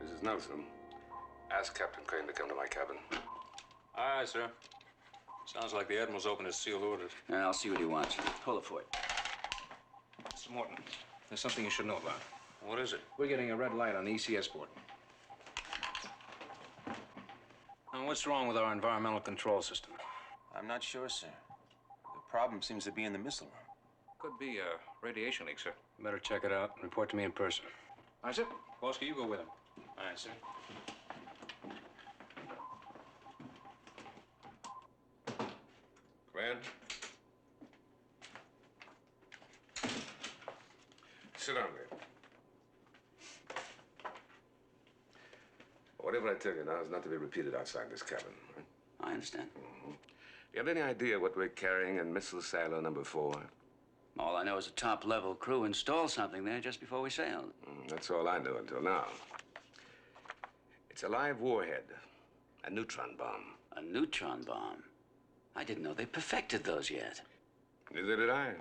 This is Nelson. Ask Captain Crane to come to my cabin. Aye, sir. Sounds like the Admiral's opened his sealed orders. Yeah, I'll see what he wants. Hold it for it. Mr. Morton, there's something you should know about. What is it? We're getting a red light on the ECS board. Now, what's wrong with our environmental control system? I'm not sure, sir. The problem seems to be in the missile room. Could be a radiation leak, sir. Better check it out and report to me in person. All right, sir. Kowalski, you go with him. All right, sir. Crane? Sit down there. Whatever I tell you now is not to be repeated outside this cabin, right? I understand. Do you have any idea what we're carrying in missile silo number 4? All I know is a top-level crew installed something there just before we sailed. That's all I knew until now. It's a live warhead, a neutron bomb. A neutron bomb? I didn't know they perfected those yet. Neither did I.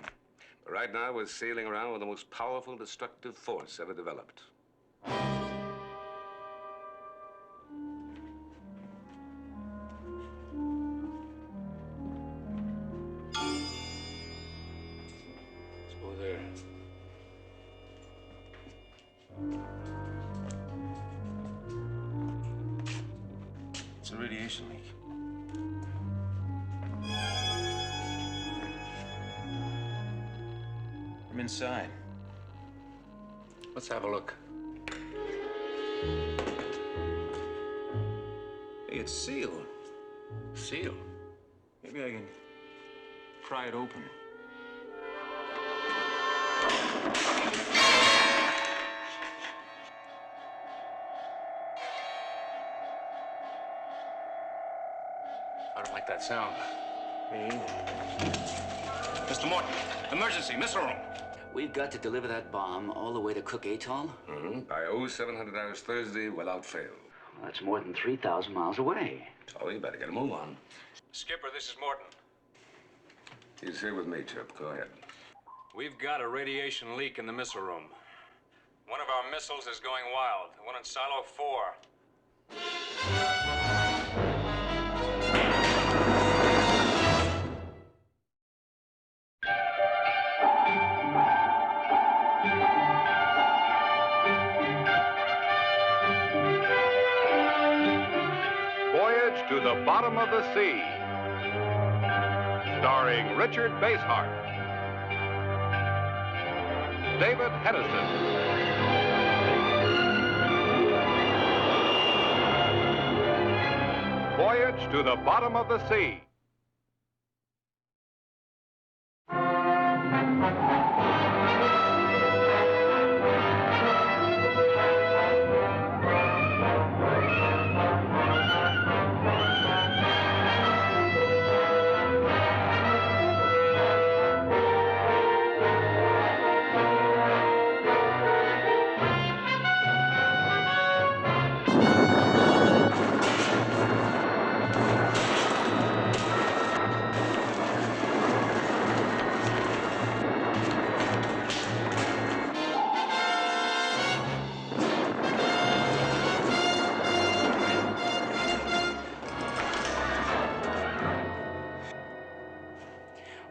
But right now, we're sailing around with the most powerful destructive force ever developed. Let's go there. It's a radiation leak. I'm inside. Let's have a look. Hey, it's sealed. Sealed? Maybe I can pry it open. I don't like that sound. Me either. Mr. Morton, emergency, missile room. We've got to deliver that bomb all the way to Cook Atoll? By 0700 hours Thursday, without fail. Well, that's more than 3,000 miles away. So you better get a move on. Skipper, this is Morton. He's here with me, Chip. Go ahead. We've got a radiation leak in the missile room. One of our missiles is going wild. The one in Silo 4. Voyage to the Bottom of the Sea, starring Richard Basehart, David Hedison, Voyage to the Bottom of the Sea.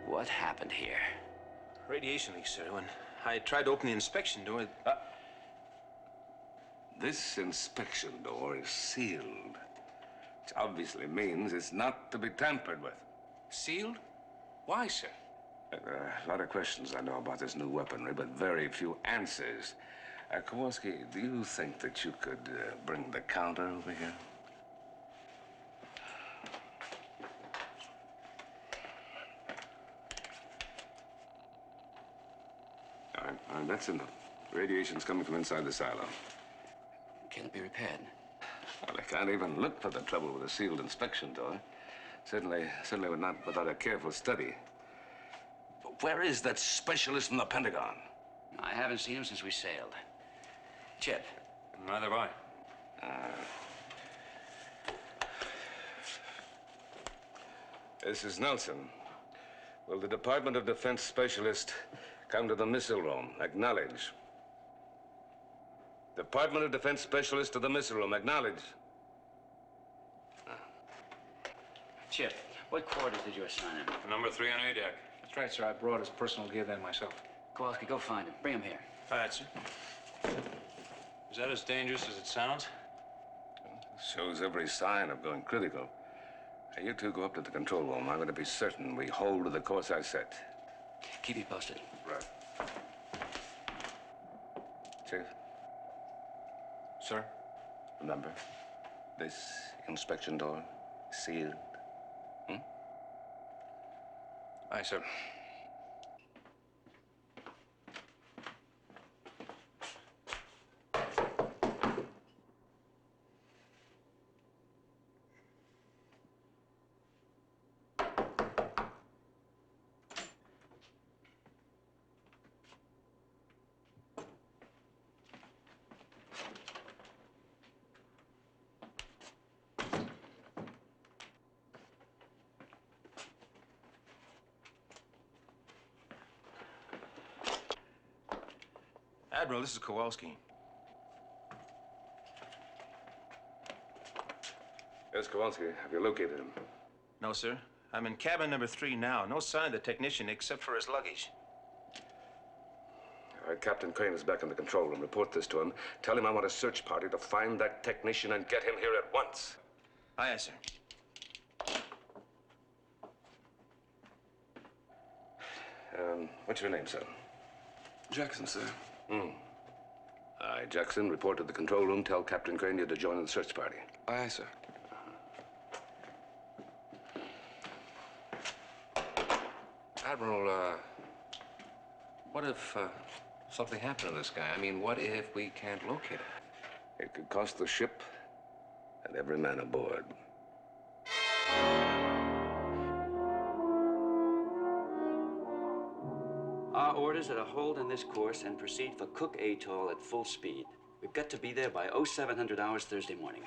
What happened here? Radiation leak, sir. When I tried to open the inspection door, This inspection door is sealed, which obviously means it's not to be tampered with. Sealed? Why, sir? A lot of questions I know about this new weaponry, but very few answers. Kowalski, do you think that you could bring the counter over here? All right, that's enough. Radiation's coming from inside the silo. Can it be repaired? Well, I can't even look for the trouble with a sealed inspection door. Certainly would not without a careful study. But where is that specialist from the Pentagon? I haven't seen him since we sailed. Chip. Neither have I. This is Nelson. Will the Department of Defense specialist come to the missile room? Acknowledge. Department of Defense specialist to the missile room. Acknowledge. Chip, what quarters did you assign him? Number 3 on A deck. That's right, sir. I brought his personal gear then myself. Kowalski, go find him. Bring him here. All right, sir. Is that as dangerous as it sounds? Shows every sign of going critical. Now, you two go up to the control room. I'm going to be certain we hold to the course I set. Keep you posted. Right. Chief, Sir? remember, this inspection door sealed. Aye, sir. Admiral, this is Kowalski. Yes, Kowalski. Have you located him? No, sir. I'm in cabin number 3 now. No sign of the technician except for his luggage. All right, Captain Crane is back in the control room. Report this to him. Tell him I want a search party to find that technician and get him here at once. Aye, aye, sir. What's your name, sir? Jackson, sir. Aye, Jackson. Report to the control room. Tell Captain Crane you're to join the search party. Aye, sir. Admiral, what if something happened to this guy? I mean, what if we can't locate him? It could cost the ship and every man aboard. Our orders are to hold on this course and proceed for Cook Atoll at full speed. We've got to be there by 0700 hours Thursday morning.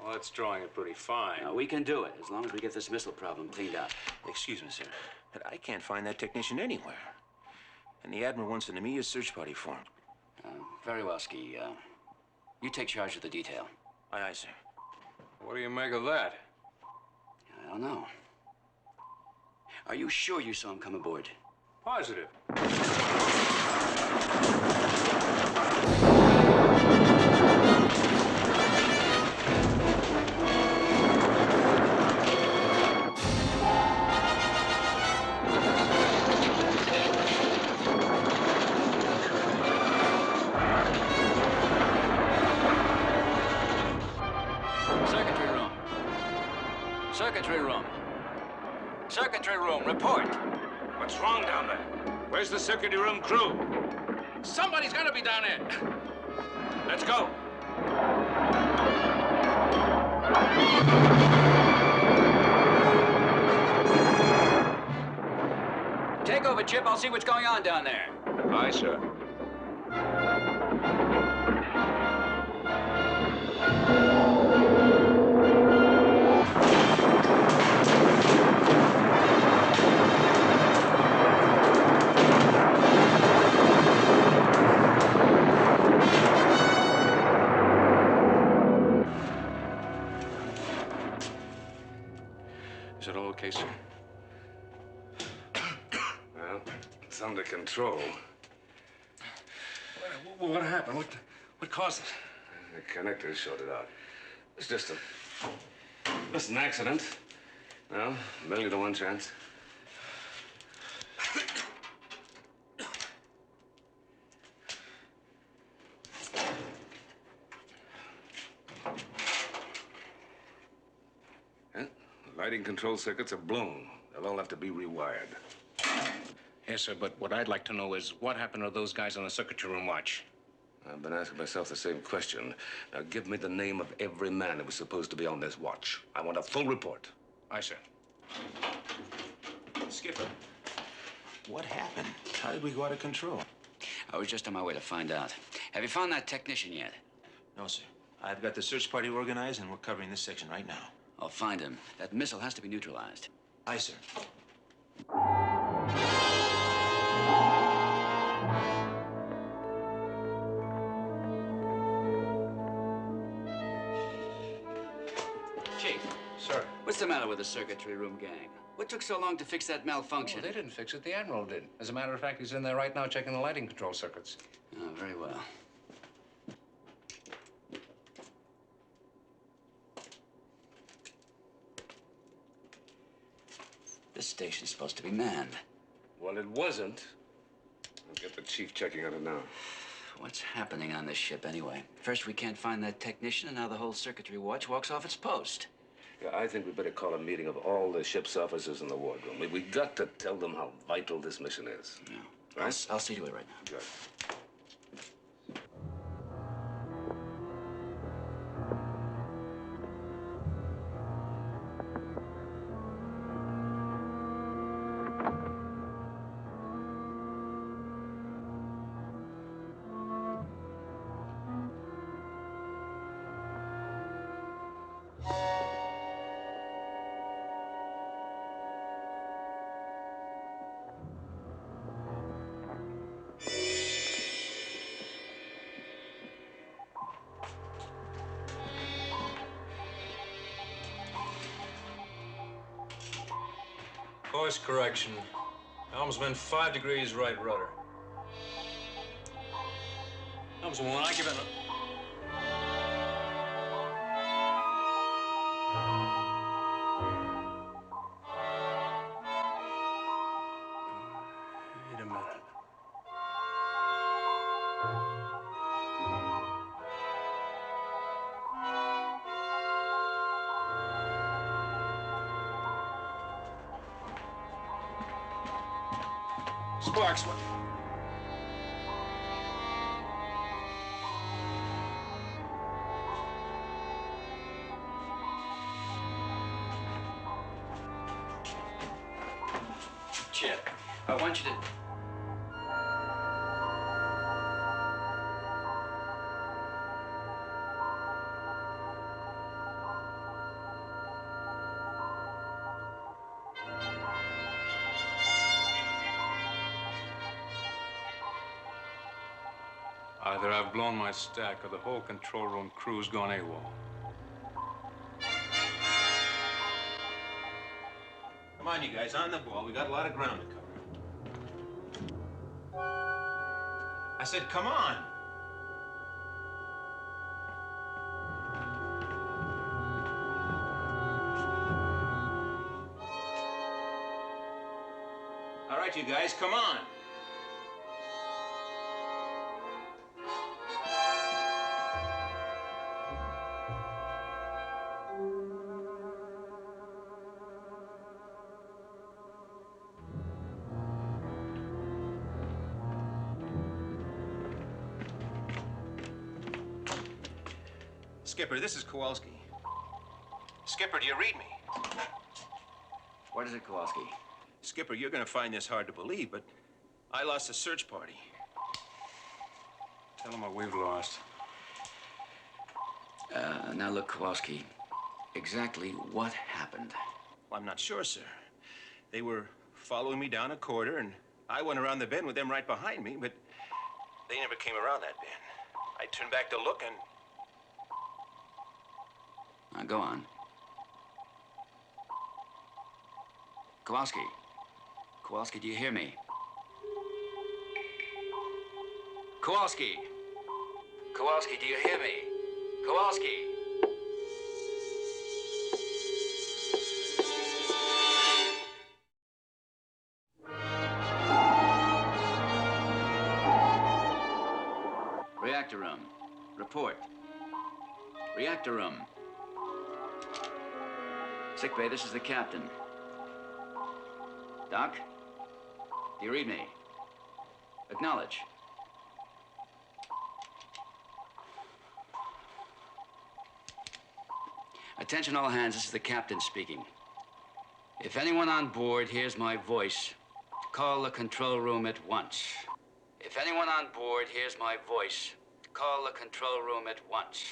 Well, that's drawing it pretty fine. Now, we can do it as long as we get this missile problem cleaned up. Excuse me, sir, but I can't find that technician anywhere. And the Admiral wants an immediate search party for him. Very well, Ski. You take charge of the detail. Aye, aye, sir. What do you make of that? I don't know. Are you sure you saw him come aboard? Positive. Circuitry room. Circuitry room. Circuitry room, report. What's wrong down there? Where's the circuitry room crew? Somebody's got to be down there. Let's go. Take over, Chip. I'll see what's going on down there. Aye, sir. Is it all okay, sir? Well, it's under control. What happened? What caused it? The connector shorted out. It's just an accident. No, 1,000,000 to 1 chance. Lighting control circuits are blown. They'll all have to be rewired. Yes, sir, but what I'd like to know is what happened to those guys on the circuitry room watch? I've been asking myself the same question. Now, give me the name of every man that was supposed to be on this watch. I want a full report. Aye, sir. Skipper, what happened? How did we go out of control? I was just on my way to find out. Have you found that technician yet? No, sir. I've got the search party organized, and we're covering this section right now. I'll find him. That missile has to be neutralized. Aye, sir. Chief. Sir. What's the matter with the circuitry room gang? What took so long to fix that malfunction? Well, they didn't fix it. The Admiral did. As a matter of fact, he's in there right now checking the lighting control circuits. Oh, very well. This station's supposed to be manned. Well, it wasn't. I'll get the chief checking on it now. What's happening on this ship, anyway? First, we can't find that technician, and now the whole circuitry watch walks off its post. Yeah, I think we better call a meeting of all the ship's officers in the wardroom. We got to tell them how vital this mission is. Yeah. Right? I'll see to it right now. Good. Course correction. Helmsman 5 degrees right rudder. Helmsman 1, I give it Wait a minute. Sparks, what? Chip, I want you to... Either I've blown my stack or the whole control room crew's gone AWOL. Come on, you guys, on the ball. We got a lot of ground to cover. I said, come on. All right, you guys, come on. Skipper, this is Kowalski. Skipper, do you read me? What is it, Kowalski? Skipper, you're gonna find this hard to believe, but I lost a search party. Tell them what we've lost. Now look, Kowalski, exactly what happened? Well, I'm not sure, sir. They were following me down a corridor, and I went around the bend with them right behind me, but they never came around that bend. I turned back to look, and Now, go on. Kowalski. Kowalski, do you hear me? Kowalski. Kowalski, do you hear me? Kowalski. Reactor room. Report. Reactor room. Sick bay, this is the captain. Doc? Do you read me? Acknowledge. Attention all hands, this is the captain speaking. If anyone on board hears my voice, call the control room at once. If anyone on board hears my voice, call the control room at once.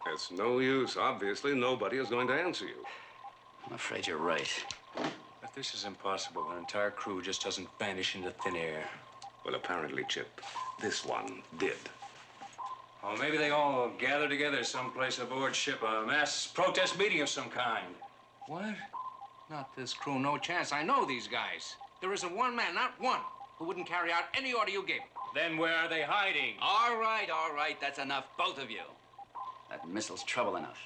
It's no use. Obviously, nobody is going to answer you. I'm afraid you're right. This is impossible. An entire crew just doesn't vanish into thin air. Well, apparently, Chip, this one did. Or maybe they all gather together someplace aboard ship, a mass protest meeting of some kind. What? Not this crew, no chance. I know these guys. There isn't one man, not one, who wouldn't carry out any order you gave him. Then where are they hiding? All right, that's enough, both of you. That missile's trouble enough.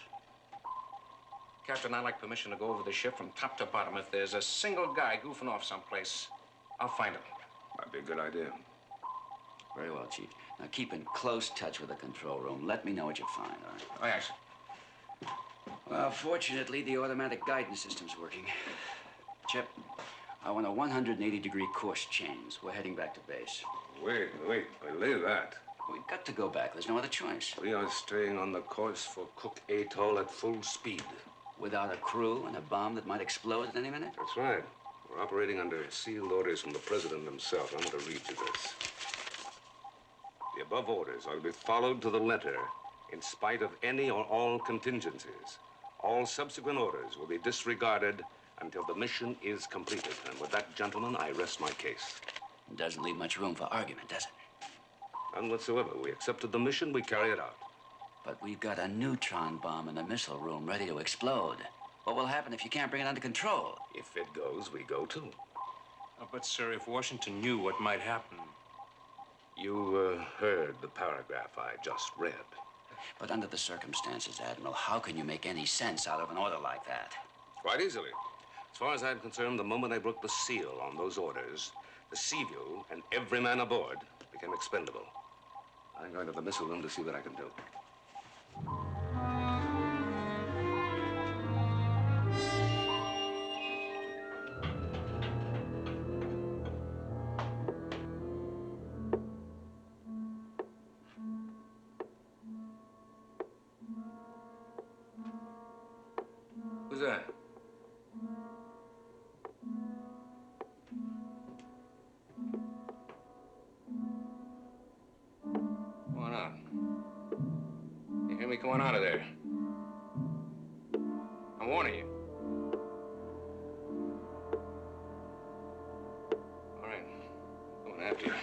Captain, I'd like permission to go over the ship from top to bottom. If there's a single guy goofing off someplace, I'll find him. Might be a good idea. Very well, Chief. Now keep in close touch with the control room. Let me know what you find, all right? Oh, yes. Well, fortunately, the automatic guidance system's working. Chip, I want a 180-degree course change. We're heading back to base. Wait, believe that. We've got to go back. There's no other choice. We are staying on the course for Cook Atoll at full speed. Without a crew and a bomb that might explode at any minute? That's right. We're operating under sealed orders from the president himself. I'm going to read you this. The above orders are to be followed to the letter in spite of any or all contingencies. All subsequent orders will be disregarded until the mission is completed. And with that, gentlemen, I rest my case. It doesn't leave much room for argument, does it? None whatsoever. We accepted the mission, we carry it out. But we've got a neutron bomb in the missile room ready to explode. What will happen if you can't bring it under control? If it goes, we go too. But, sir, if Washington knew what might happen. You heard the paragraph I just read. But under the circumstances, Admiral, how can you make any sense out of an order like that? Quite easily. As far as I'm concerned, the moment I broke the seal on those orders, the Seaview and every man aboard became expendable. I'm going to the missile room to see what I can do. Who's that? Come on out. You hear me? Come on out of there. I'm warning you. All right. Going after you.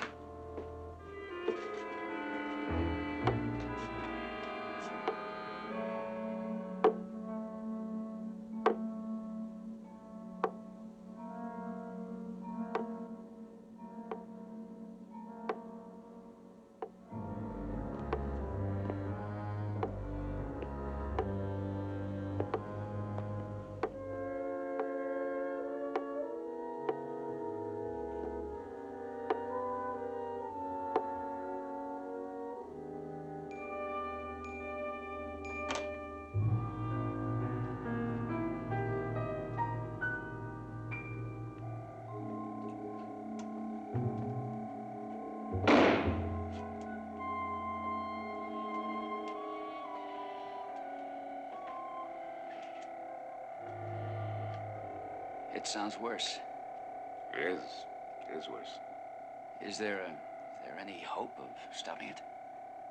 It sounds worse. It is worse. Is there any hope of stopping it?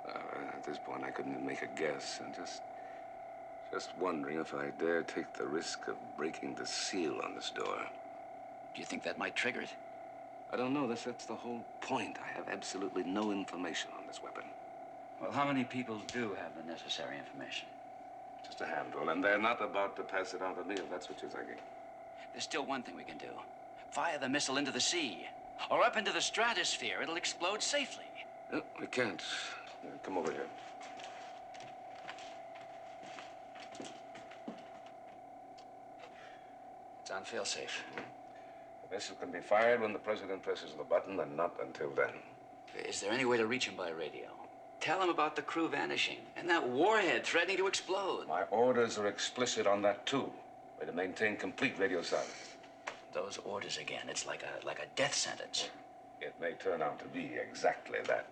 At this point, I couldn't even make a guess. I'm just wondering if I dare take the risk of breaking the seal on this door. Do you think that might trigger it? I don't know. That's the whole point. I have absolutely no information on this weapon. Well, how many people do have the necessary information? Just a handful, and they're not about to pass it on to me, if that's what you're thinking. There's still one thing we can do. Fire the missile into the sea. Or up into the stratosphere. It'll explode safely. No, we can't. Come over here. It's on failsafe. The missile can be fired when the president presses the button, and not until then. Is there any way to reach him by radio? Tell him about the crew vanishing and that warhead threatening to explode. My orders are explicit on that, too. We're to maintain complete radio silence. Those orders again, it's like a death sentence. It may turn out to be exactly that.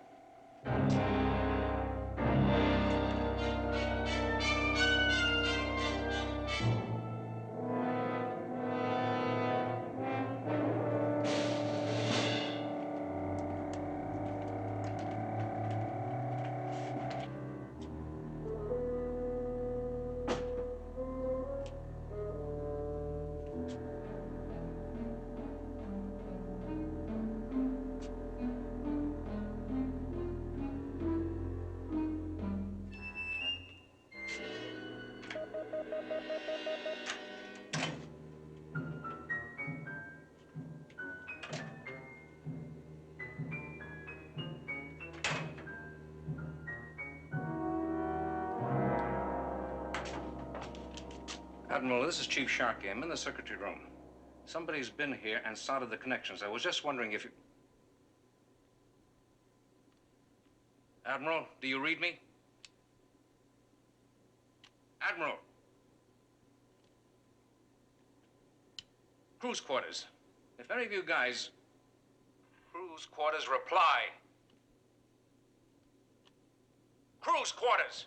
Admiral, this is Chief Sharkey. I'm in the secretary room. Somebody's been here and started the connections. I was just wondering if you... Admiral, do you read me? Admiral. Cruise quarters. If any of you guys... Cruise quarters, reply. Cruise quarters.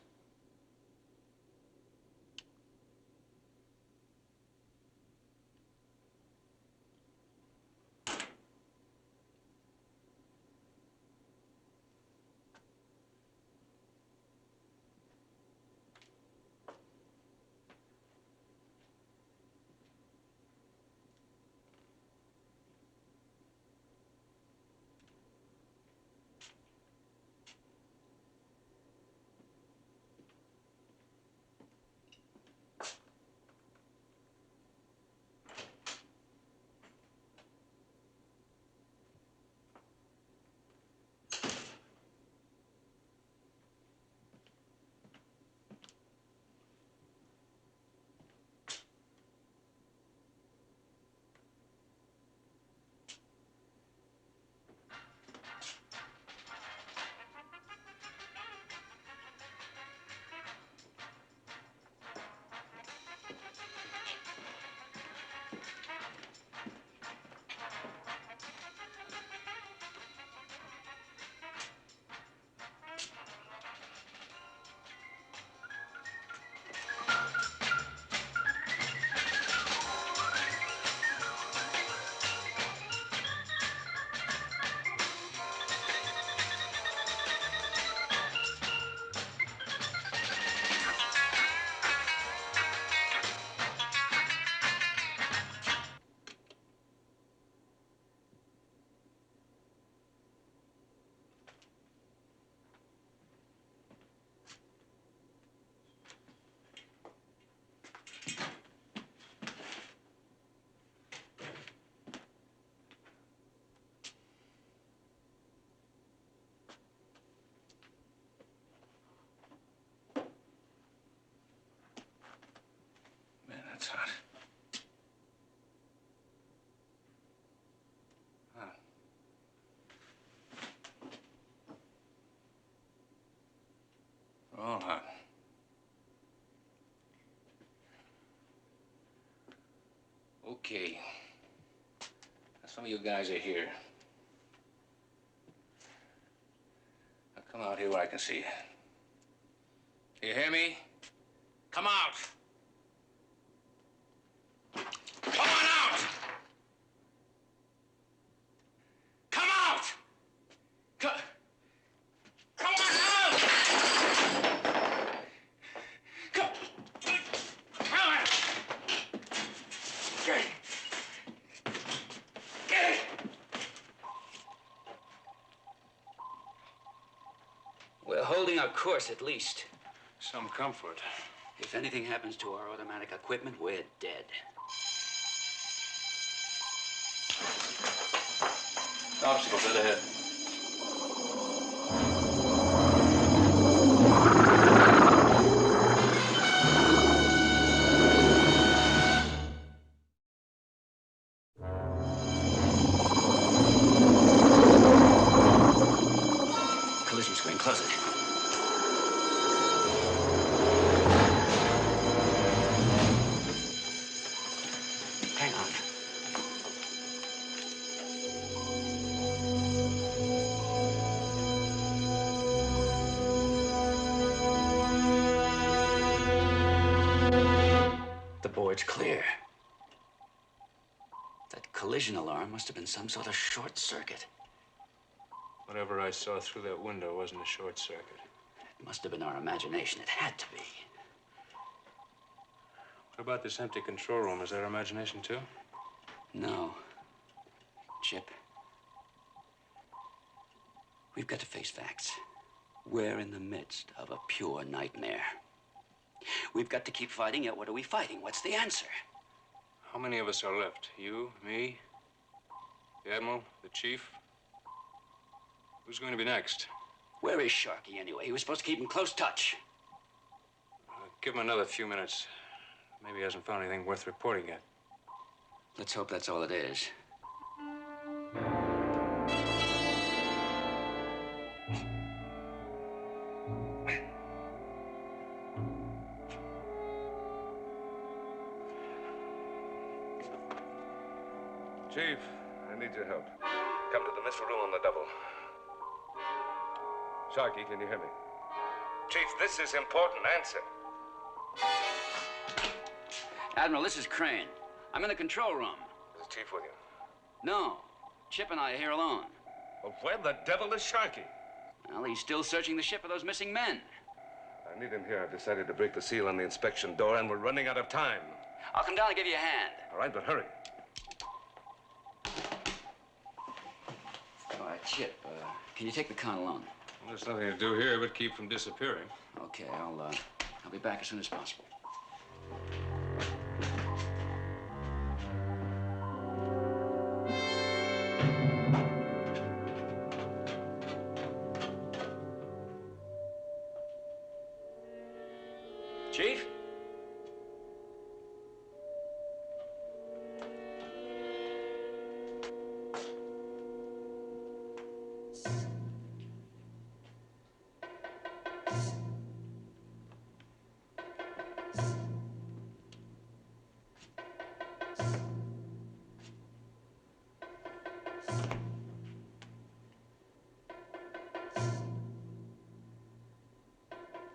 Man, that's hot. We're all hot. Okay. Some of you guys are here. Now come out here where I can see you. You hear me? Come out! Come on out! Come out! Come on out! Come on! Get it! We're holding our course, at least. Some comfort. If anything happens to our automatic equipment, we're dead. Obstacle dead ahead. Collision screen, close it. Hang on. The board's clear. That collision alarm must have been some sort of short circuit. Whatever I saw through that window wasn't a short circuit. It must have been our imagination. It had to be. What about this empty control room? Is that our imagination, too? No. Chip. We've got to face facts. We're in the midst of a pure nightmare. We've got to keep fighting, yet what are we fighting? What's the answer? How many of us are left? You, me, the Admiral, the Chief? Who's going to be next? Where is Sharkey, anyway? He was supposed to keep in close touch. Give him another few minutes. Maybe he hasn't found anything worth reporting yet. Let's hope that's all it is. Chief, I need your help. Come to the missile room on the double. Sharky, can you hear me? Chief, this is important. Answer. Admiral, this is Crane. I'm in the control room. Is the chief with you? No, Chip and I are here alone. Well, where the devil is Sharky? Well, he's still searching the ship for those missing men. I need him here. I've decided to break the seal on the inspection door, and we're running out of time. I'll come down and give you a hand. All right, but hurry. All right, Chip, can you take the con alone? Well, there's nothing to do here but keep from disappearing. Okay, I'll be back as soon as possible. Chief?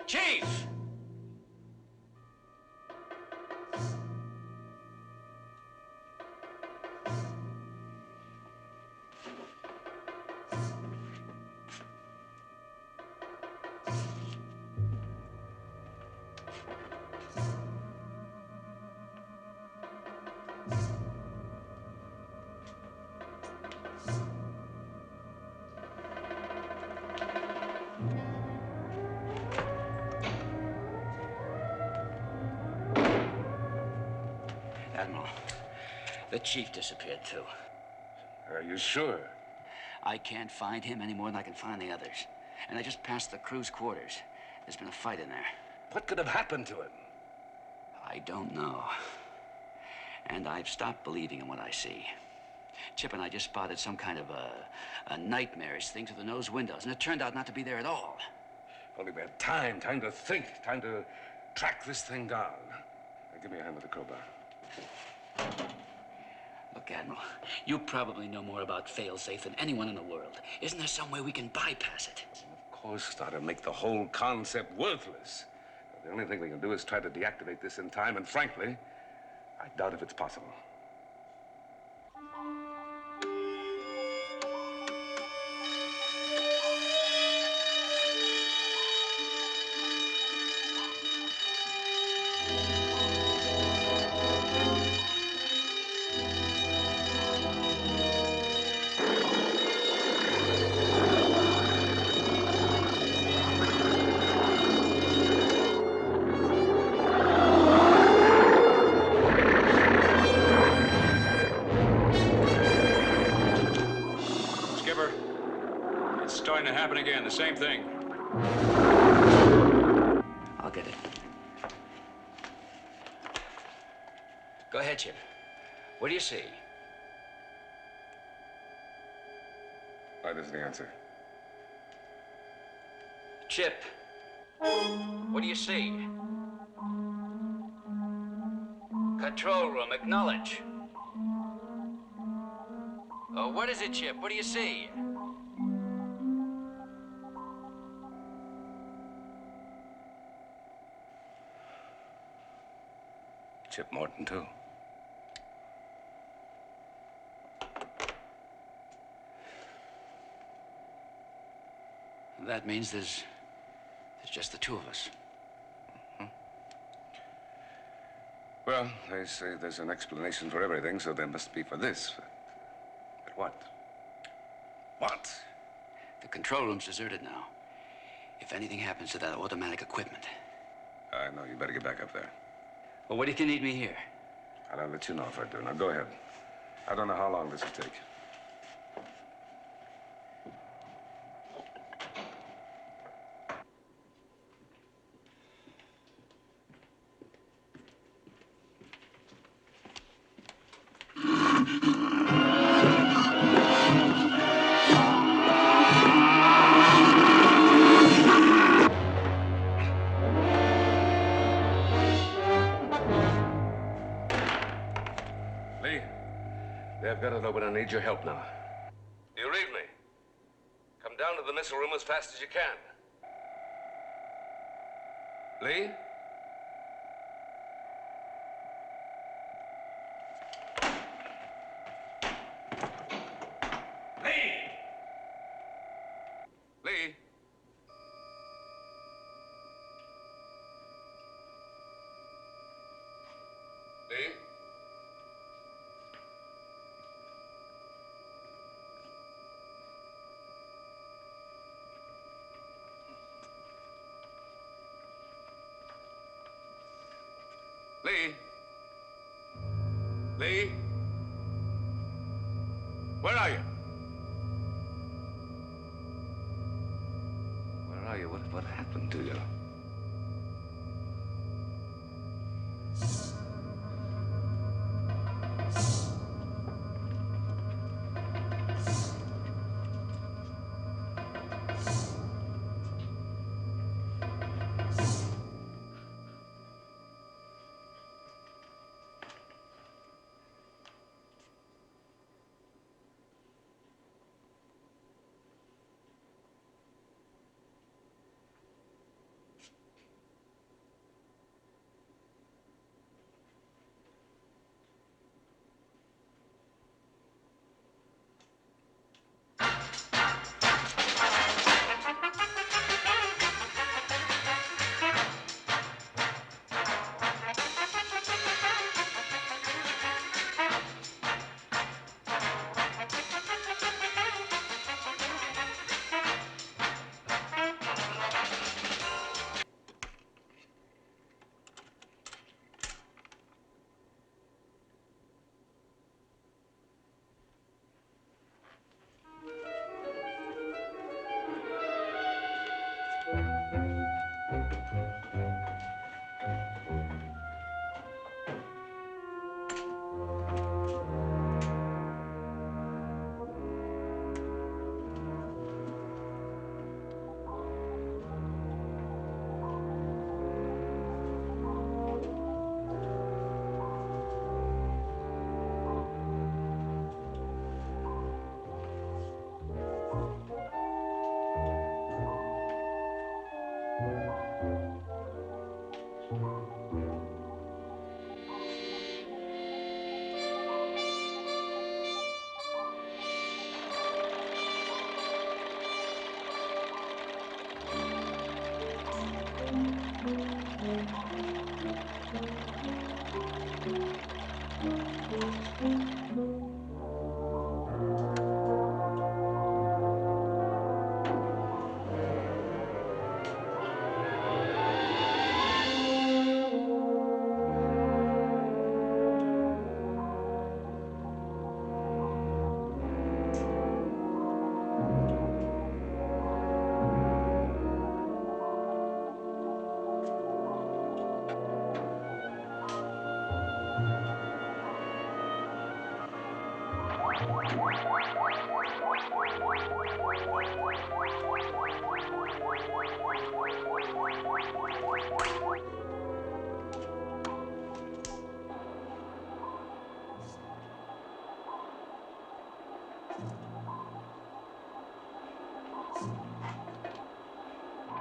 Chief! Admiral, the chief disappeared too. Are you sure? I can't find him any more than I can find the others. And I just passed the crew's quarters. There's been a fight in there. What could have happened to him? I don't know. And I've stopped believing in what I see. Chip and I just spotted some kind of a nightmarish thing through the nose windows, and it turned out not to be there at all. Only we had time to think, time to track this thing down. Now, give me a hand with the crowbar. Look, Admiral, you probably know more about failsafe than anyone in the world. Isn't there some way we can bypass it? Of course not, to make the whole concept worthless. The only thing we can do is try to deactivate this in time, and frankly, I doubt if it's possible. Skipper, it's starting to happen again. The same thing. I'll get it. Go ahead, Chip. What do you see? That is the answer. Chip, what do you see? Control room, acknowledge. Oh, what is it, Chip? What do you see? Chip Morton, too. That means there's just the two of us. Well, they say there's an explanation for everything, so there must be for this. But what? What? The control room's deserted now. If anything happens to that automatic equipment. I know. You better get back up there. Well, what if you need me here? I'll let you know if I do. Now, go ahead. I don't know how long this will take. I've got it open. I need your help now. Do you read me? Come down to the missile room as fast as you can. Lee? Lee! Lee? Lee? Lee? Lee? Where are you? Where are you? What happened to you?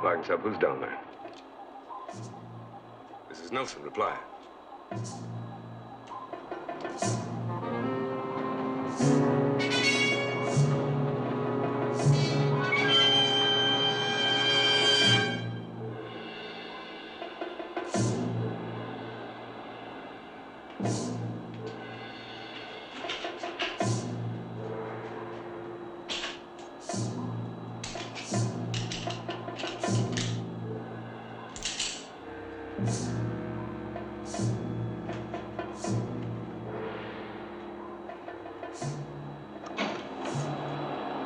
Flags up. Who's down there? This is Nelson. Reply.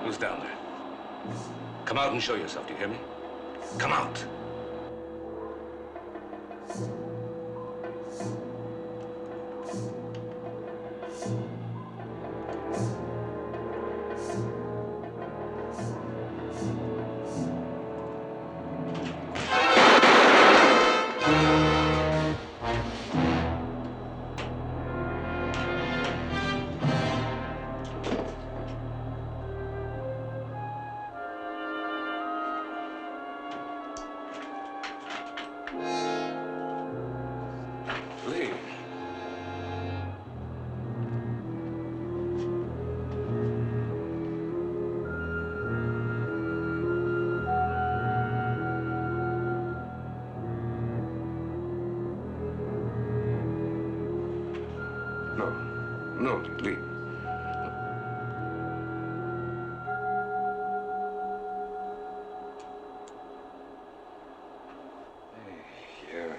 Who's down there? Come out and show yourself, do you hear me? Come out! Lee. No. No, Lee. Yeah.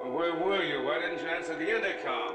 Well, where were you? Why didn't you answer the intercom?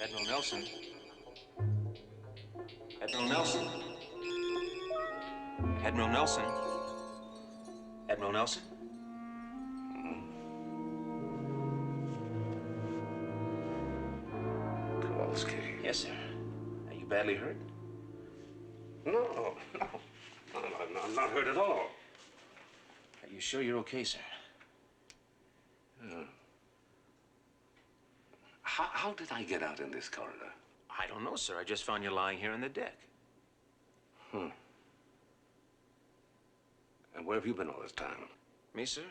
Admiral Nelson. Admiral Nelson. Admiral Nelson. Admiral Nelson? Kowalski. Yes, sir. Are you badly hurt? No. I'm not hurt at all. Are you sure you're okay, sir? How did I get out in this corridor? I don't know, sir. I just found you lying here on the deck. And where have you been all this time? Me, sir?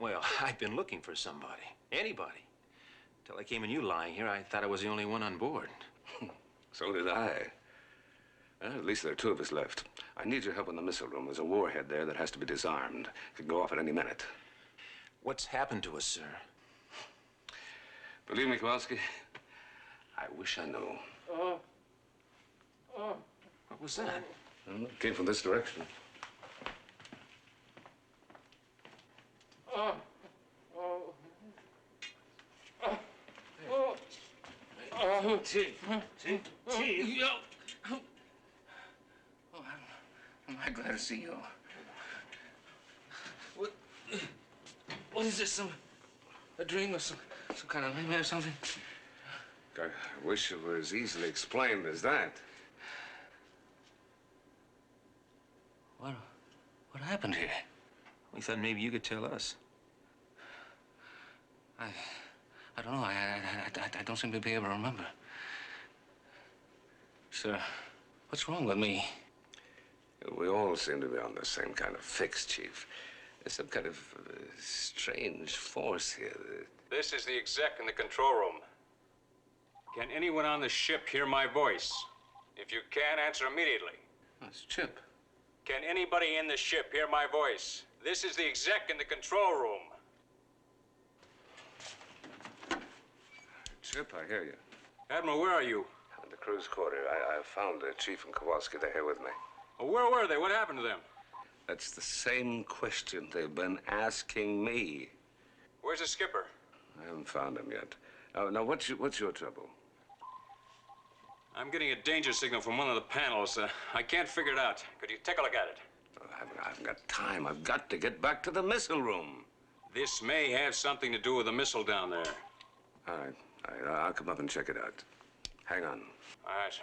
Well, I've been looking for somebody. Anybody. Till I came in you lying here, I thought I was the only one on board. So did I. Well, at least there are two of us left. I need your help in the missile room. There's a warhead there that has to be disarmed. It can go off at any minute. What's happened to us, sir? Believe me, Kowalski, I wish I knew. What was that? It came from this direction. Chief. Oh, I'm glad to see you. What is this? A dream or some kind of nightmare or something? I wish it were as easily explained as that. What happened here? We thought maybe you could tell us. I don't know. I don't seem to be able to remember. Sir, what's wrong with me? We all seem to be on the same kind of fix, Chief. There's some kind of strange force here. This is the exec in the control room. Can anyone on the ship hear my voice? If you can, answer immediately. That's Chip. Can anybody in the ship hear my voice? This is the exec in the control room. Chip, I hear you. Admiral, where are you? At the crew's quarter. I found the Chief and Kowalski. They're here with me. Oh, where were they? What happened to them? That's the same question they've been asking me. Where's the skipper? I haven't found him yet. Now what's your trouble? I'm getting a danger signal from one of the panels. I can't figure it out. Could you take a look at it? I haven't got time. I've got to get back to the missile room. This may have something to do with the missile down there. All right. I'll come up and check it out. Hang on. All right.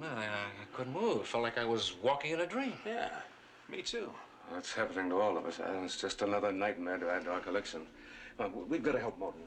I couldn't move. It felt like I was walking in a dream. Yeah, me too. That's happening to all of us. It's just another nightmare to add to our collection. We've got to help Morton.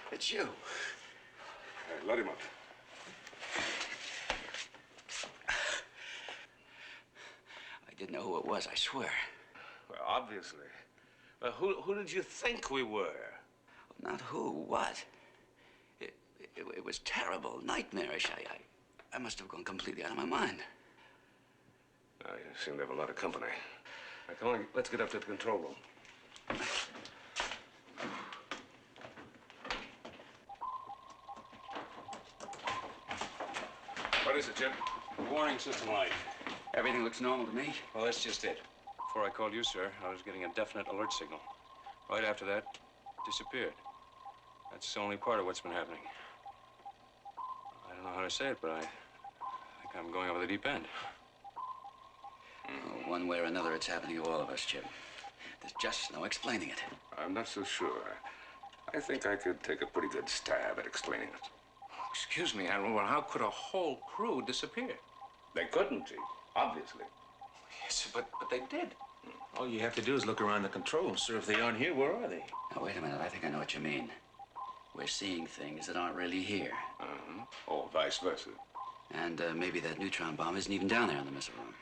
It's you. Let him up. I didn't know who it was, I swear. Well, obviously. Who did you think we were? Not who, what? It was terrible, nightmarish. I must have gone completely out of my mind. You seem to have a lot of company. Now, come on, let's get up to the control room. What is it, Jim? Warning system light. Everything looks normal to me. Well, that's just it. Before I called you, sir, I was getting a definite alert signal. Right after that, disappeared. That's only part of what's been happening. I don't know how to say it, but I think I'm going over the deep end. Well, one way or another, it's happening to all of us, Chip. There's just no explaining it. I'm not so sure. I think I could take a pretty good stab at explaining it. Excuse me, Admiral. Well, how could a whole crew disappear? They couldn't, Chief. Obviously. Yes, but they did. All you have to do is look around the controls, sir. If they aren't here, where are they? Now, wait a minute. I think I know what you mean. We're seeing things that aren't really here. Uh-huh. Or vice versa. And maybe that neutron bomb isn't even down there in the missile room.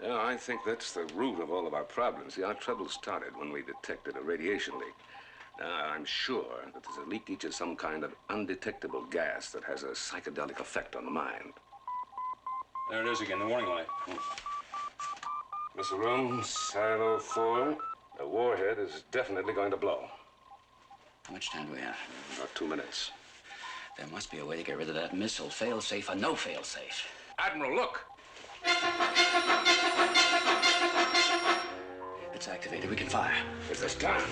Yeah, I think that's the root of all of our problems. See, our trouble started when we detected a radiation leak. Now, I'm sure that there's a leakage of some kind of undetectable gas that has a psychedelic effect on the mind. There it is again, the warning light. Missile room, Silo 4. The warhead is definitely going to blow. How much time do we have? About 2 minutes. There must be a way to get rid of that missile, fail-safe or no fail-safe. Admiral, look! It's activated. We can fire. Is this time?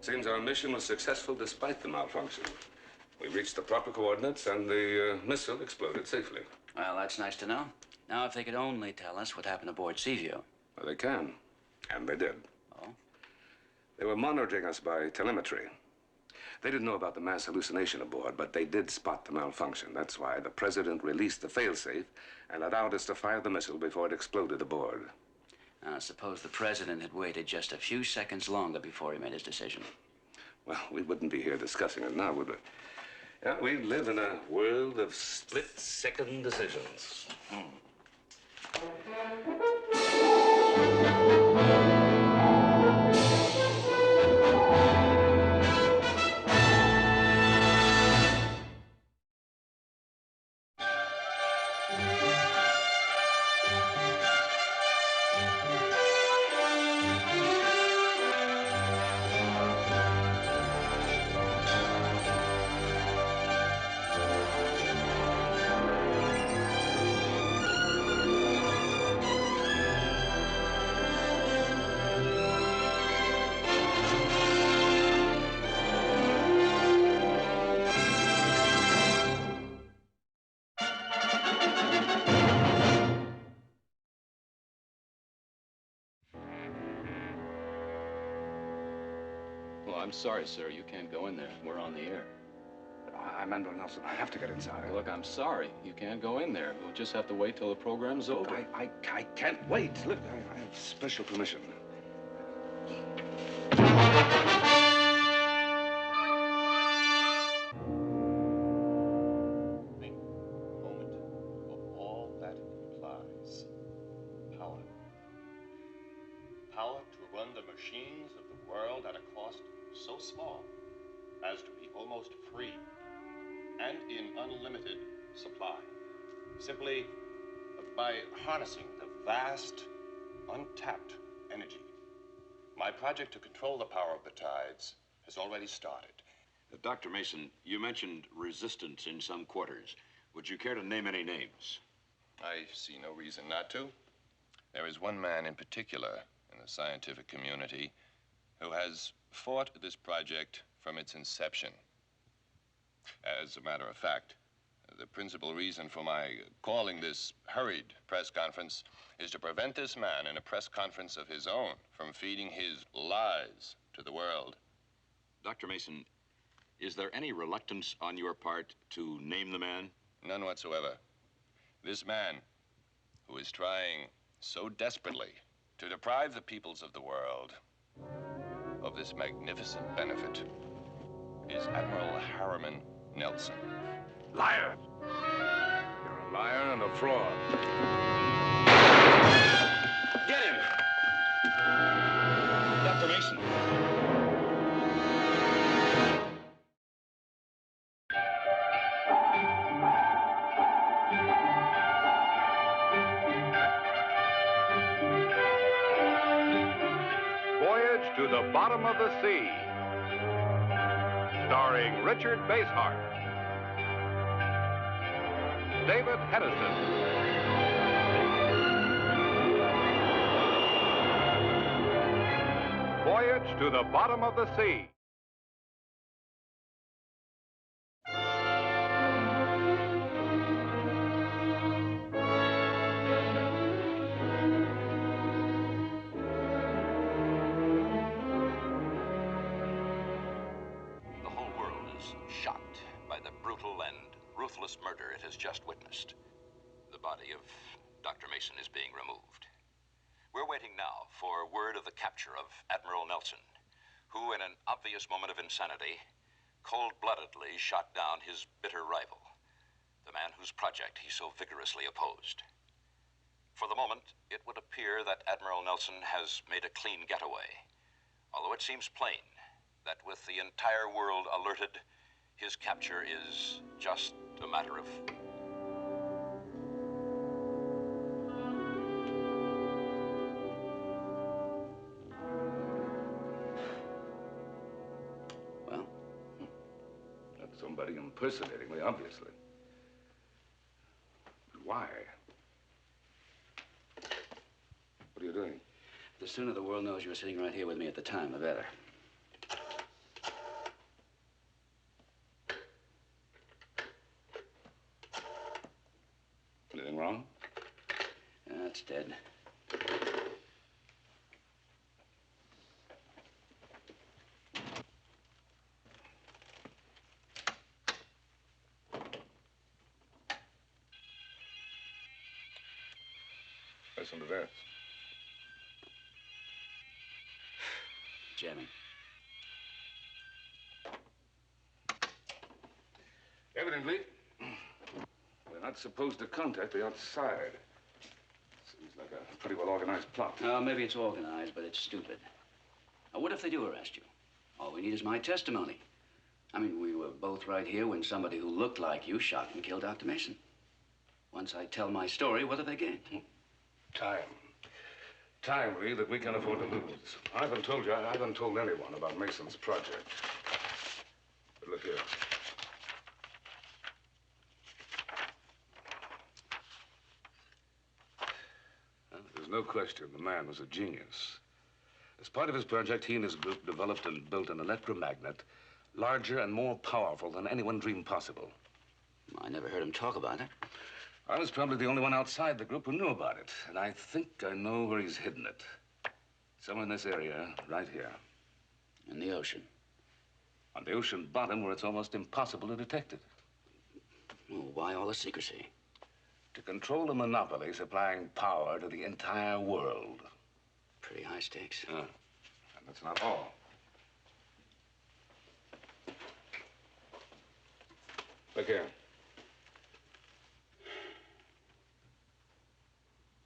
Seems our mission was successful despite the malfunction. We reached the proper coordinates and the missile exploded safely. Well, that's nice to know. Now, if they could only tell us what happened aboard Seaview. Well, they can. And they did. Oh? They were monitoring us by telemetry. They didn't know about the mass hallucination aboard, but they did spot the malfunction. That's why the president released the failsafe and allowed us to fire the missile before it exploded aboard. Now, suppose the president had waited just a few seconds longer before he made his decision. Well, we wouldn't be here discussing it now, would we? Yeah, we live in a world of split-second decisions. Well, I'm sorry, sir. You can't go in there. We're on the air. I'm Admiral Nelson. I have to get inside. Look, I'm sorry. You can't go in there. We'll just have to wait till the program's over. I can't wait. Look, I have special permission. Think a moment of all that implies. Power. Power to run the machines of the world at a cost so small as to be almost free and in unlimited supply. Simply by harnessing the vast, untapped energy. My project to control the power of the tides has already started. Dr. Mason, you mentioned resistance in some quarters. Would you care to name any names? I see no reason not to. There is one man in particular in the scientific community who has fought this project from its inception. As a matter of fact, the principal reason for my calling this hurried press conference is to prevent this man in a press conference of his own from feeding his lies to the world. Dr. Mason, is there any reluctance on your part to name the man? None whatsoever. This man, who is trying so desperately to deprive the peoples of the world of this magnificent benefit, is Admiral Harriman Nelson. Liar! You're a liar and a fraud. Get him! Dr. Mason. Voyage to the Bottom of the Sea. Starring Richard Basehart, David Hedison, Voyage to the Bottom of the Sea. The whole world is shocked by the brutal and ruthless murder it has just witnessed. The body of Dr. Mason is being removed. We're waiting now for word of the capture of Admiral Nelson, who, in an obvious moment of insanity, cold-bloodedly shot down his bitter rival, the man whose project he so vigorously opposed. For the moment, it would appear that Admiral Nelson has made a clean getaway, although it seems plain that with the entire world alerted, his capture is just a matter of... Well? That's somebody impersonating me, obviously. Why? What are you doing? The sooner the world knows you were sitting right here with me at the time, the better. Anything wrong? It's dead. Listen to this. Jamming. Evidently, we're not supposed to contact the outside. Seems like a pretty well organized plot. Maybe it's organized, but it's stupid. Now, what if they do arrest you? All we need is my testimony. I mean, we were both right here when somebody who looked like you shot and killed Dr. Mason. Once I tell my story, what do they gain? Time. Time, Lee, that we can't afford to lose. I haven't told you, I haven't told anyone about Mason's project. But look here. There's no question the man was a genius. As part of his project, he and his group developed and built an electromagnet larger and more powerful than anyone dreamed possible. I never heard him talk about it. I was probably the only one outside the group who knew about it, and I think I know where he's hidden it. Somewhere in this area, right here. In the ocean. On the ocean bottom where it's almost impossible to detect it. Well, why all the secrecy? To control a monopoly supplying power to the entire world. Pretty high stakes. And that's not all. Look here.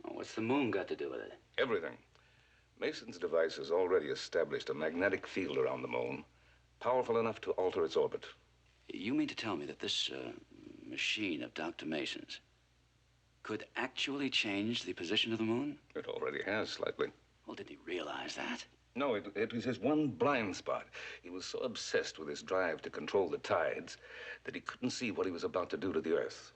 Well, what's the moon got to do with it? Everything. Mason's device has already established a magnetic field around the moon, powerful enough to alter its orbit. You mean to tell me that this machine of Dr. Mason's could actually change the position of the moon? It already has, slightly. Well, did he realize that? No, it was his one blind spot. He was so obsessed with his drive to control the tides that he couldn't see what he was about to do to the Earth.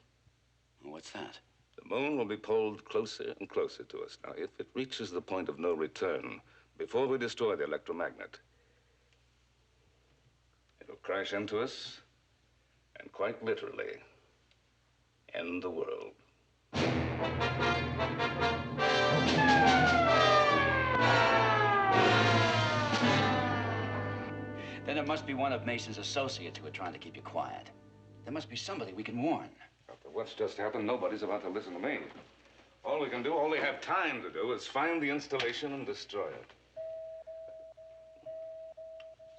Well, what's that? The moon will be pulled closer and closer to us. Now, if it reaches the point of no return, before we destroy the electromagnet, it'll crash into us and quite literally end the world. Then it must be one of Mason's associates who are trying to keep you quiet. There must be somebody we can warn. After what's just happened, nobody's about to listen to me. All we can do, all they have time to do, is find the installation and destroy it.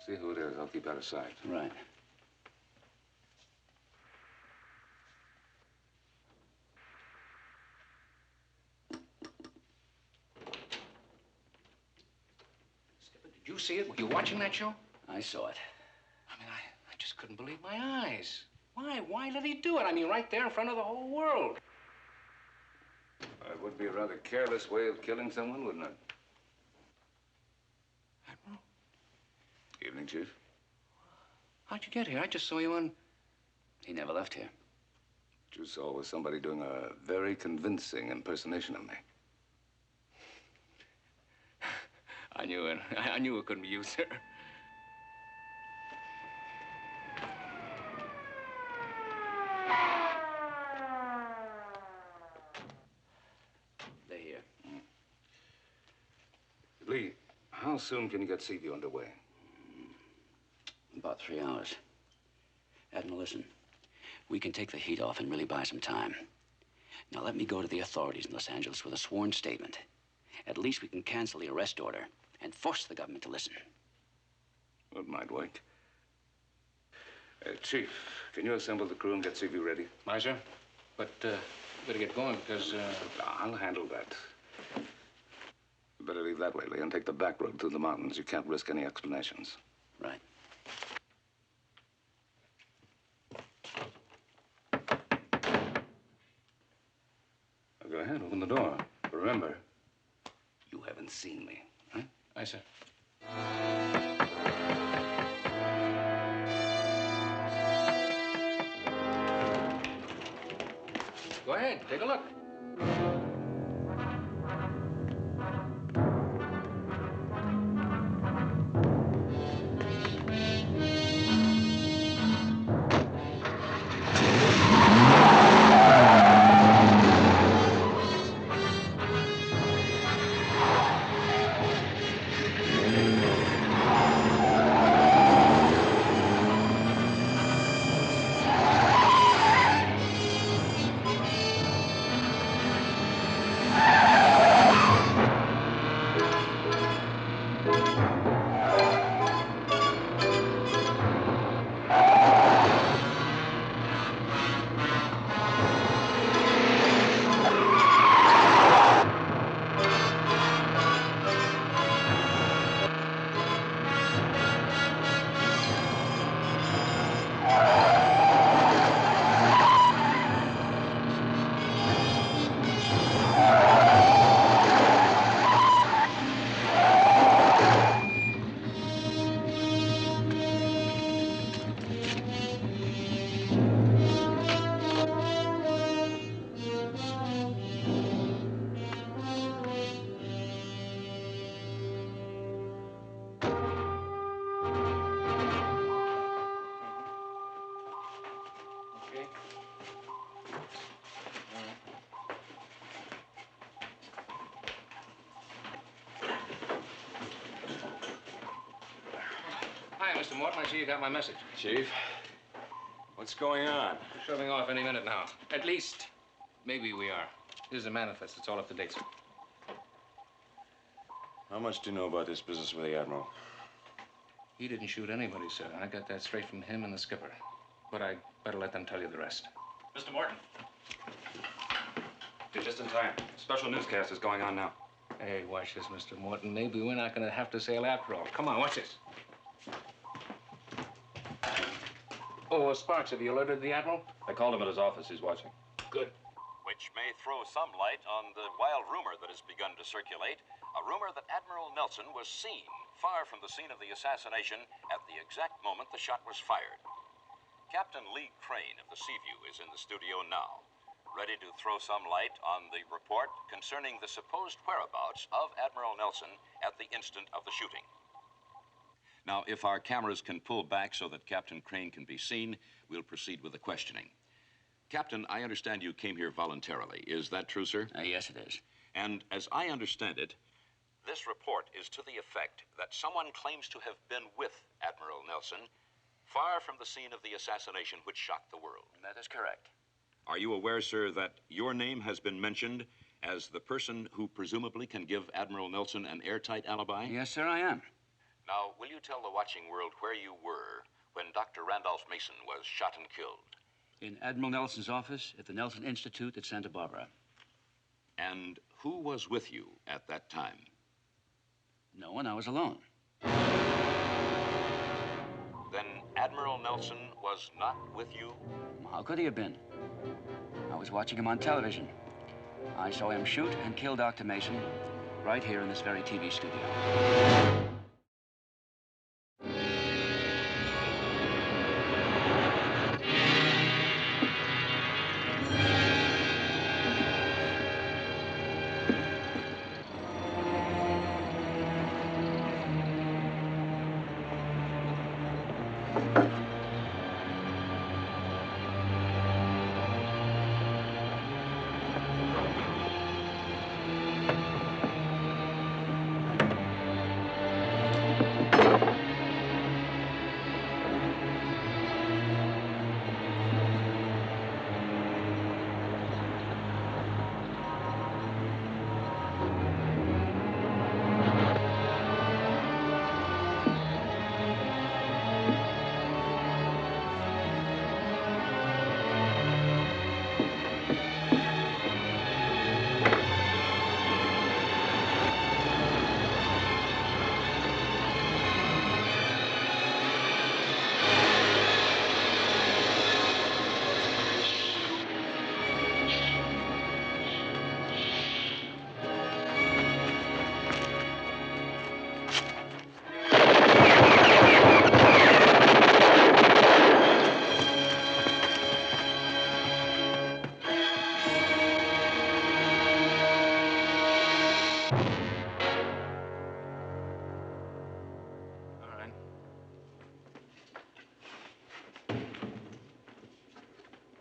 See who it is. I'll keep out of sight. Right. Skipper, did you see it? Were you watching that show? I saw it. I mean, I just couldn't believe my eyes. Why? Why did he do it? I mean, right there in front of the whole world. It would be a rather careless way of killing someone, wouldn't it? Admiral? Evening, Chief. How'd you get here? I just saw you on... He never left here. What you saw was somebody doing a very convincing impersonation of me. I knew it. I knew it couldn't be you, sir. They're here. Lee, how soon can you get Seaview underway? About 3 hours. Admiral, listen. We can take the heat off and really buy some time. Now, let me go to the authorities in Los Angeles with a sworn statement. At least we can cancel the arrest order and force the government to listen. It might work. Chief, can you assemble the crew and get Seaview ready? Aye, sir. But, we better get going because, I'll handle that. You better leave that way, Lee, and take the back road through the mountains. You can't risk any explanations. Right. Now, go ahead, open the door. But remember, you haven't seen me, huh? Aye, sir. Go ahead, take a look. Mr. Morton, I see you got my message. Chief, what's going on? We're shoving off any minute now. At least, maybe we are. Here's the manifest. It's all up to date, sir. How much do you know about this business with the Admiral? He didn't shoot anybody, sir. I got that straight from him and the skipper. But I better let them tell you the rest. Mr. Morton. You're just in time. Special newscast is going on now. Hey, watch this, Mr. Morton. Maybe we're not going to have to sail after all. Come on, watch this. Oh, Sparks, have you alerted the Admiral? I called him at his office. He's watching. Good. Which may throw some light on the wild rumor that has begun to circulate. A rumor that Admiral Nelson was seen far from the scene of the assassination at the exact moment the shot was fired. Captain Lee Crane of the Seaview is in the studio now, ready to throw some light on the report concerning the supposed whereabouts of Admiral Nelson at the instant of the shooting. Now, if our cameras can pull back so that Captain Crane can be seen, we'll proceed with the questioning. Captain, I understand you came here voluntarily. Is that true, sir? Yes, it is. And as I understand it, this report is to the effect that someone claims to have been with Admiral Nelson far from the scene of the assassination which shocked the world. That is correct. Are you aware, sir, that your name has been mentioned as the person who presumably can give Admiral Nelson an airtight alibi? Yes, sir, I am. Now, will you tell the watching world where you were when Dr. Randolph Mason was shot and killed? In Admiral Nelson's office at the Nelson Institute at Santa Barbara. And who was with you at that time? No one. I was alone. Then Admiral Nelson was not with you? How could he have been? I was watching him on television. I saw him shoot and kill Dr. Mason right here in this very TV studio.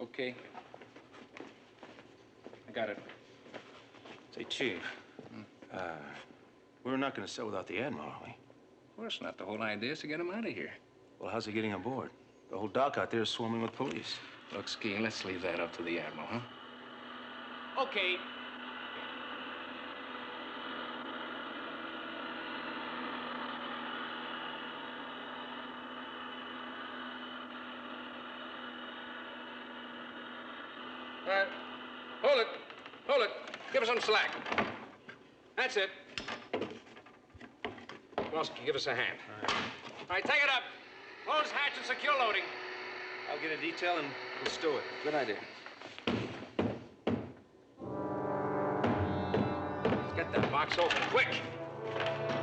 Okay. I got it. Say, Chief, we're not going to sail without the Admiral, are we? Of course not. The whole idea is to get him out of here. Well, how's he getting on board? The whole dock out there is swarming with police. Look, Ski, let's leave that up to the Admiral, huh? Okay. Hold it. Hold it. Give us some slack. That's it. Mosky, give us a hand. All right, take it up. Close hatch and secure loading. I'll get a detail and we'll stow it. Good idea. Let's get that box open, quick.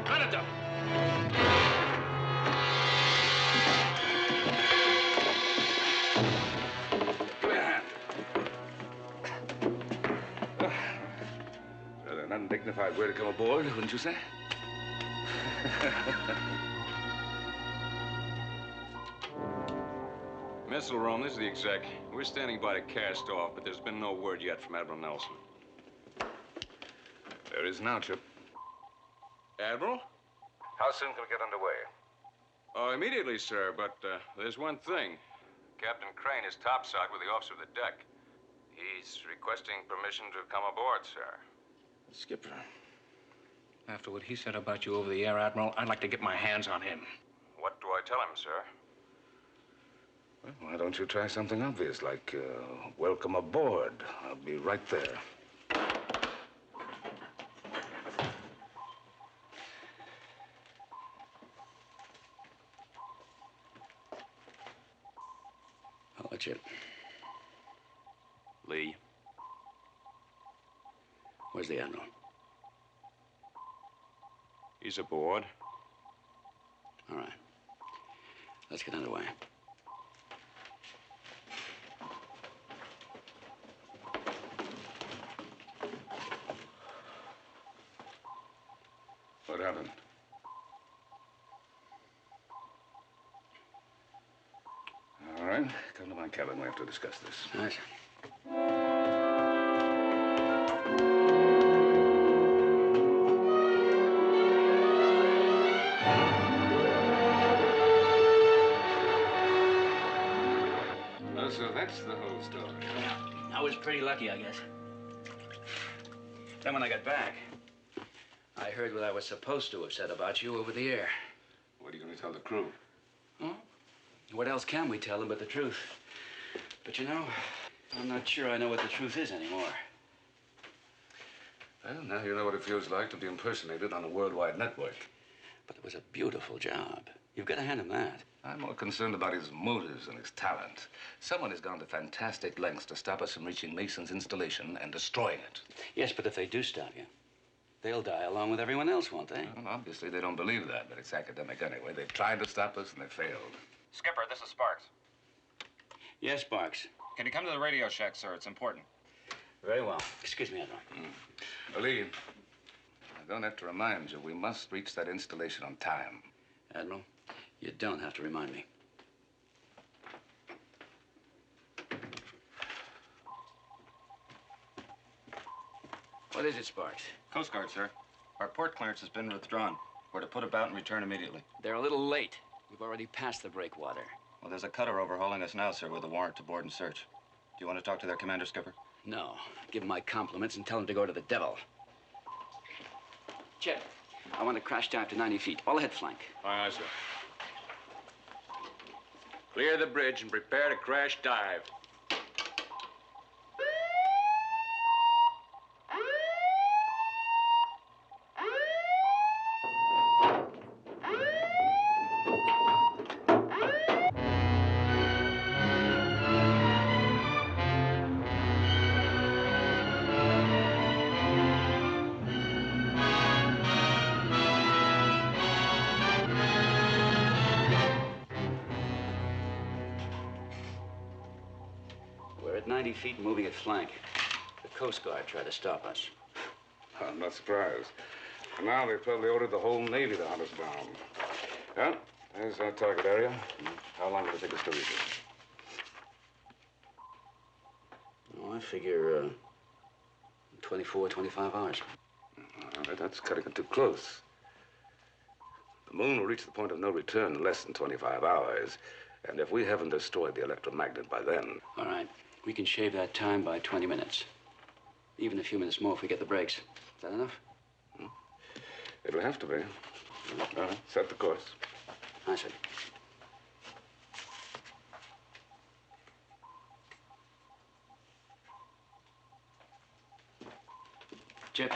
On it, up. Give me a hand. Rather an undignified way to come aboard, wouldn't you say? Missile Room, this is the exec. We're standing by to cast off, but there's been no word yet from Admiral Nelson. There is now, Chip. Admiral? How soon can we get underway? Oh, immediately, sir, but there's one thing. Captain Crane is topside with the officer of the deck. He's requesting permission to come aboard, sir. Skipper, after what he said about you over the air, Admiral, I'd like to get my hands on him. What do I tell him, sir? Well, why don't you try something obvious, like welcome aboard? I'll be right there. I'll let you. Lee. Where's the Admiral? He's aboard. All right. Let's get underway. What happened? All right, come to my cabin. We have to discuss this. Nice. Oh, so that's the whole story. Yeah, I was pretty lucky, I guess. Then when I got back, I heard what I was supposed to have said about you over the air. What are you going to tell the crew? Huh? What else can we tell them but the truth? But you know, I'm not sure I know what the truth is anymore. Well, now you know what it feels like to be impersonated on a worldwide network. But it was a beautiful job. You've got to hand him that. I'm more concerned about his motives and his talent. Someone has gone to fantastic lengths to stop us from reaching Mason's installation and destroying it. Yes, but if they do stop you, they'll die along with everyone else, won't they? Well, obviously, they don't believe that, but it's academic anyway. They've tried to stop us and they failed. Skipper, this is Sparks. Yes, Sparks. Can you come to the radio shack, sir? It's important. Very well. Excuse me, Admiral. Lee, I don't have to remind you, we must reach that installation on time. Admiral, you don't have to remind me. What is it, Sparks? Coast Guard, sir. Our port clearance has been withdrawn. We're to put about and return immediately. They're a little late. We've already passed the breakwater. Well, there's a cutter overhauling us now, sir, with a warrant to board and search. Do you want to talk to their commander, Skipper? No. Give him my compliments and tell him to go to the devil. Chet, I want to crash dive to 90 feet. All ahead flank. Aye, aye, sir. Clear the bridge and prepare to crash dive. We're at 90 feet moving at flank. The Coast Guard tried to stop us. I'm not surprised. And now they've probably ordered the whole Navy to hunt us down. Well, there's our target area. How long will it take us to reach it? Oh, I figure 24, 25 hours. That's cutting it too close. The moon will reach the point of no return in less than 25 hours. And if we haven't destroyed the electromagnet by then... All right. We can shave that time by 20 minutes. Even a few minutes more if we get the brakes. Is that enough? It'll have to be. All right, set the course. I see. Chip,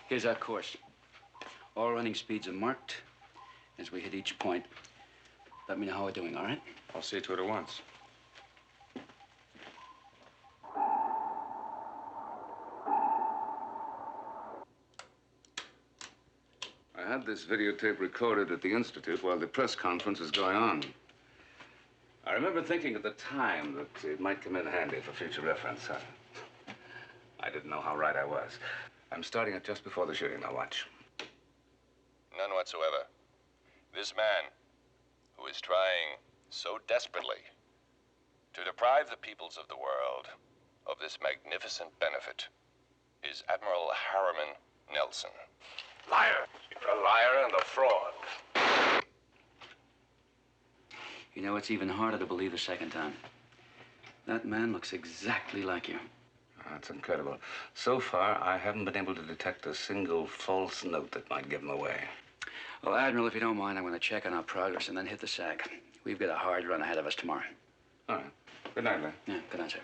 here's our course. All running speeds are marked. As we hit each point, let me know how we're doing, all right? I'll see to it at once. I had this videotape recorded at the Institute while the press conference was going on. I remember thinking at the time that it might come in handy for future reference. I didn't know how right I was. I'm starting it just before the shooting. Now watch. None whatsoever. This man, who is trying so desperately to deprive the peoples of the world of this magnificent benefit, is Admiral Harriman Nelson. Liar! You're a liar and a fraud. You know, it's even harder to believe the second time. That man looks exactly like you. That's incredible. So far, I haven't been able to detect a single false note that might give him away. Well, Admiral, if you don't mind, I'm going to check on our progress and then hit the sack. We've got a hard run ahead of us tomorrow. All right. Good night, Lee. Yeah, good night, sir.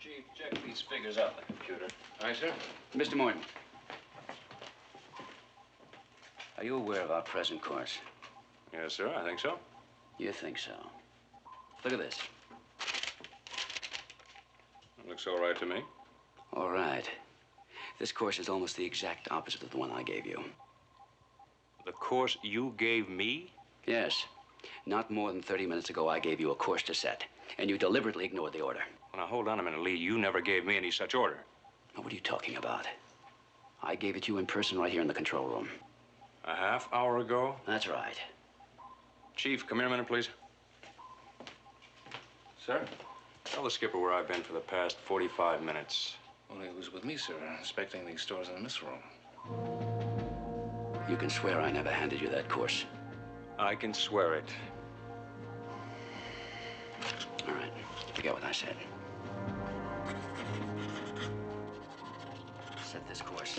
Chief, check these figures out on the computer. Aye, sir. Mr. Morton. Are you aware of our present course? Yes, sir, I think so. You think so? Look at this. It looks all right to me. All right. This course is almost the exact opposite of the one I gave you. The course you gave me? Yes. Not more than 30 minutes ago, I gave you a course to set, and you deliberately ignored the order. Well, now, hold on a minute, Lee. You never gave me any such order. Now, what are you talking about? I gave it to you in person right here in the control room. A half hour ago? That's right. Chief, come here a minute, please. Sir? Tell the skipper where I've been for the past 45 minutes. Well, he was with me, sir, inspecting these stores in the mess room. You can swear I never handed you that course. I can swear it. All right. Forget what I said. Set this course.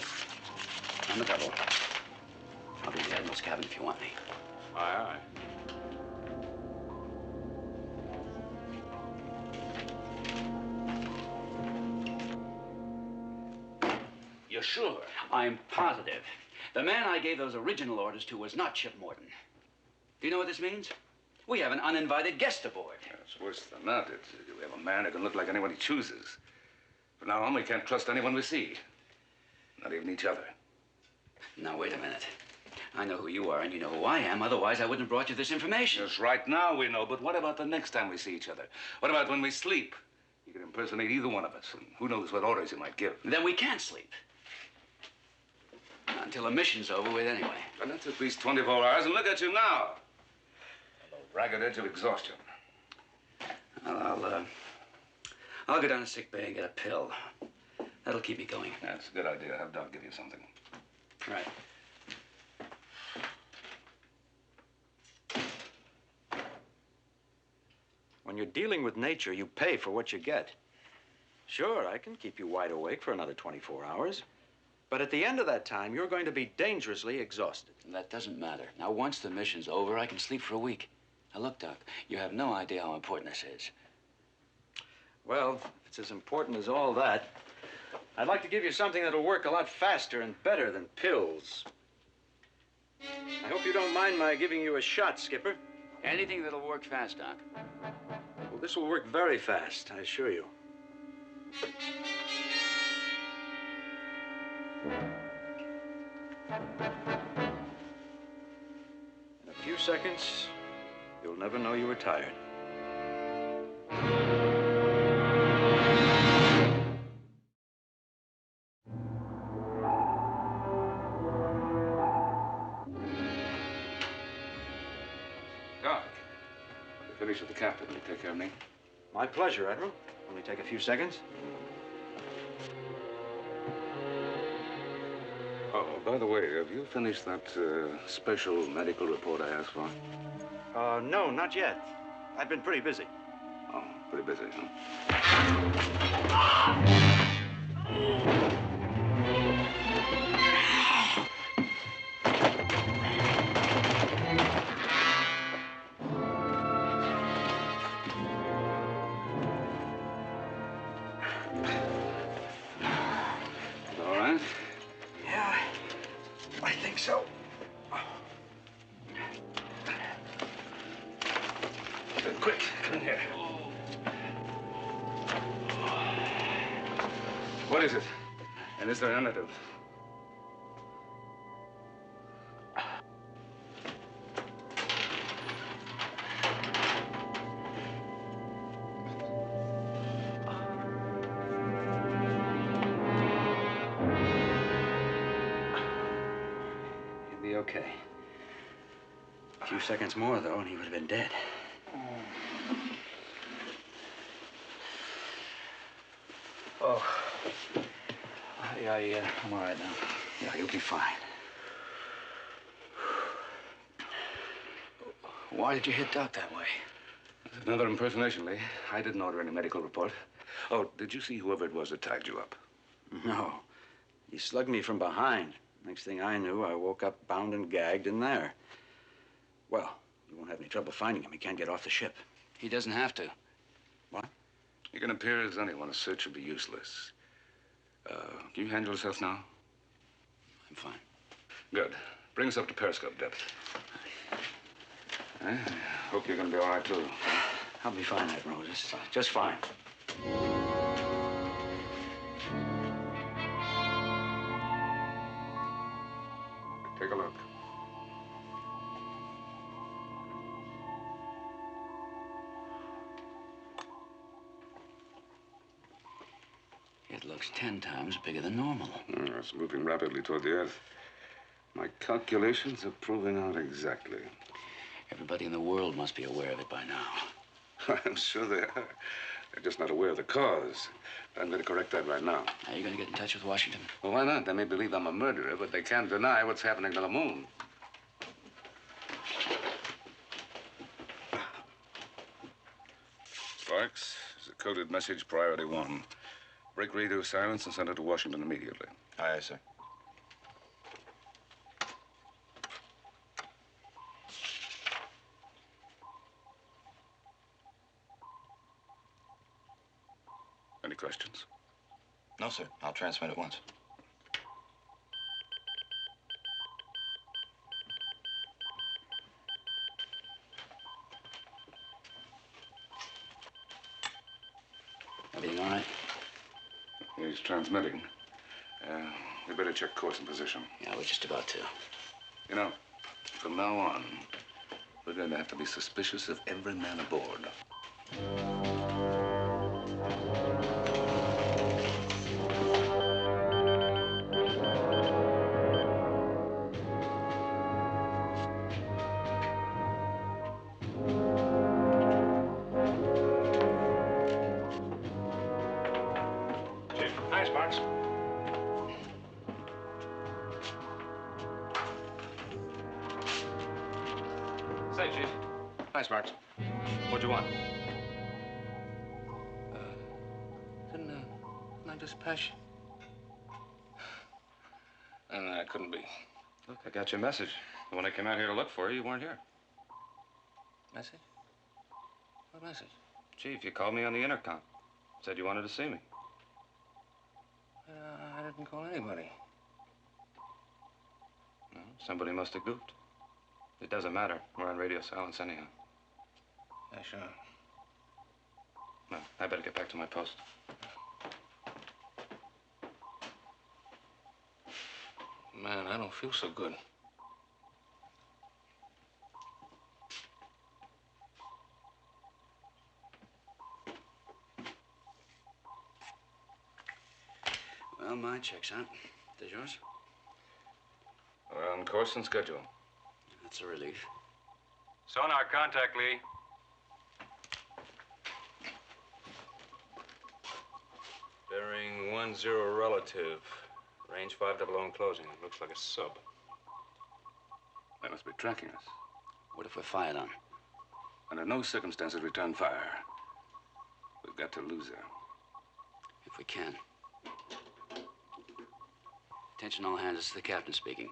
On the double. I'll be in the Admiral's cabin if you want me. Aye, aye. You're sure? I'm positive. The man I gave those original orders to was not Chip Morton. Do you know what this means? We have an uninvited guest aboard. Yeah, it's worse than that. We have a man who can look like anyone he chooses. From now on, we can't trust anyone we see. Not even each other. Now, wait a minute. I know who you are, and you know who I am. Otherwise, I wouldn't have brought you this information. Yes, right now we know, but what about the next time we see each other? What about when we sleep? You can impersonate either one of us, and who knows what orders you might give. Then we can't sleep. Until the mission's over with, anyway. And that's at least 24 hours, and look at you now. On the ragged edge of exhaustion. Well, I'll go down to sick bay and get a pill. That'll keep me going. That's a good idea. Have Doc give you something. Right. When you're dealing with nature, you pay for what you get. Sure, I can keep you wide awake for another 24 hours. But at the end of that time, you're going to be dangerously exhausted. That doesn't matter. Now, once the mission's over, I can sleep for a week. Now, look, Doc, you have no idea how important this is. Well, if it's as important as all that, I'd like to give you something that'll work a lot faster and better than pills. I hope you don't mind my giving you a shot, Skipper. Anything that'll work fast, Doc. Well, this will work very fast, I assure you. In a few seconds, you'll never know you were tired. Doc, when you finish with the captain, will you take care of me? My pleasure, Admiral. Only take a few seconds. Oh, by the way, have you finished that special medical report I asked for? No, not yet. I've been pretty busy. Oh, pretty busy, huh? All right? Yeah, I think so. Quick, come in here. What is it? And is there an antidote? He'll be okay. A few seconds more, though, and he would have been dead. Oh. I'm all right now. Yeah, you'll be fine. Why did you hit Doc that way? Another impersonation, Lee. I didn't order any medical report. Oh, did you see whoever it was that tied you up? No. He slugged me from behind. Next thing I knew, I woke up bound and gagged in there. Well, you won't have any trouble finding him. He can't get off the ship. He doesn't have to. What? You can appear as anyone. A search would be useless. Can you handle yourself now? I'm fine. Good. Bring us up to periscope depth. I hope you're going to be all right, too. I'll be fine, Admiral. Just fine. Take a look. It looks 10 times bigger than normal. It's moving rapidly toward the Earth. My calculations are proving out exactly. Everybody in the world must be aware of it by now. I'm sure they are. They're just not aware of the cause. I'm going to correct that right now. Are you going to get in touch with Washington? Well, why not? They may believe I'm a murderer, but they can't deny what's happening to the moon. Sparks, it's a coded message, priority 1. Break radio silence and send it to Washington immediately. Aye, aye, sir. Any questions? No, sir. I'll transmit at once. Everything all right? He's transmitting. We better check course and position. Yeah, we're just about to. You know, from now on, we're going to have to be suspicious of every man aboard. Chief. Hi, Sparks. Say, Chief. Hi, Sparks. What'd you want? Didn't I just pass you? And that couldn't be. Look, I got your message. When I came out here to look for you, you weren't here. Message? What message? Chief, you called me on the intercom. Said you wanted to see me. I didn't call anybody. Well, somebody must have goofed. It doesn't matter. We're on radio silence anyhow. Yeah, sure. No, I better get back to my post. Man, I don't feel so good. Well, mine checks out. Does yours? We're on course and schedule. That's a relief. Sonar contact, Lee. Bearing 10 relative. Range 500 closing. It looks like a sub. They must be tracking us. What if we're fired on? Under no circumstances return fire. We've got to lose her. If we can. Attention all hands, this is the captain speaking.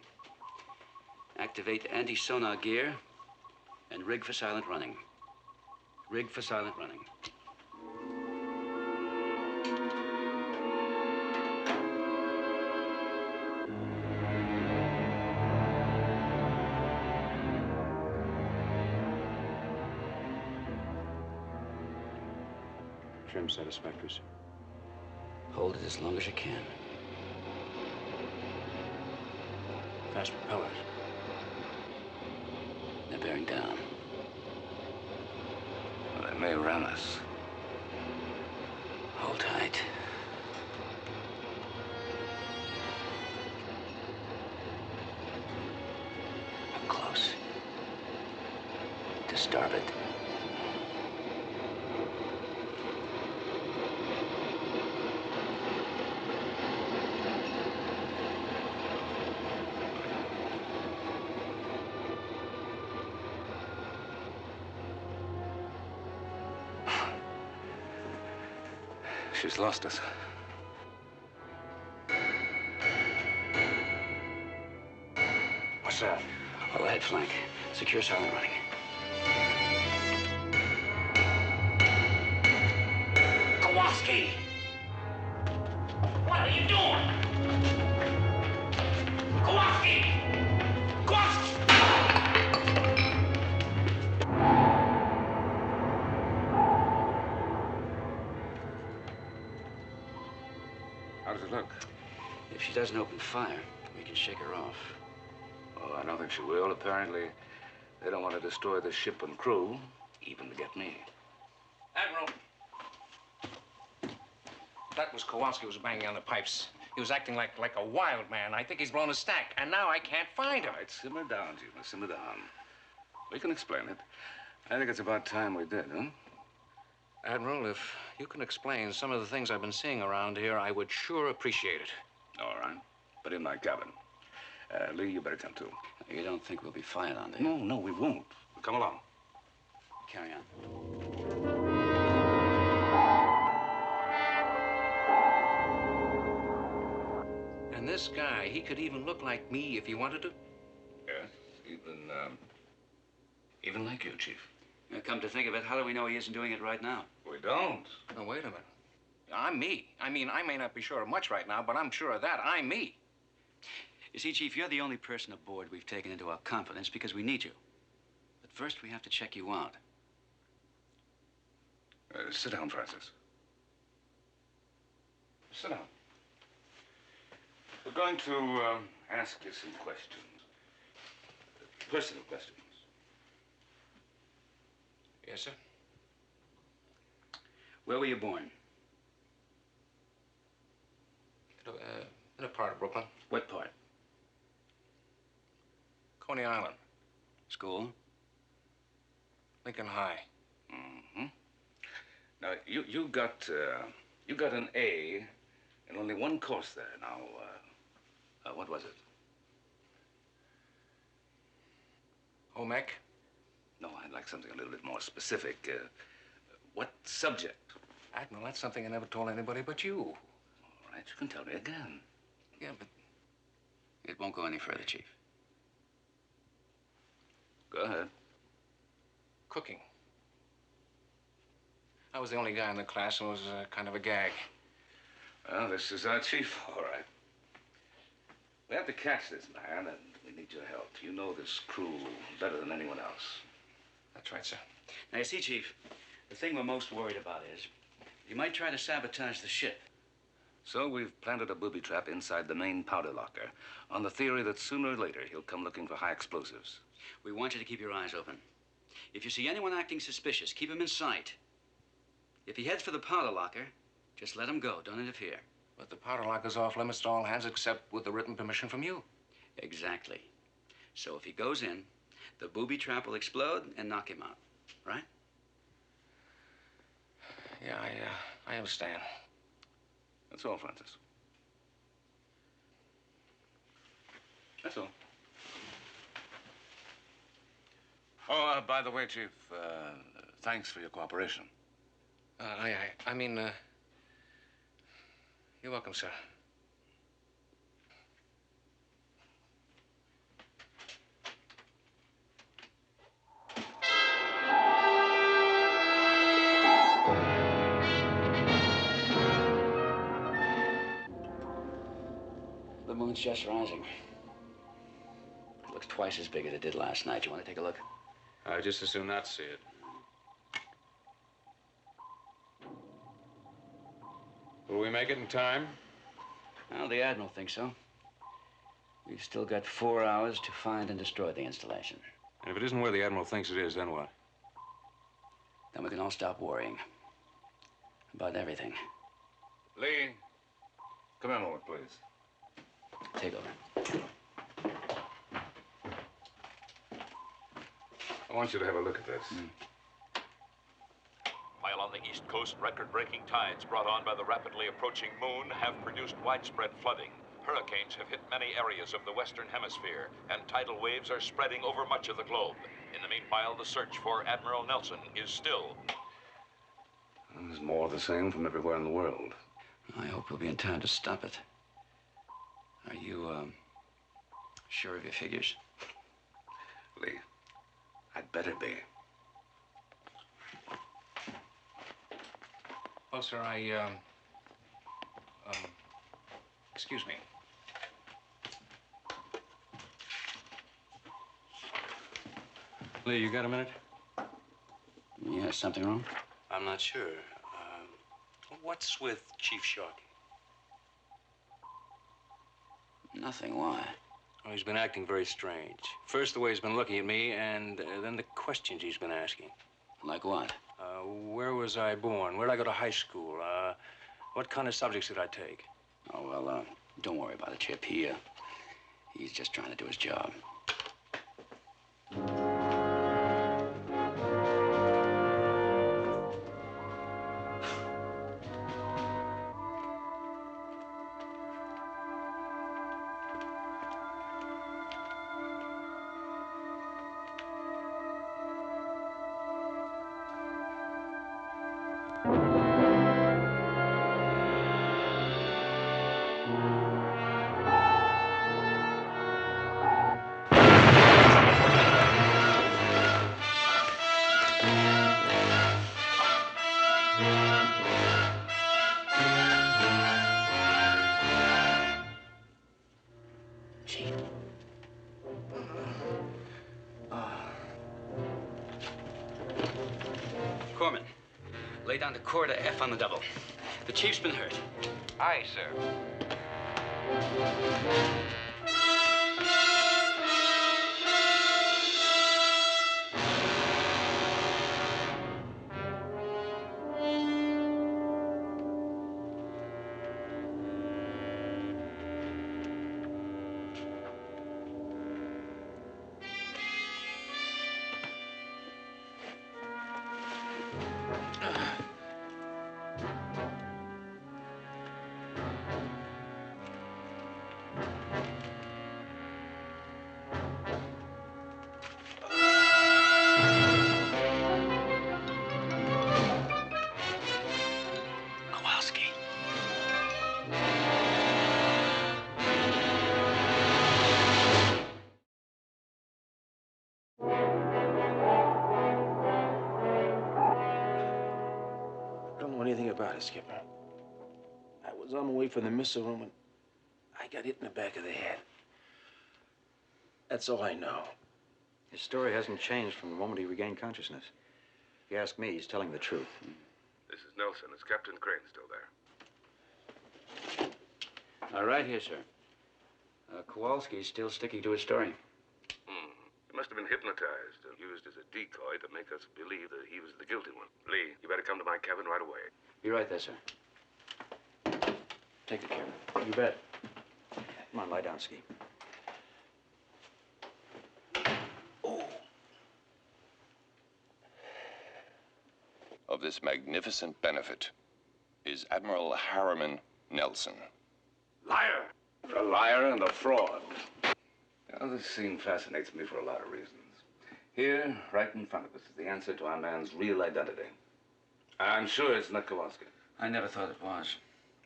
Activate anti-sonar gear and rig for silent running. Rig for silent running. Trim satisfactory, sir. Hold it as long as you can. Fast propellers. They're bearing down. Well, they may ram us. Hold tight. We're close. To starboard. She's lost us. What's that? Overhead flank. Secure silent running. Kowalski! What are you doing? Kowalski! Kowalski! How does it look? If she doesn't open fire, we can shake her off. Oh, I don't think she will. Apparently, they don't want to destroy the ship and crew, even to get me. Admiral. That was Kowalski who was banging on the pipes. He was acting like a wild man. I think he's blown a stack, and now I can't find him. All right, simmer down, Jim. Simmer down. We can explain it. I think it's about time we did, huh? Admiral, if you can explain some of the things I've been seeing around here, I would sure appreciate it. All right. But in my cabin. Lee, you better come too. You don't think we'll be fired on, do you? No, we won't. Come along. Carry on. And this guy, he could even look like me if he wanted to. Yes, even like you, Chief. Now, come to think of it, how do we know he isn't doing it right now? We don't. No, wait a minute. I'm me. I mean, I may not be sure of much right now, but I'm sure of that. I'm me. You see, Chief, you're the only person aboard we've taken into our confidence because we need you. But first, we have to check you out. Sit down, Francis. Sit down. We're going to ask you some questions. Personal questions. Yes, sir? Where were you born? In a part of Brooklyn. What part? Coney Island. School? Lincoln High. Mm-hmm. Now, you got an A in only one course there. Now, what was it? Home ec? No, I'd like something a little bit more specific. What subject? Admiral, that's something I never told anybody but you. All right, you can tell me again. Yeah, but It won't go any further, Chief. Go ahead. cooking. I was the only guy in the class and was kind of a gag. Well, this is our chief, all right. We have to catch this man, and we need your help. You know this crew better than anyone else. That's right, sir. Now, you see, Chief, the thing we're most worried about is he might try to sabotage the ship. So we've planted a booby trap inside the main powder locker on the theory that sooner or later he'll come looking for high explosives. We want you to keep your eyes open. If you see anyone acting suspicious, keep him in sight. If he heads for the powder locker, just let him go. Don't interfere. But the powder locker's off limits to all hands except with the written permission from you. Exactly. So if he goes in, the booby trap will explode and knock him out. Right? Yeah, I understand. That's all, Francis. That's all. Oh, by the way, Chief, thanks for your cooperation. I mean, you're welcome, sir. The moon's just rising. It looks twice as big as it did last night. You want to take a look? I'd just as soon not see it. Will we make it in time? Well, the Admiral thinks so. We've still got 4 hours to find and destroy the installation. And if it isn't where the Admiral thinks it is, then what? Then we can all stop worrying about everything. Lee, come here a moment, please. Take over. I want you to have a look at this. While on the East Coast, record-breaking tides brought on by the rapidly approaching moon have produced widespread flooding. Hurricanes have hit many areas of the Western Hemisphere, and tidal waves are spreading over much of the globe. In the meanwhile, the search for Admiral Nelson is still... There's more of the same from everywhere in the world. I hope we'll be in time to stop it. Are you, sure of your figures? Lee, I'd better be. Oh, sir, excuse me. Lee, you got a minute? Yeah, something wrong? I'm not sure. What's with Chief Sharkey? Nothing. Why? Oh, he's been acting very strange. First, the way he's been looking at me, and then the questions he's been asking. Like what? Where was I born? Where did I go to high school? What kind of subjects did I take? Oh, well, don't worry about it, Chip. He's just trying to do his job. Corman, lay down the core to F on the double. The chief's been hurt. Aye, sir. Kowalski. Don't know anything about it, Skipper. I was on my way from the missile room when I got hit in the back of the head. That's all I know. His story hasn't changed from the moment he regained consciousness. If you ask me, he's telling the truth. This is Nelson. Is Captain Crane still there? All right, here, sir. Kowalski's still sticking to his story. He must have been hypnotized and used as a decoy to make us believe that he was the guilty one. Lee, you better come to my cabin right away. Be right there, sir. Take the camera. You bet. Come on, lie down, Ski. Of this magnificent benefit is Admiral Harriman Nelson. Liar! A liar and a fraud. Now, this scene fascinates me for a lot of reasons. Here, right in front of us, is the answer to our man's real identity. I'm sure it's not Kowalski. I never thought it was.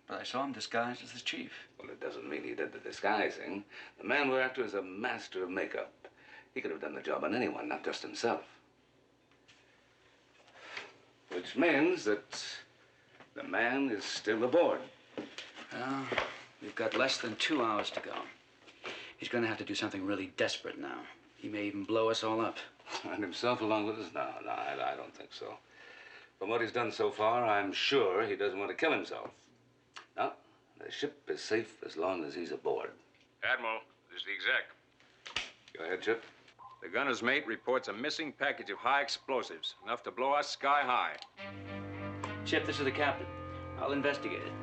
But I saw him disguised as the chief. Well, it doesn't mean he did the disguising. The man we're after is a master of makeup. He could have done the job on anyone, not just himself. Which means that the man is still aboard. Well, we've got less than 2 hours to go. He's going to have to do something really desperate now. He may even blow us all up. And himself along with us? No, I don't think so. From what he's done so far, I'm sure he doesn't want to kill himself. No, the ship is safe as long as he's aboard. Admiral, this is the exec. Go ahead, Chip. The gunner's mate reports a missing package of high explosives, enough to blow us sky high. Chip, this is the captain. I'll investigate it.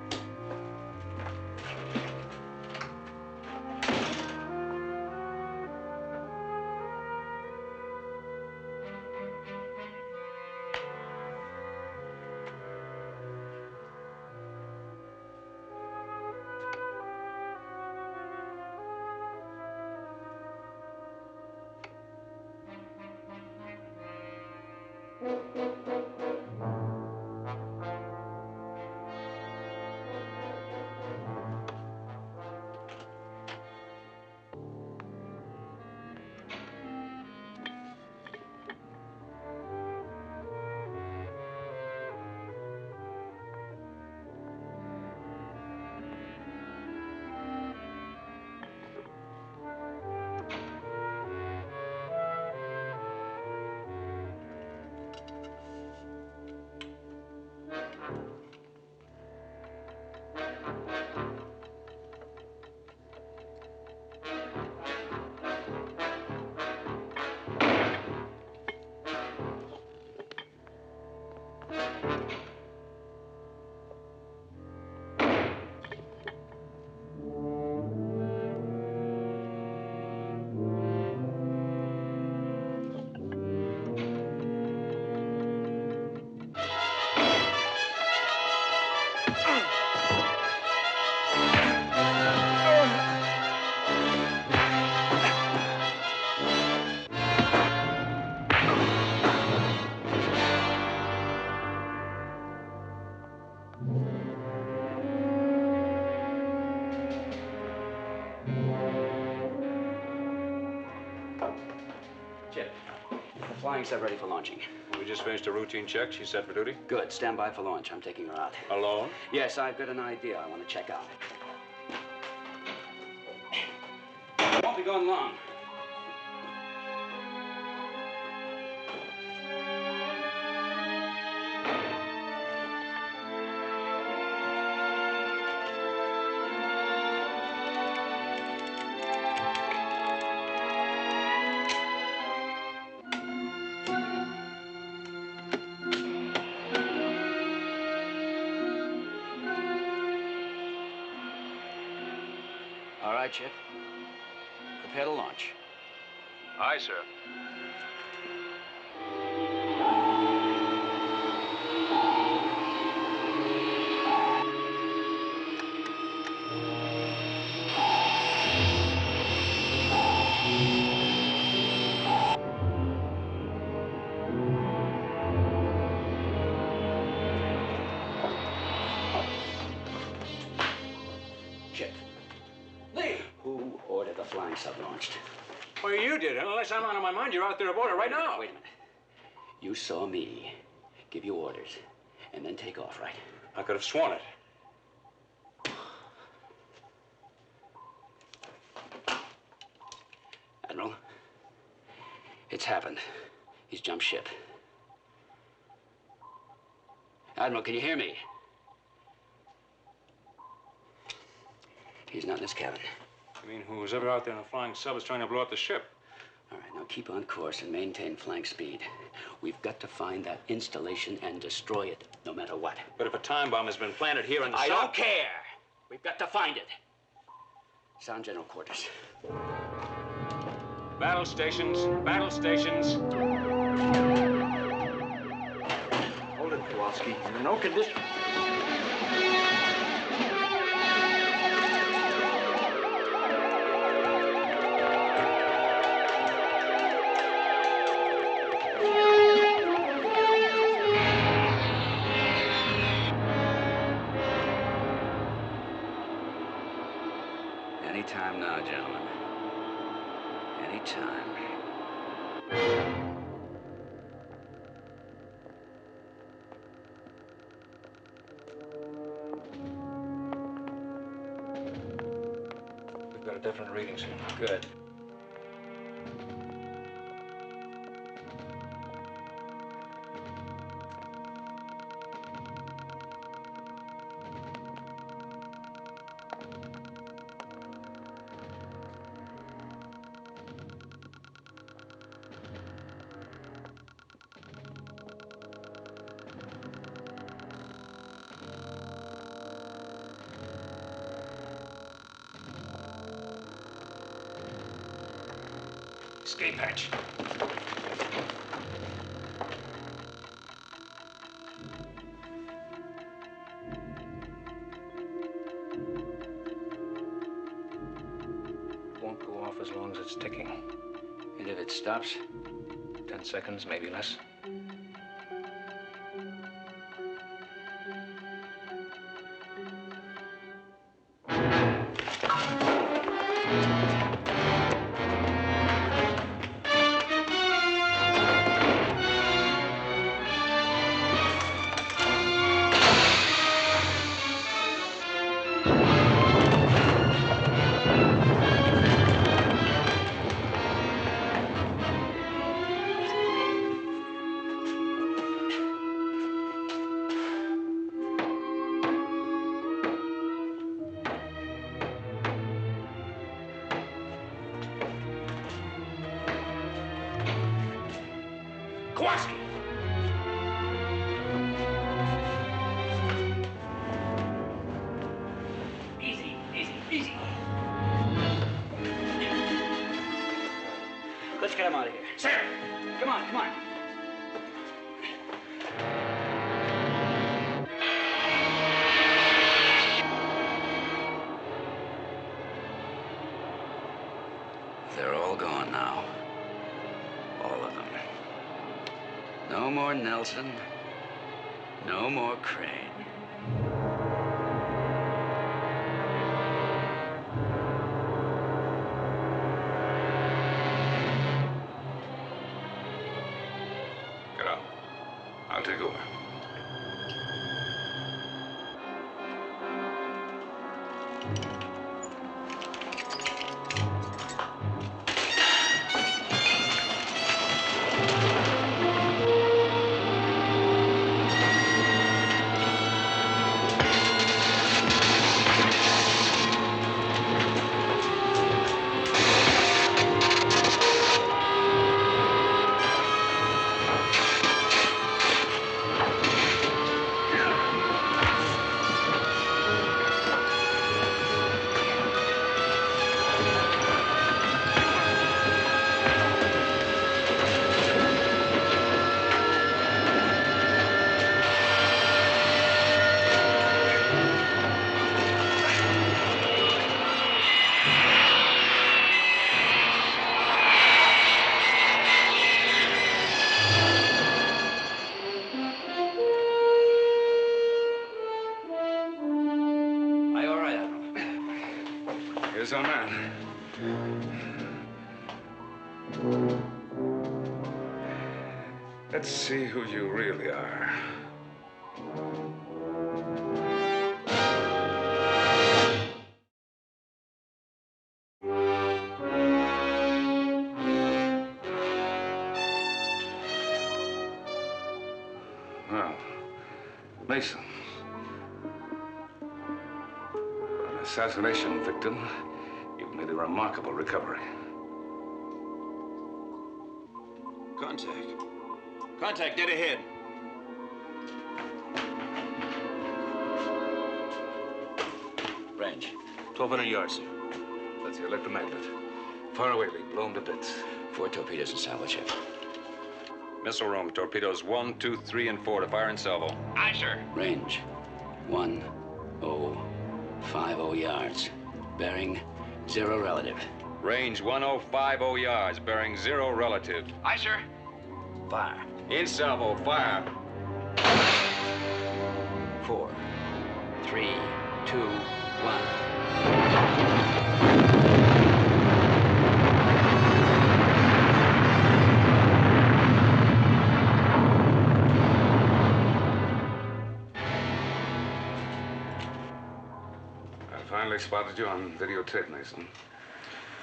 Chip, the flying sub ready for launching. We just finished a routine check. She's set for duty. Good. Stand by for launch. I'm taking her out. Alone? Yes, I've got an idea I want to check out. Won't be gone long. All right, Chip. Prepare to launch. Aye, sir. Chip. Lee! Who ordered the flying sub launched? Well, you did. Unless I'm out of my mind, you're out there aboard it right now. Wait a minute. You saw me give you orders and then take off, right? I could have sworn it. Admiral, it's happened. He's jumped ship. Admiral, can you hear me? He's not in his cabin. You mean who's ever out there in a flying sub is trying to blow up the ship? All right, now keep on course and maintain flank speed. We've got to find that installation and destroy it, no matter what. But if a time bomb has been planted here in the I sub... don't care. We've got to find it. Sound general quarters. Battle stations, battle stations. Hold it, Kowalski. You're in no condition. Anytime now, gentlemen. Anytime. We've got a definite reading, sir. Good. Escape hatch. Won't go off as long as it's ticking. And if it stops? 10 seconds, maybe less. Kowalski! Easy, easy, easy. Let's get him out of here. Sir! Come on, come on. They're all gone now. All of them. No more Nelson. No more Crane. take over. Here's our man. Let's see who you really are. Well, Mason. An assassination victim. You've made a remarkable recovery. Contact. Contact, dead ahead. Range. 1,200 yards, sir. That's the electromagnet. Far away, Lee. Blow him to bits. 4 torpedoes in salvo ship. Missile room, torpedoes 1, 2, 3, and 4 to fire in salvo. Aye, sir. Range. 1050 yards. Bearing 0 relative. Range 1050 yards, bearing 0 relative. Aye, sir. Fire. In salvo, fire. 4, 3, 2, 1. I finally spotted you on videotape, Mason.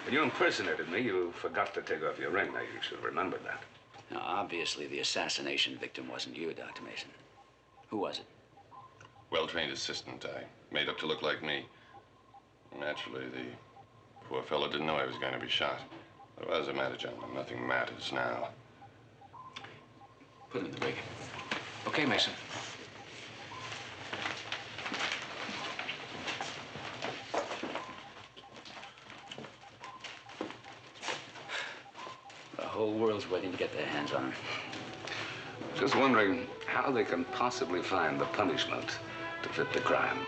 When you impersonated me, you forgot to take off your ring. Now, you should have remembered that. Now, obviously, the assassination victim wasn't you, Dr. Mason. Who was it? Well-trained assistant. I made up to look like me. Naturally, the poor fellow didn't know I was going to be shot. But as a matter, gentlemen, nothing matters now. Put him in the rig. Okay, Mason. The whole world's waiting to get their hands on him. Just wondering how they can possibly find the punishment to fit the crime.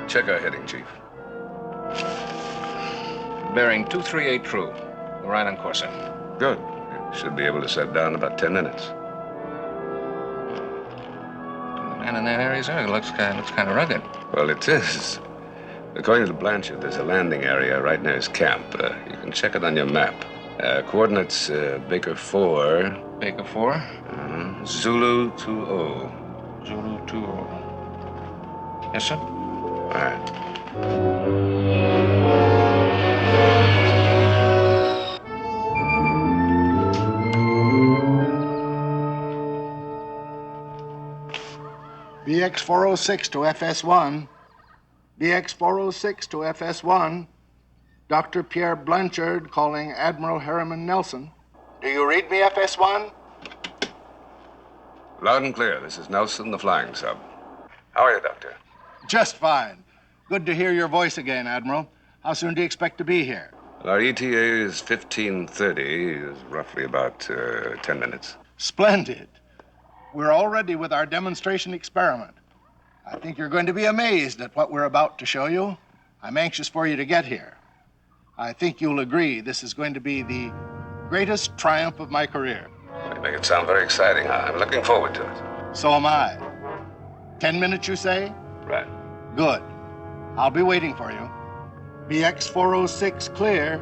Check our heading, Chief. Bearing 238 true. We're right on course, sir. Good. Should be able to set down in about 10 minutes. The man in that area, sir, looks kind of rugged. Well, it is. According to Blanchard, there's a landing area right near his camp. You can check it on your map. Coordinates Baker 4. Baker 4? Zulu 20. Zulu 20. Yes, sir. All right. BX 406 to FS1. BX 406 to FS1. Dr. Pierre Blanchard calling Admiral Harriman Nelson. Do you read me, FS1? Loud and clear. This is Nelson, the flying sub. How are you, Doctor? Just fine. Good to hear your voice again, Admiral. How soon do you expect to be here? Our ETA is 15:30, is roughly about 10 minutes. Splendid. We're all ready with our demonstration experiment. I think you're going to be amazed at what we're about to show you. I'm anxious for you to get here. I think you'll agree this is going to be the greatest triumph of my career. You make it sound very exciting. I'm looking forward to it. So am I. 10 minutes, you say? Right. Good. I'll be waiting for you. BX 406 clear.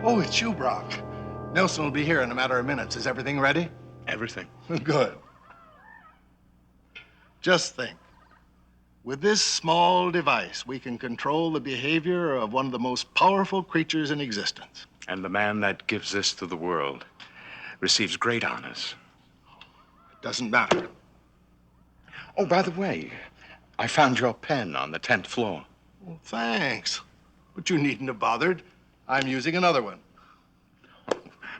Oh, it's you, Brock. Nelson will be here in a matter of minutes. Is everything ready? Everything. Good. Just think. With this small device, we can control the behavior of one of the most powerful creatures in existence. And the man that gives this to the world receives great honors. It doesn't matter. Oh, by the way, I found your pen on the 10th floor. Well, thanks. But you needn't have bothered. I'm using another one.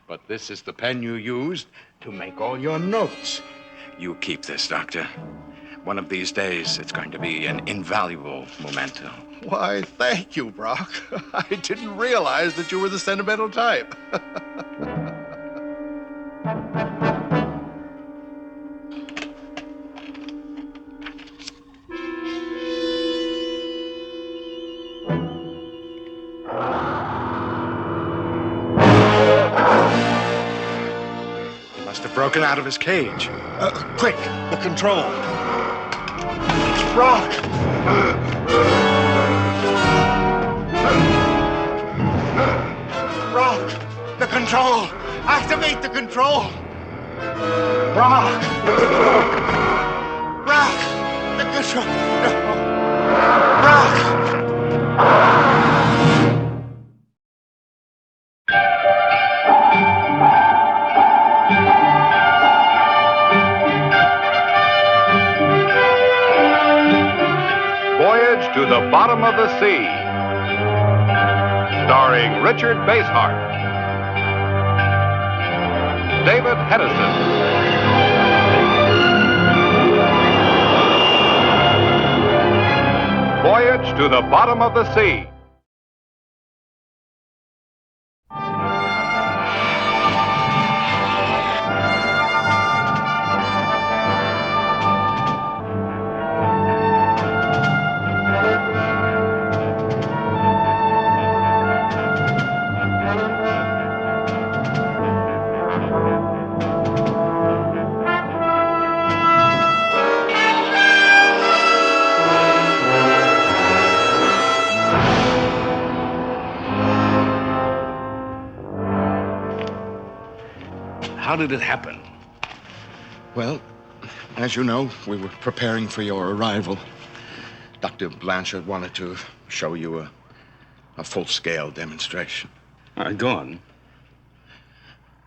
But this is the pen you used to make all your notes. You keep this, Doctor. One of these days, it's going to be an invaluable memento. Why, thank you, Brock. I didn't realize that you were the sentimental type. He must have broken out of his cage. Quick, the control. Brock! Brock! The control! Activate the control! Brock! Brock! The control! No! Brock! Voyage to the Bottom of the Sea, starring Richard Basehart, David Hedison, Voyage to the Bottom of the Sea. How did it happen? Well, as you know, we were preparing for your arrival. Dr. Blanchard wanted to show you a full-scale demonstration. All right, go on.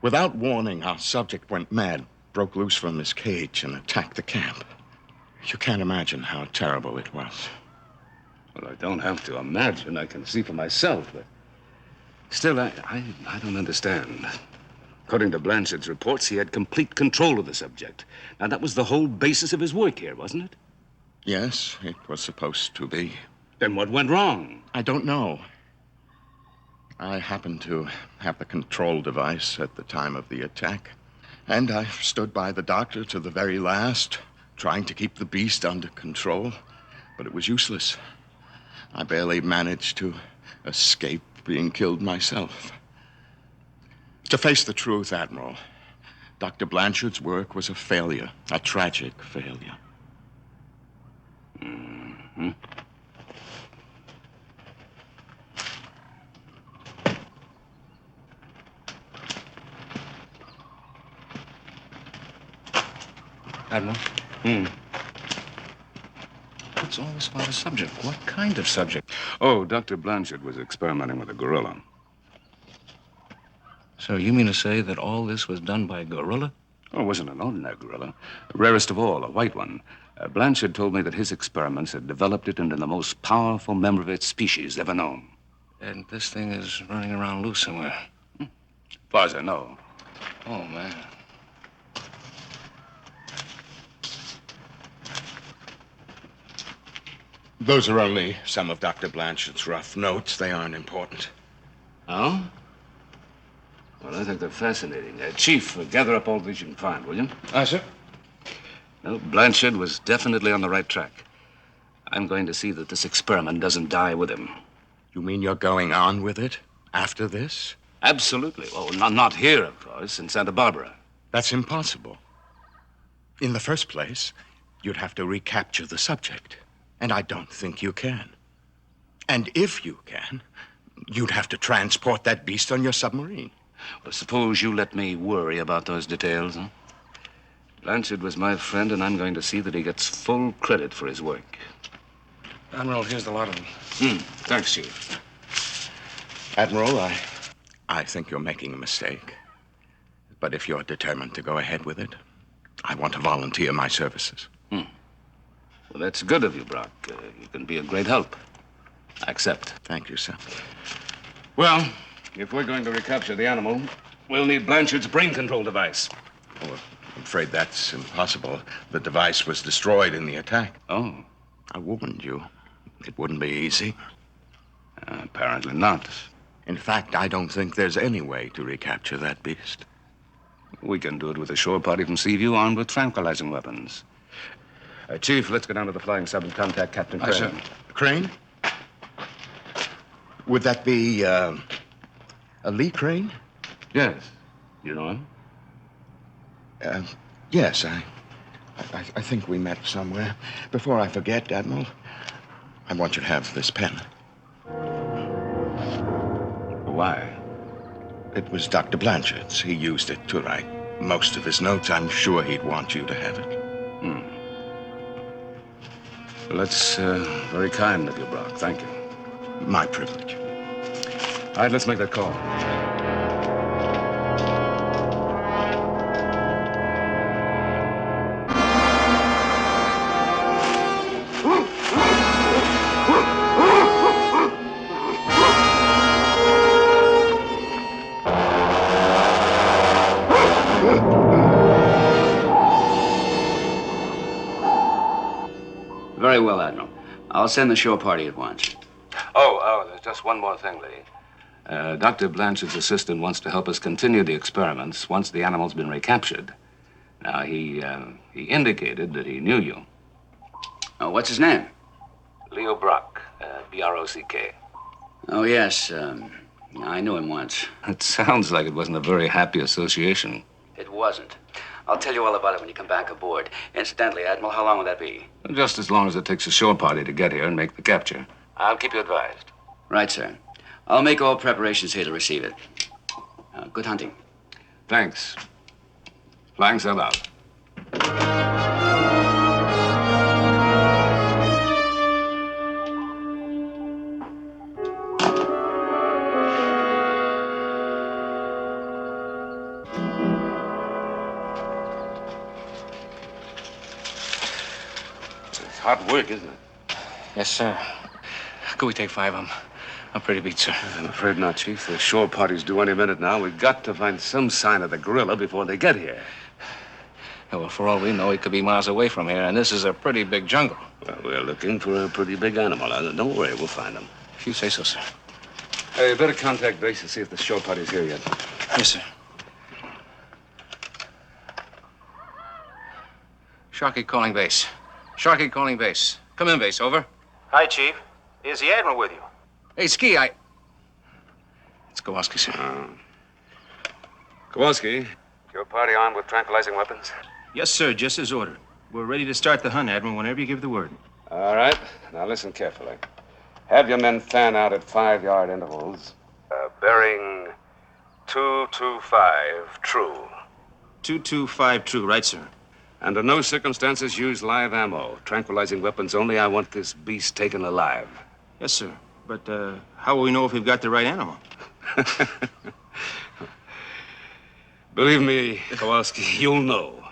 Without warning, our subject went mad, broke loose from his cage, and attacked the camp. You can't imagine how terrible it was. Well, I don't have to imagine. I can see for myself, but still, I don't understand. According to Blanchard's reports, he had complete control of the subject. Now, that was the whole basis of his work here, wasn't it? Yes, it was supposed to be. Then what went wrong? I don't know. I happened to have the control device at the time of the attack, and I stood by the doctor to the very last, trying to keep the beast under control, but it was useless. I barely managed to escape being killed myself. To face the truth, Admiral, Dr. Blanchard's work was a failure, a tragic failure. Mm-hmm. Admiral? What's all this about a subject? What kind of subject? Oh, Dr. Blanchard was experimenting with a gorilla. So you mean to say that all this was done by a gorilla? Oh, it wasn't an ordinary gorilla. Rarest of all, a white one. Blanchard told me that his experiments had developed it into the most powerful member of its species ever known. And this thing is running around loose somewhere. As far as I know. Oh, man. Those are only some of Dr. Blanchard's rough notes. They aren't important. Oh? Well, I think they're fascinating. Chief, gather up all these you can find, will you? Aye, sir. Well, Blanchard was definitely on the right track. I'm going to see that this experiment doesn't die with him. You mean you're going on with it after this? Absolutely. Well, not here, of course, in Santa Barbara. That's impossible. In the first place, you'd have to recapture the subject. And I don't think you can. And if you can, you'd have to transport that beast on your submarine. Well, suppose you let me worry about those details, huh? Blanchard was my friend, and I'm going to see that he gets full credit for his work. Admiral, here's the lot of them. Thanks, Chief. Admiral, I think you're making a mistake. But if you're determined to go ahead with it, I want to volunteer my services. Well, that's good of you, Brock. You can be a great help. I accept. Thank you, sir. Well, if we're going to recapture the animal, we'll need Blanchard's brain control device. Oh, I'm afraid that's impossible. The device was destroyed in the attack. Oh. I warned you. It wouldn't be easy. Apparently not. In fact, I don't think there's any way to recapture that beast. We can do it with a shore party from Seaview armed with tranquilizing weapons. Chief, let's go down to the flying sub and contact Captain Crane. Aye, sir. Crane? Would that be, a Lee Crane? Yes. You know him? Yes, I think we met somewhere. Before I forget, Admiral, I want you to have this pen. Why? It was Dr. Blanchard's. He used it to write most of his notes. I'm sure he'd want you to have it. Well, that's very kind of you, Brock. Thank you. My privilege. All right, let's make that call. Very well, Admiral. I'll send the shore party at once. Oh, there's just one more thing, Lee. Dr. Blanchard's assistant wants to help us continue the experiments once the animal's been recaptured. Now, he indicated that he knew you. Oh, what's his name? Leo Brock, B-R-O-C-K. Oh, yes. I knew him once. It sounds like it wasn't a very happy association. It wasn't. I'll tell you all about it when you come back aboard. Incidentally, Admiral, how long will that be? Just as long as it takes a shore party to get here and make the capture. I'll keep you advised. Right, sir. I'll make all preparations here to receive it. Good hunting. Thanks. Flying sub out. Hard work, isn't it? Yes, sir. Could we take 5 of them? I'm pretty beat, sir. I'm afraid not, Chief. The shore party's due any minute now. We've got to find some sign of the gorilla before they get here. Yeah, well, for all we know, he could be miles away from here, and this is a pretty big jungle. Well, we're looking for a pretty big animal. Don't worry, we'll find him. If you say so, sir. Hey, you better contact base and see if the shore party's here yet. Yes, sir. Sharkey calling base. Sharkey calling base. Come in, base. Over. Hi, Chief. Is the Admiral with you? Hey, Ski, It's Kowalski, sir. Kowalski, your party armed with tranquilizing weapons? Yes, sir. Just as ordered. We're ready to start the hunt, Admiral, whenever you give the word. All right. Now listen carefully. Have your men fan out at 5-yard intervals. Bearing 225 true. 225 true, right, sir? Under no circumstances use live ammo. Tranquilizing weapons only. I want this beast taken alive. Yes, sir. But how will we know if we've got the right animal? Believe me, Kowalski, you'll know.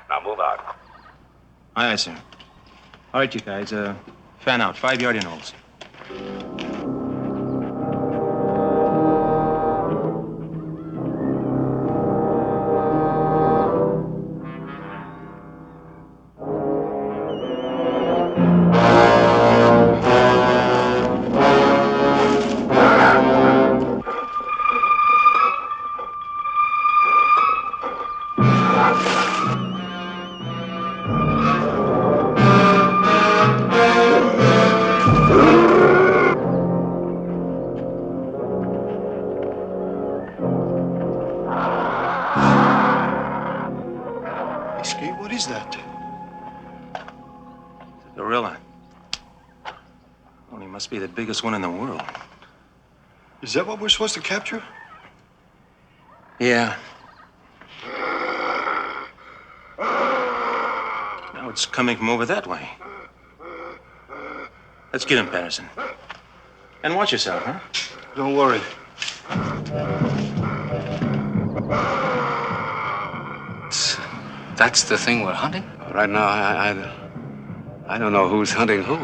Now move out. Aye, sir. All right, you guys, fan out. 5-yard intervals. Escape? What is that? Gorilla. Well, he must be the biggest one in the world. Is that what we're supposed to capture? Yeah. Now it's coming from over that way. Let's get him, Patterson. And watch yourself, huh? Don't worry. That's the thing we're hunting? Right now, I don't know who's hunting who.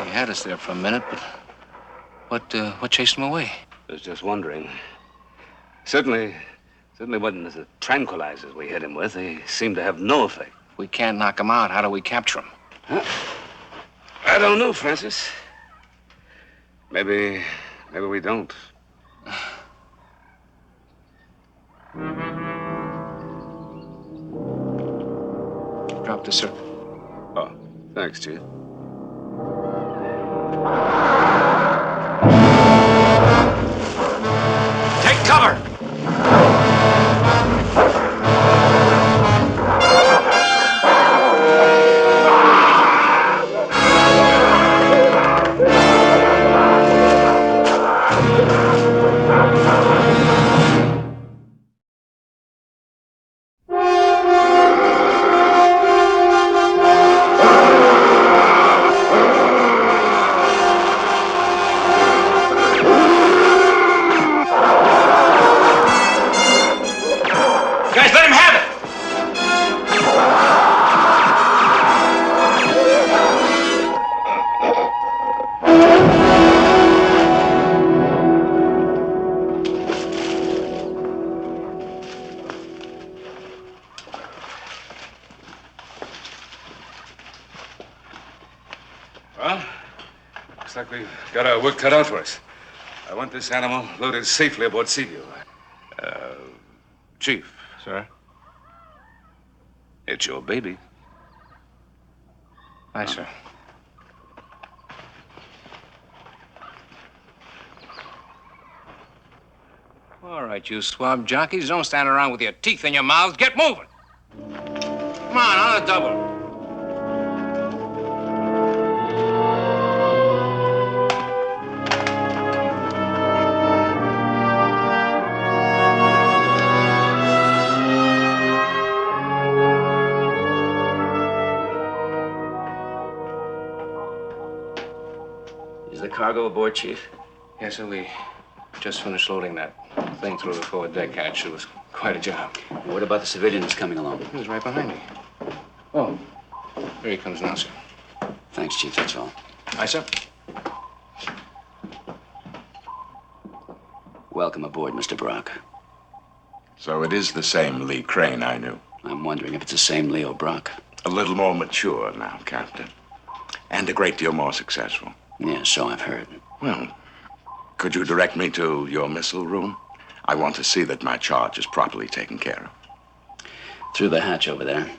He had us there for a minute, but what chased him away? I was just wondering. Certainly wasn't the tranquilizers we hit him with. They seemed to have no effect. We can't knock him out. How do we capture him? Huh? I don't know, Francis. Maybe we don't. Drop this, sir. Oh, thanks, Chief. Take cover! Guys, let him have it! Well, looks like we've got our work cut out for us. I want this animal loaded safely aboard Seaview. Chief. Sir? It's your baby. Aye, sir. All right, you swab jockeys, don't stand around with your teeth in your mouths. Get moving. Come on a double. Is the cargo aboard, Chief? Yes, sir, we just finished loading that thing through the forward deck hatch. It was quite a job. What about the civilian that's coming along? He was right behind me. Oh, here he comes now, sir. Thanks, Chief, that's all. Aye, sir. Welcome aboard, Mr. Brock. So it is the same Lee Crane I knew. I'm wondering if it's the same Leo Brock. A little more mature now, Captain. And a great deal more successful. Yeah, so I've heard. Well, could you direct me to your missile room? I want to see that my charge is properly taken care of. Through the hatch over there.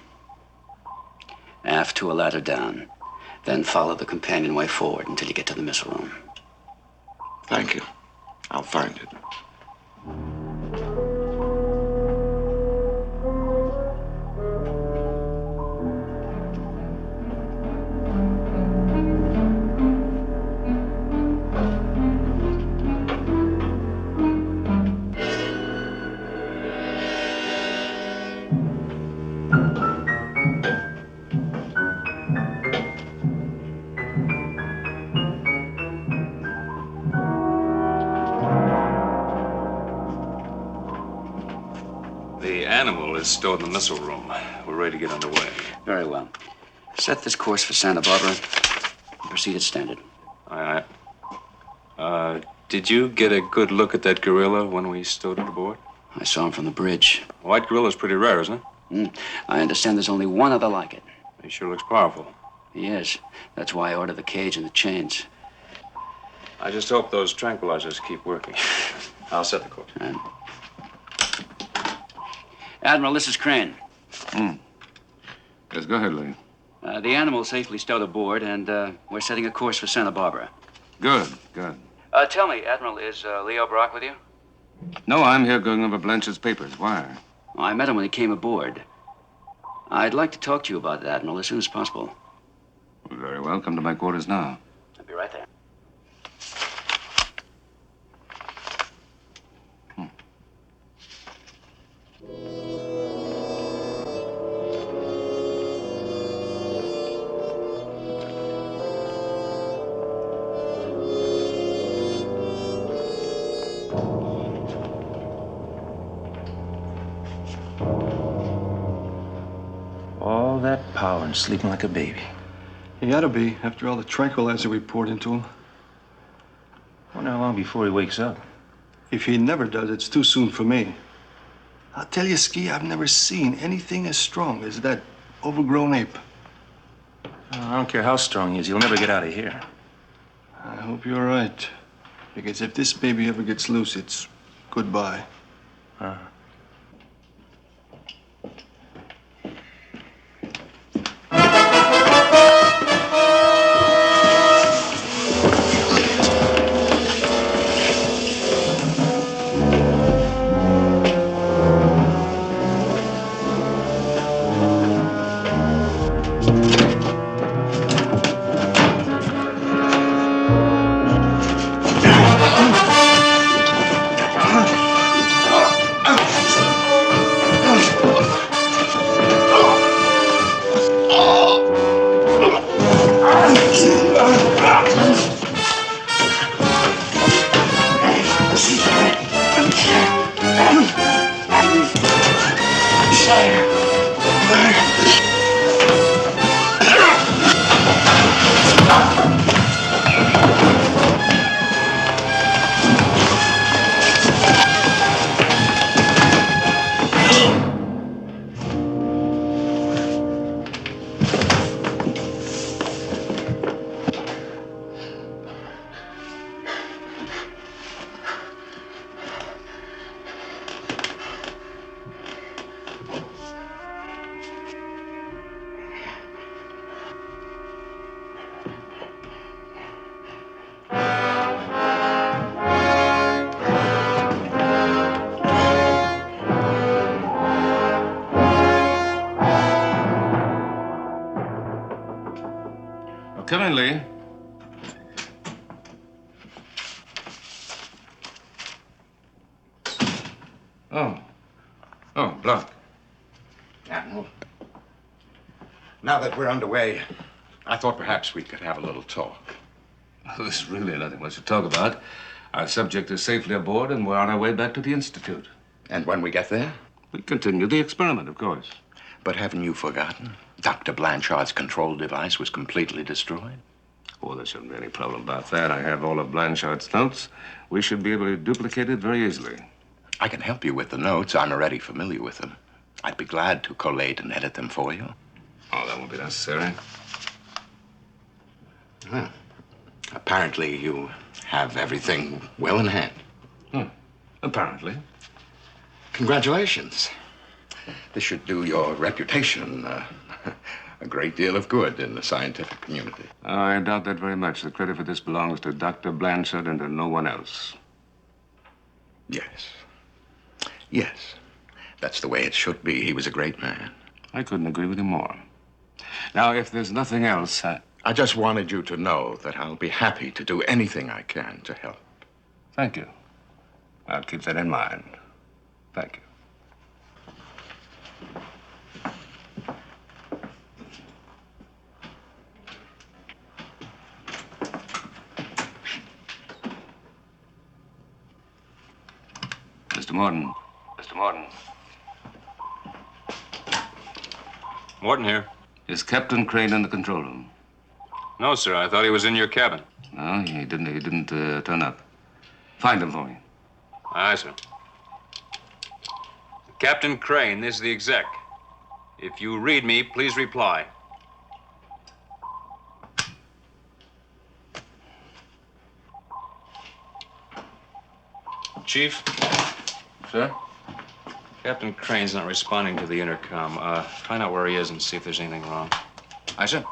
Aft to a ladder down. Then follow the companionway forward until you get to the missile room. Thank you. I'll find it. Animal is stored in the missile room. We're ready to get underway. Very well. Set this course for Santa Barbara and proceed as standard. Aye, aye. Did you get a good look at that gorilla when we stowed it aboard? I saw him from the bridge. White gorilla's pretty rare, isn't it? I understand there's only one other like it. He sure looks powerful. He is. That's why I ordered the cage and the chains. I just hope those tranquilizers keep working. I'll set the course. Admiral, this is Crane. Yes, go ahead, Lee. The animal safely stowed aboard, and we're setting a course for Santa Barbara. Good, good. Tell me, Admiral, is Leo Brock with you? No, I'm here going over Blanchard's papers. Why? Oh, I met him when he came aboard. I'd like to talk to you about it, Admiral, as soon as possible. Very well. Come to my quarters now. I'll be right there. All that power and sleeping like a baby. He ought to be, after all the tranquilizer we poured into him. Wonder how long before he wakes up. If he never does, it's too soon for me. I'll tell you, Ski, I've never seen anything as strong as that overgrown ape. I don't care how strong he is, he'll never get out of here. I hope you're right. Because if this baby ever gets loose, it's goodbye. Come in, Lee. Oh, Block. Admiral, now that we're underway, I thought perhaps we could have a little talk. Well, there's really nothing much to talk about. Our subject is safely aboard, and we're on our way back to the Institute. And when we get there? We continue the experiment, of course. But haven't you forgotten? Dr. Blanchard's control device was completely destroyed. Oh, there shouldn't be any problem about that. I have all of Blanchard's notes. We should be able to duplicate it very easily. I can help you with the notes. I'm already familiar with them. I'd be glad to collate and edit them for you. Oh, that won't be necessary. Well, apparently you have everything well in hand. Apparently. Congratulations. This should do your reputation a great deal of good in the scientific community. I doubt that very much. The credit for this belongs to Dr. Blanchard and to no one else. Yes. Yes. That's the way it should be. He was a great man. I couldn't agree with you more. Now, if there's nothing else, I just wanted you to know that I'll be happy to do anything I can to help. Thank you. I'll keep that in mind. Thank you. Mr. Morton. Mr. Morton. Morton here. Is Captain Crane in the control room? No, sir. I thought he was in your cabin. No, he didn't turn up. Find him for me. Aye, sir. Captain Crane, this is the exec. If you read me, please reply. Chief? Sir? Captain Crane's not responding to the intercom. Find out where he is and see if there's anything wrong. Aye, sir.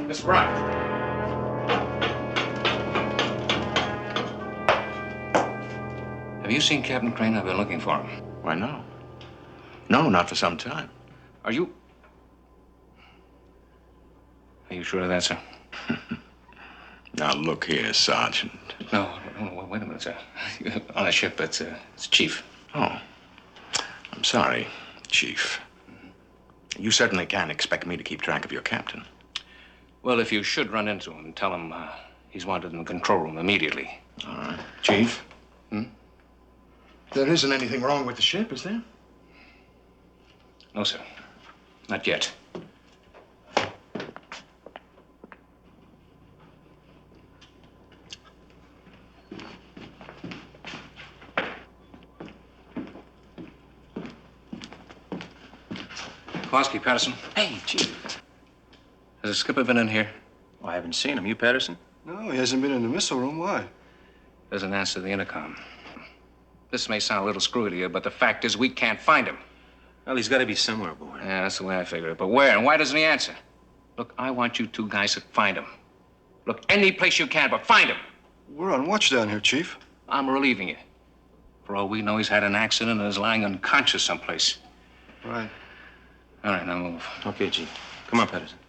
Miss Bryant. Have you seen Captain Crane? I've been looking for him. Why, no. No, not for some time. Are you sure of that, sir? Now, look here, Sergeant. No, wait a minute, sir. On a ship, it's Chief. Oh, I'm sorry, Chief. You certainly can't expect me to keep track of your captain. Well, if you should run into him, tell him he's wanted in the control room immediately. All right. Chief? There isn't anything wrong with the ship, is there? No, sir. Not yet. Kowalski, Patterson. Hey, Chief. Has the skipper been in here? Oh, I haven't seen him. You, Patterson? No, he hasn't been in the missile room. Why? Doesn't answer the intercom. This may sound a little screwy to you, but the fact is we can't find him. Well, he's got to be somewhere aboard. Yeah, that's the way I figured it. But where, and why doesn't he answer? Look, I want you two guys to find him. Look, any place you can, but find him. We're on watch down here, Chief. I'm relieving you. For all we know, he's had an accident and is lying unconscious someplace. Right. All right, now move. Okay, Chief. Come on, Patterson.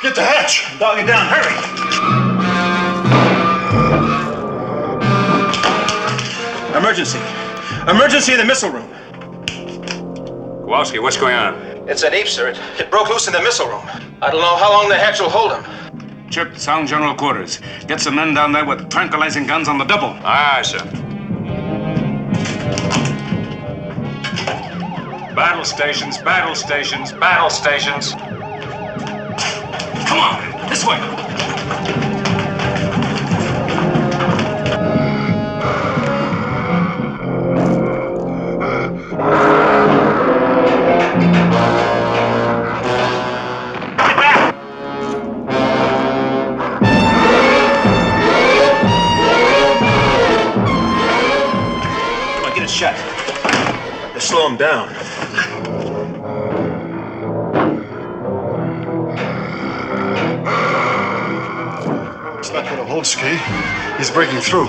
Get the hatch. Dog it down. Hurry. Emergency. Emergency in the missile room. Kowalski, what's going on? It's an ape, sir. It broke loose in the missile room. I don't know how long the hatch will hold him. Chip, sound general quarters. Get some men down there with tranquilizing guns on the double. Aye, sir. Battle stations, battle stations, battle stations. Come on, this way. slow him down. It's not gonna hold, Ski. He's breaking through.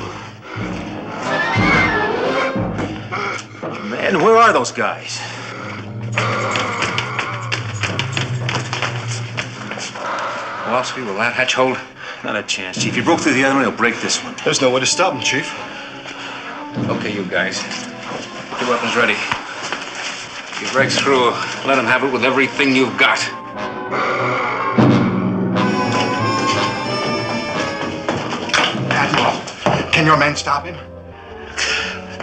Man, where are those guys? Kowalski, will that hatch hold? Not a chance, Chief. He broke through the other one, he'll break this one. There's no way to stop him, Chief. Okay, you guys. Get your weapons ready. If he breaks through, let him have it with everything you've got. Admiral, can your men stop him?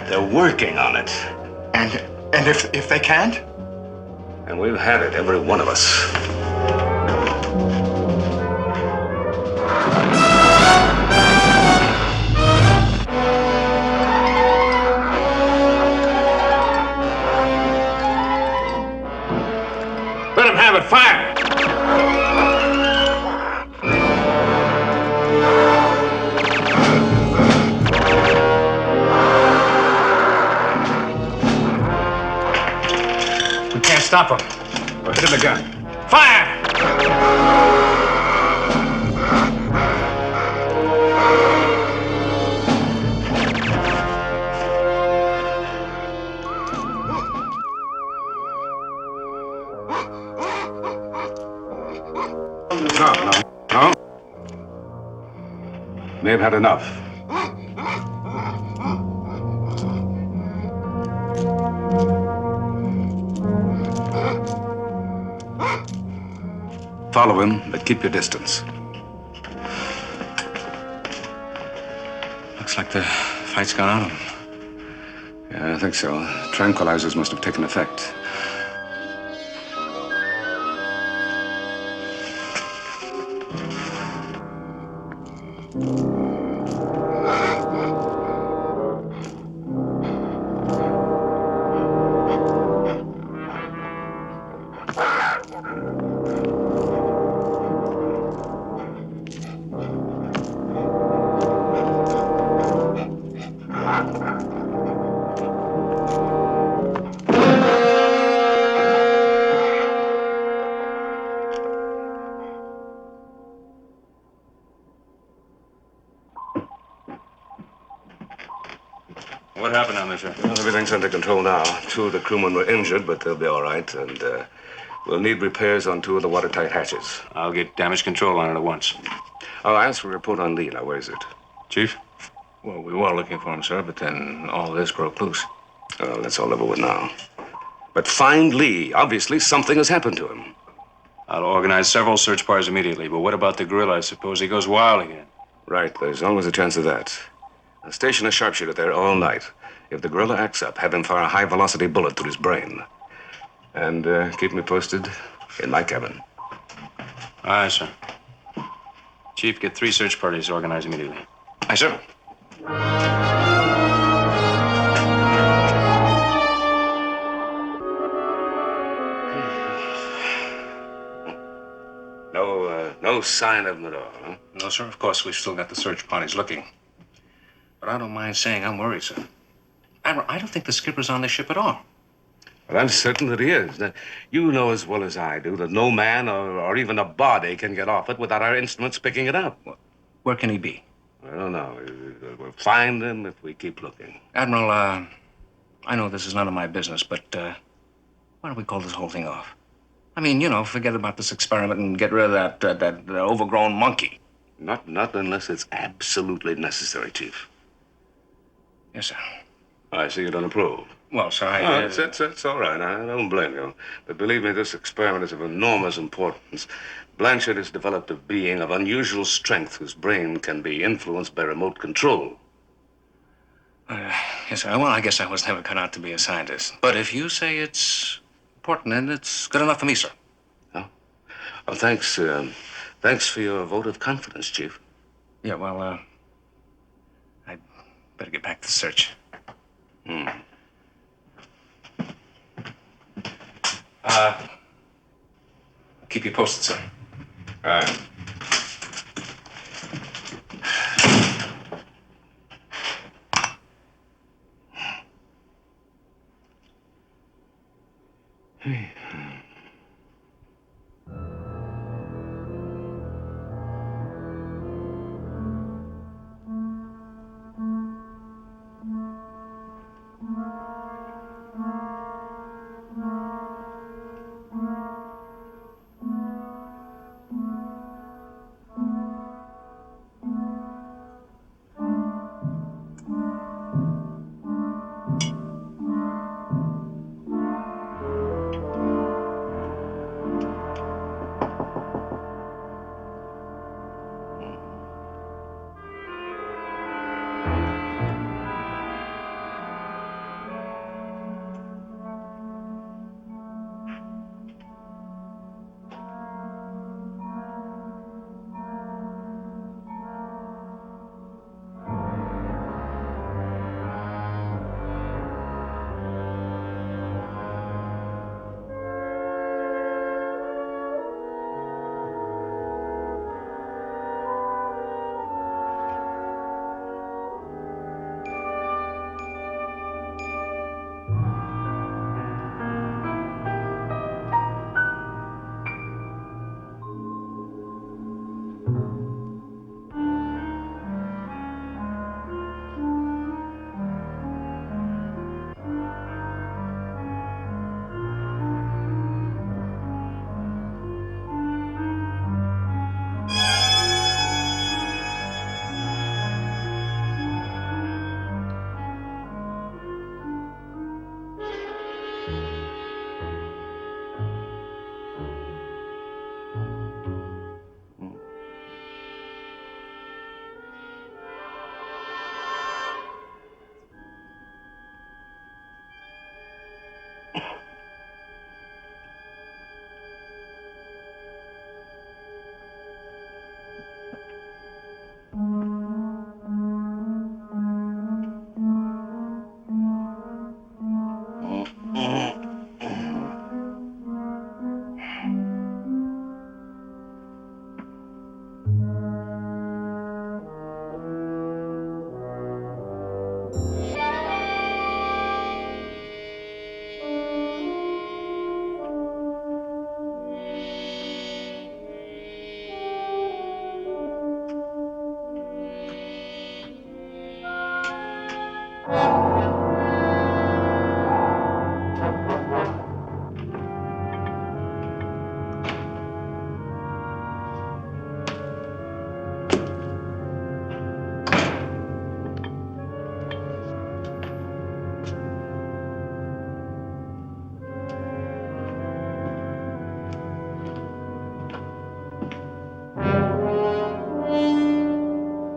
They're working on it. And if they can't? And we've had it, every one of us. Let him have it. Fire! We can't stop him. We're hitting the gun. Fire! No. They've had enough. Follow him, but keep your distance. Looks like the fight's gone out of him. Yeah, I think so. Tranquilizers must have taken effect. What happened down there, sir? Well, everything's under control now. Two of the crewmen were injured, but they'll be all right. And we'll need repairs on two of the watertight hatches. I'll get damage control on it at once. I'll ask for a report on Lee. Now, where is it? Chief? Well, we were looking for him, sir, but then all this broke loose. Oh, that's all over with now. But find Lee. Obviously, something has happened to him. I'll organize several search parties immediately, but what about the gorilla? I suppose he goes wild again. Right, there's always a chance of that. Now, station a sharpshooter there all night. If the gorilla acts up, have him fire a high-velocity bullet through his brain. And keep me posted in my cabin. Aye, sir. Chief, get 3 search parties organized immediately. Aye, sir. No sign of him at all, huh? No, sir. Of course, we've still got the search parties looking. But I don't mind saying I'm worried, sir. Admiral, I don't think the skipper's on this ship at all. But I'm certain that he is. Now, you know as well as I do that no man or even a body can get off it without our instruments picking it up. Where can he be? I don't know. We'll find him if we keep looking. Admiral, I know this is none of my business, but why don't we call this whole thing off? I mean, you know, forget about this experiment and get rid of that overgrown monkey. Not unless it's absolutely necessary, Chief. Yes, sir. I see you don't approve. Well, sir, It's all right. I don't blame you. But believe me, this experiment is of enormous importance. Blanchard has developed a being of unusual strength whose brain can be influenced by remote control. Yes, sir. Well, I guess I was never cut out to be a scientist. But if you say it's important, then it's good enough for me, sir. Oh, well, thanks. Thanks for your vote of confidence, Chief. Yeah, well, I'd better get back to the search. Keep you posted, sir. All right.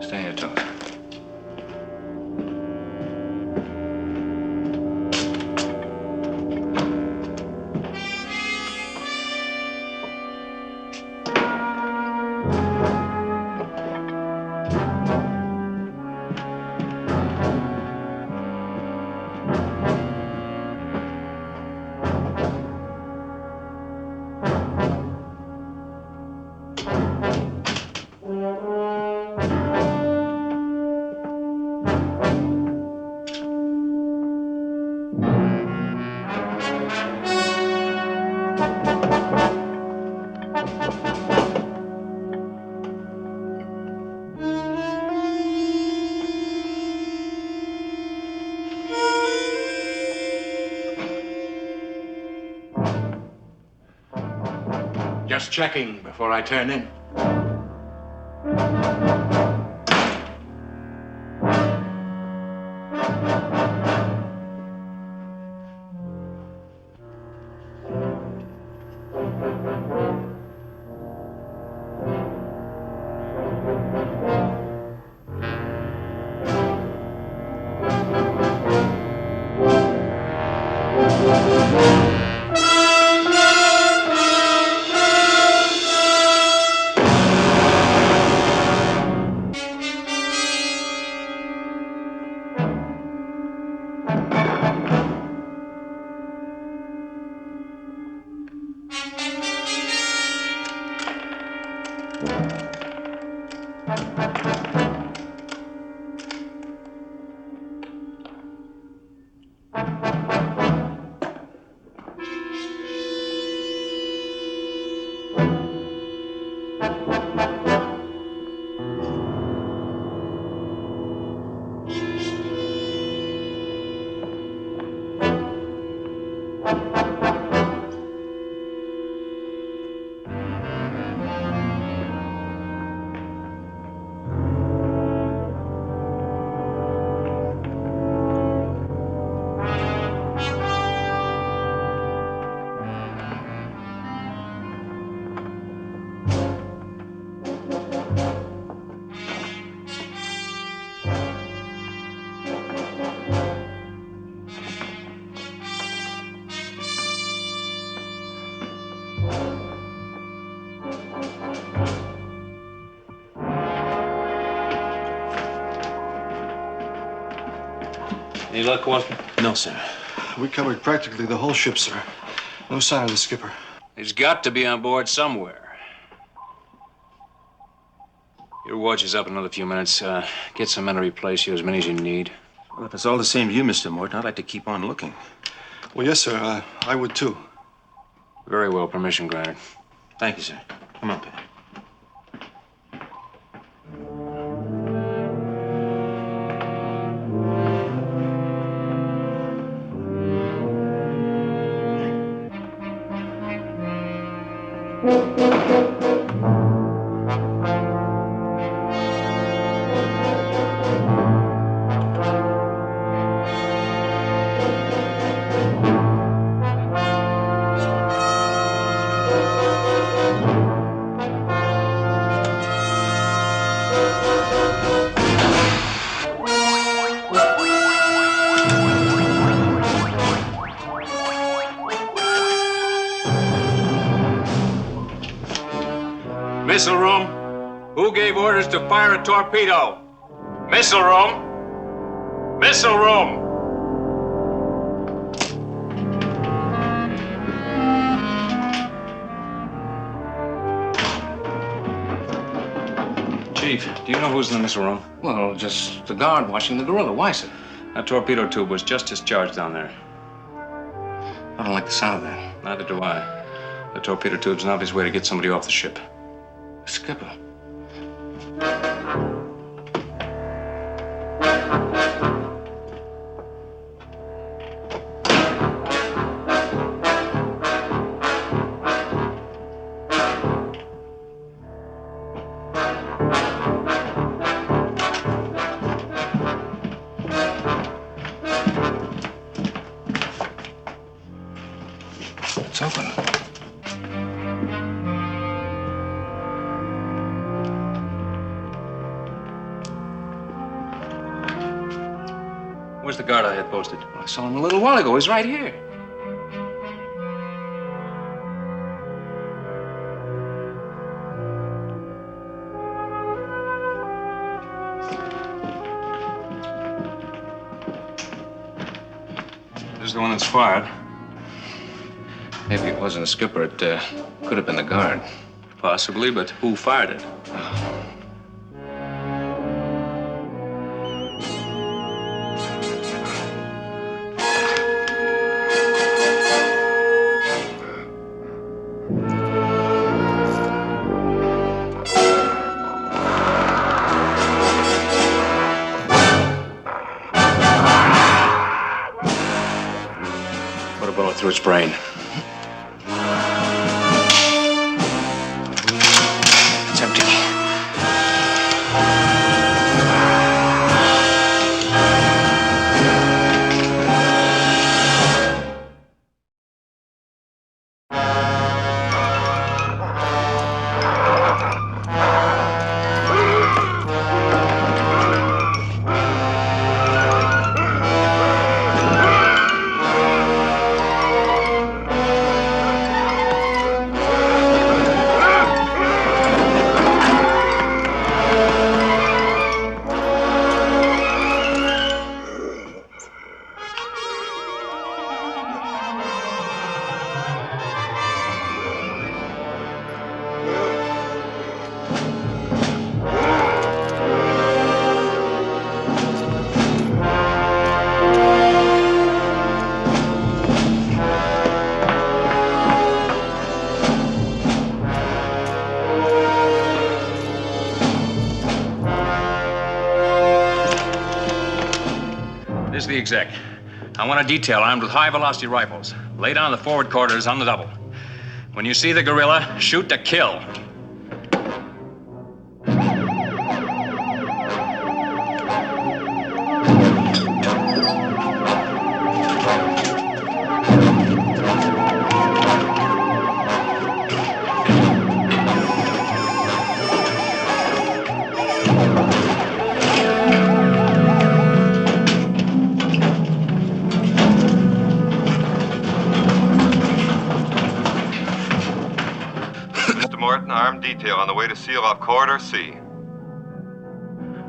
Stay here, Tony. Just checking before I turn in. Any luck, Watson? No, sir. We covered practically the whole ship, sir. No sign of the skipper. He's got to be on board somewhere. Your watch is up in another few minutes. Get some men to replace you, as many as you need. Well, if it's all the same to you, Mr. Morton, I'd like to keep on looking. Well, yes, sir. I would, too. Very well. Permission granted. Thank you, sir. Come on, Penny. Missile room. Who gave orders to fire a torpedo? Missile room. Missile room. Chief, do you know who's in the missile room? Well, just the guard watching the gorilla. Why, sir? That torpedo tube was just discharged down there. I don't like the sound of that. Neither do I. The torpedo tube's an obvious way to get somebody off the ship. Skipper. It's open. Where's the guard I had posted? I saw him a little while ago. He's right here. This is the one that's fired. Maybe it wasn't a skipper. It could have been the guard. Possibly, but who fired it? Put a bullet through its brain. It's empty. This is the exec. I want a detail armed with high-velocity rifles. Lay down in the forward quarters on the double. When you see the gorilla, shoot to kill. Mr. Morton, armed detail on the way to seal off Corridor C.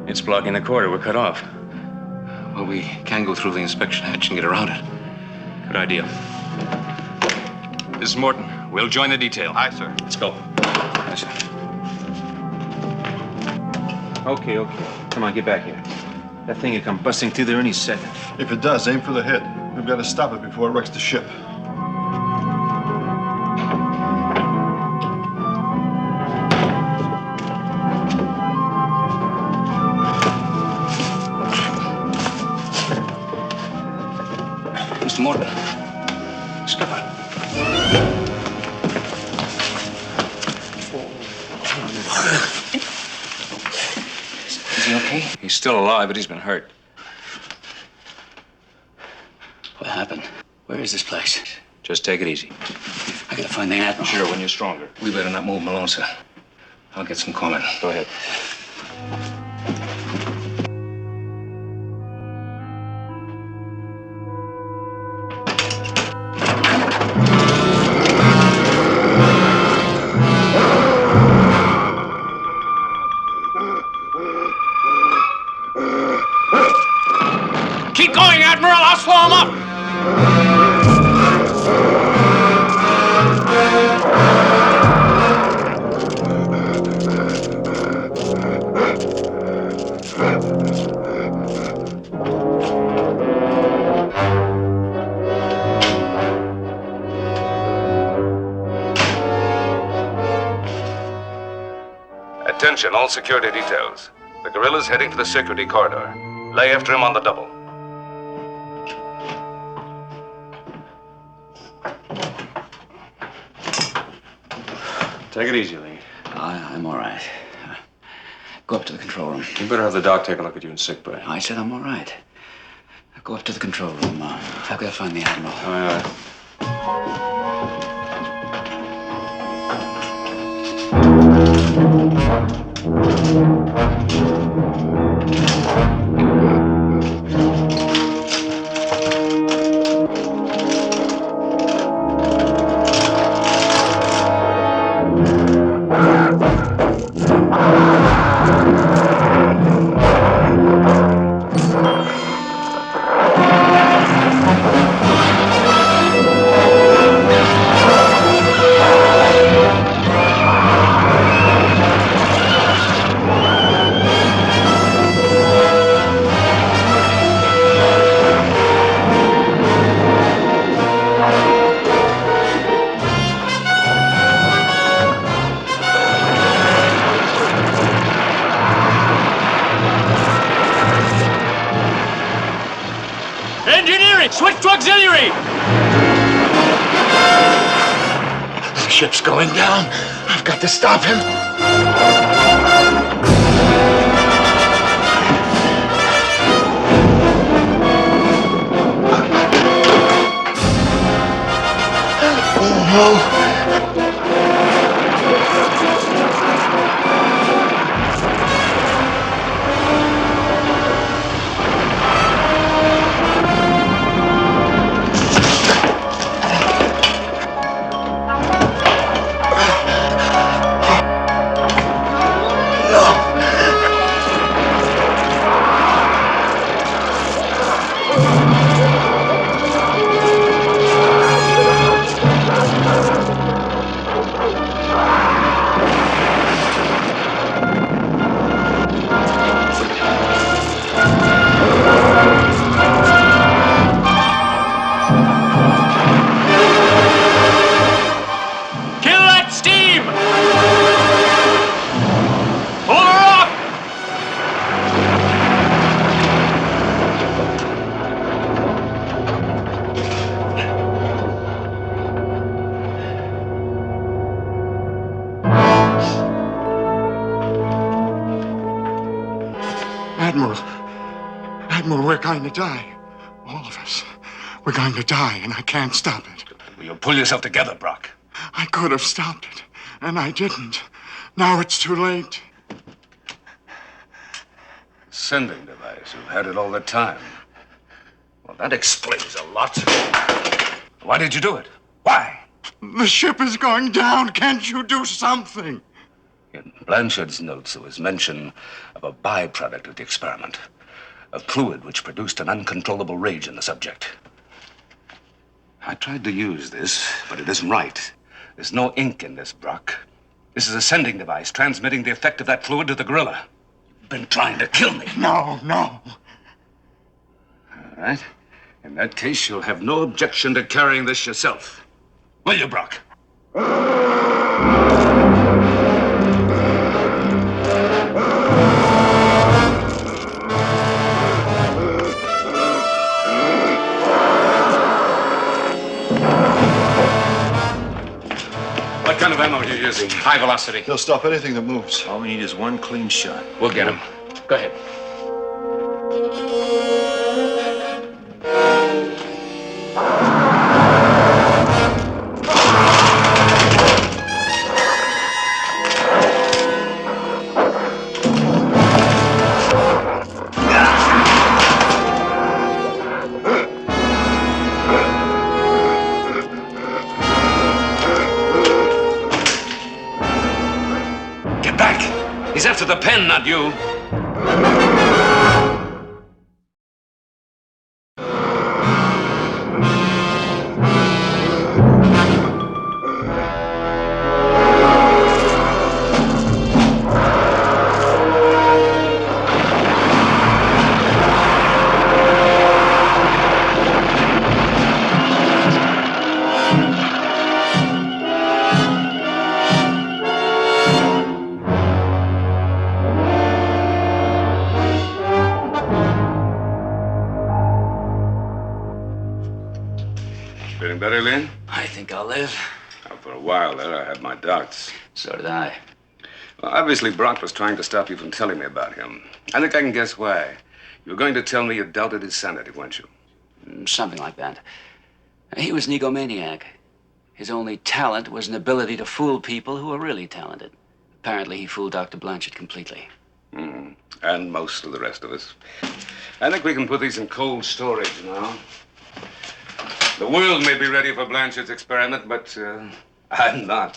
It's blocking the corridor. We're cut off. Well, we can go through the inspection hatch and get around it. Good idea. This is Morton. We'll join the detail. Aye, sir. Let's go. Aye, sir. Okay. Come on, get back here. That thing will come busting through there any second. If it does, aim for the head. We've got to stop it before it wrecks the ship. Mr. Morton. Skipper. Is he okay? He's still alive, but he's been hurt. What happened? Where is this place? Just take it easy. I gotta find the Admiral. Sure, when you're stronger. We better not move him alone, sir. I'll get some corpsmen. Go ahead. Keep going, Admiral. I'll slow him up. Attention, all security details. The guerrilla's heading for the security corridor. Lay after him on the double. Take it easy, Lee. I'm all right. Go up to the control room. You better have the doc take a look at you in sick bay. I said I'm all right. Go up to the control room. I've got to find the Admiral. Aye. Engineering! Switch to auxiliary! The ship's going down. I've got to stop him. Oh, no. Admiral, we're going to die. All of us. We're going to die, and I can't stop it. Will you pull yourself together, Brock? I could have stopped it, and I didn't. Now it's too late. Sending device. You've had it all the time. Well, that explains a lot. Why did you do it? Why? The ship is going down. Can't you do something? In Blanchard's notes, there was mention of a byproduct of the experiment. a fluid which produced an uncontrollable rage in the subject. I tried to use this, but it isn't right. There's no ink in this, Brock. This is a sending device transmitting the effect of that fluid to the gorilla. You've been trying to kill me. No, no. All right. In that case, you'll have no objection to carrying this yourself. Will you, Brock? What kind of ammo are you using? High velocity. He'll stop anything that moves. All we need is one clean shot. We'll get him. Go ahead. Get back! He's after the pen, not you. Feeling better, Lynn? I think I'll live. For a while there, I had my doubts. So did I. Well, obviously, Brock was trying to stop you from telling me about him. I think I can guess why. You were going to tell me you doubted his sanity, weren't you? Something like that. He was an egomaniac. His only talent was an ability to fool people who were really talented. Apparently, he fooled Dr. Blanchard completely. And most of the rest of us. I think we can put these in cold storage now. The world may be ready for Blanchard's experiment, but I'm not.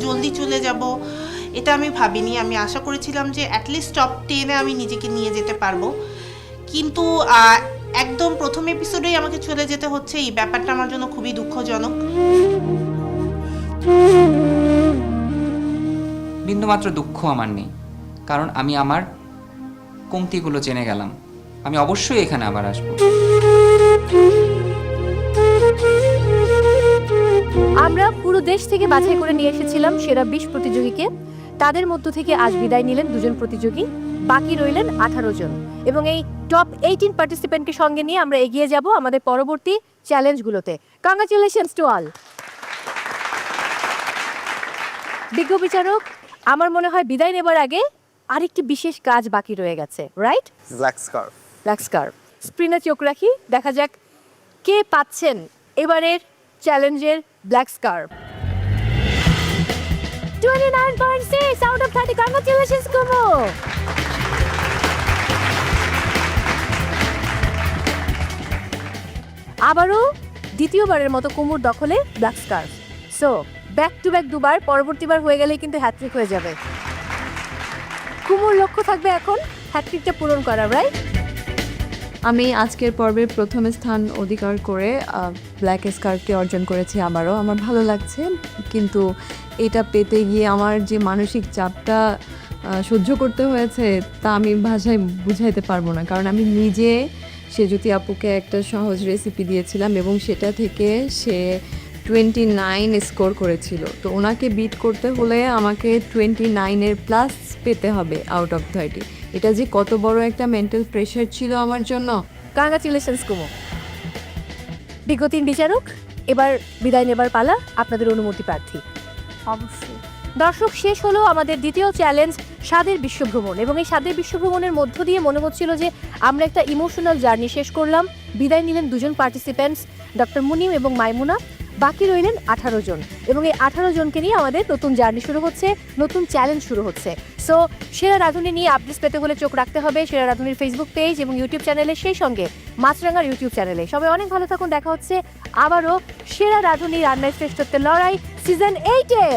জলদি চলে যাব এটা আমি ভাবিনি। আমি আশা করেছিলাম যে at least top 10-এ আমি নিজেকে নিয়ে যেতে পারবো, কিন্তু একদম প্রথম এপিসোডেই আমাকে চলে যেতে হচ্ছে। এই ব্যাপারটা আমার জন্য খুবই দুঃখজনক। বিন্দুমাত্র দুঃখ আমার নেই, কারণ আমি আমার কমতিগুলো জেনে গেলাম। আমি অবশ্যই এখানে আবার আসবো। আমরা পুরো দেশ থেকে বাছাই করে নিয়ে এসেছিলাম সেরা 20 প্রতিযোগীকে। তাদের মধ্য থেকে আজ বিদায় নিলেন 2 জন প্রতিযোগী, বাকি রইলেন 18 জন। এবং এই টপ 18 পার্টিসিপেন্টকে সঙ্গে নিয়ে আমরা এগিয়ে যাব আমাদের পরবর্তী চ্যালেঞ্জগুলোতে। Congratulations to all. বিজ্ঞ বিচারক, আমার মনে হয় বিদায় নেবার আগে আরেকটি বিশেষ কাজ বাকি রয়ে গেছে, right? Black scarf. Black scarf. স্ক্রিনে চোখ রাখি, দেখা যাক কে পাচ্ছেন এবারের চ্যালেঞ্জের black scarf. 29.6 out of 30. Congratulations, Kumo. আবারও দ্বিতীয়বারের মতো কুমুর দখলে black scarf. So back to back দুবার, পরবর্তীবার হয়ে গেলে কিন্তু হ্যাট্রিক হয়ে যাবে। কুমুর লক্ষ্য থাকবে এখন হ্যাট্রিকটা পূরণ করা, রাইট? আমি আজকের পর্বে প্রথম স্থান অধিকার করে ব্ল্যাক স্কার্ফটি অর্জন করেছি। আমার ভালো লাগছে, কিন্তু এটা পেতে গিয়ে আমার যে মানসিক চাপটা সহ্য করতে হয়েছে তা আমি ভাষায় বুঝাইতে পারবো না। কারণ আমি নিজে সেজুতি আপুকে একটা সহজ রেসিপি দিয়েছিলাম এবং সেটা থেকে সে 29 স্কোর করেছিল। তো ওনাকে বিট করতে হলে আমাকে 29-এর প্লাস পেতে হবে আউট অফ 30। এটা যে কত বড় একটা মেন্টাল প্রেশার ছিল আমার জন্য। কংগ্রাচুলেশনস কুমু। বিজ্ঞতিন বিচারক, এবার বিদায় নেবার পালা, আপনাদের অনুমতি প্রার্থী। অবশ্যই। দর্শক, শেষ হলো আমাদের দ্বিতীয় চ্যালেঞ্জ, স্বাদের বিশ্বভ্রমণ। এবং এই স্বাদের বিশ্বভ্রমণের মধ্য দিয়ে মনে হচ্ছিল যে আমরা একটা ইমোশনাল জার্নি শেষ করলাম। বিদায় নিলেন দুজন পার্টিসিপেন্টস, ডক্টর মুনিম এবং মাইমুনা। বাকি রইলেন 18 জন, এবং এই 18 জনকে নিয়ে আমাদের নতুন জার্নি শুরু হচ্ছে, নতুন চ্যালেঞ্জ শুরু হচ্ছে। সো সেরা রাঁধুনি নিয়ে আপডেটস পেতে হলে চোখ রাখতে হবে সেরা রাঁধুনির ফেসবুক পেজ এবং ইউটিউব চ্যানেলে, সেই সঙ্গে মাছরাঙার ইউটিউব চ্যানেলে। সবাই অনেক ভালো থাকুন, দেখা হচ্ছে আবারও সেরা রাঁধুনি রান্নায় শ্রেষ্ঠত্বের লড়াই সিজন 8-এ।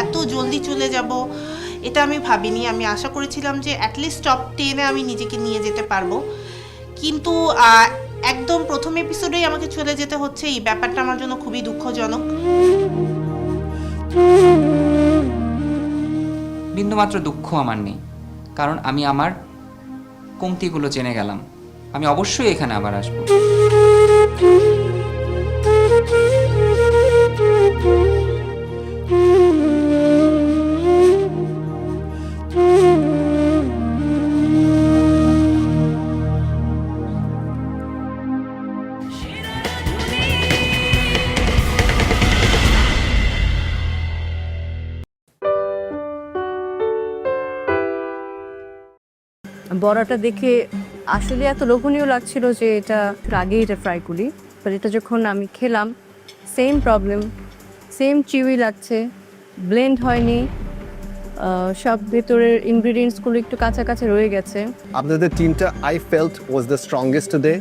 এত জলদি চলে যাব এটা আমি ভাবিনি। আমি আশা করেছিলাম যে অ্যাটলিস্ট টপ 10-এ আমি নিজেকে নিয়ে যেতে পারবো, কিন্তু একদম প্রথম এপিসোডেই আমাকে চলে যেতে হচ্ছে। এই ব্যাপারটা আমার জন্য খুবই দুঃখজনক। বিন্দুমাত্র দুঃখ আমার নেই, কারণ আমি আমার কমতিগুলো জেনে গেলাম। আমি অবশ্যই এখানে আবার আসবো। বড়াটা দেখে আসলে এত লোভনীয় লাগছিল যে এটা আগেই এটা ফ্রাই করি, বাট এটা যখন আমি খেলাম সেম প্রবলেম, সেম চিউই লাগছে, ব্লেন্ড হয়নি, সব ভেতরের ইনগ্রিডিয়েন্টসগুলো একটু কাঁচা কাঁচা রয়ে গেছে। আপনাদের টিমটা I felt was the strongest today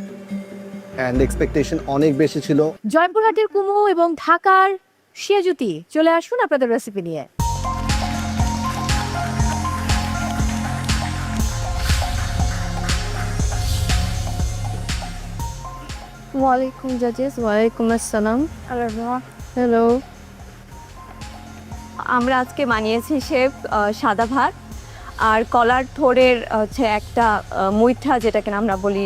and expectation অনেক বেশি ছিল। জয়পুরহাটের কুমু এবং ঢাকার শিয়াজুতি চলে আসুন আপনাদের রেসিপি নিয়ে। ওয়ালাইকুম জাজেস। ওয়ালাইকুম আসসালাম। হ্যালো। আমরা আজকে বানিয়েছি শেফ সাদা ভাত আর কলার থোড়ের হচ্ছে একটা মুইঠা, যেটাকে আমরা বলি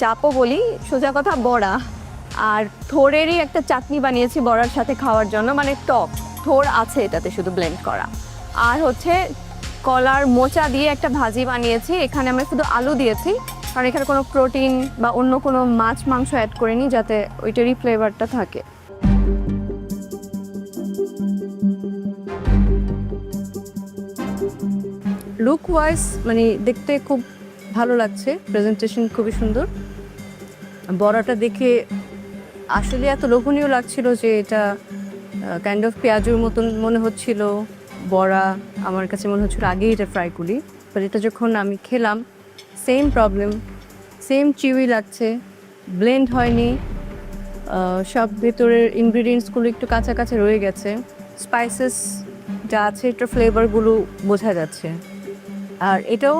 চাপও বলি, সোজা কথা বড়া। আর থোড়েরই একটা চাটনি বানিয়েছি বড়ার সাথে খাওয়ার জন্য, মানে টক থোড় আছে এটাতে শুধু ব্লেন্ড করা। আর হচ্ছে কলার মোচা দিয়ে একটা ভাজি বানিয়েছি। এখানে আমরা শুধু আলু দিয়েছি, কারণ এখানে কোনো প্রোটিন বা অন্য কোনো মাছ মাংস অ্যাড করিনি, যাতে ওইটারই ফ্লেভারটা থাকে। লুক ওয়াইজ মানে দেখতে খুব ভালো লাগছে, প্রেজেন্টেশন খুবই সুন্দর। বড়াটা দেখে আসলে এত লোভনীয় লাগছিল যে এটা কাইন্ড অফ পেঁয়াজুর মতন মনে হচ্ছিল। বড়া আমার কাছে মনে হচ্ছিল আগেই এটা ফ্রাই করি, বাট এটা যখন আমি খেলাম সেম প্রবলেম, সেম চিউই লাগছে, ব্লেন্ড হয়নি, সব ভেতরের ইনগ্রিডিয়েন্টসগুলো একটু কাঁচা কাঁচা রয়ে গেছে। স্পাইসেস যা আছে এটার ফ্লেভারগুলো বোঝা যাচ্ছে। আর এটাও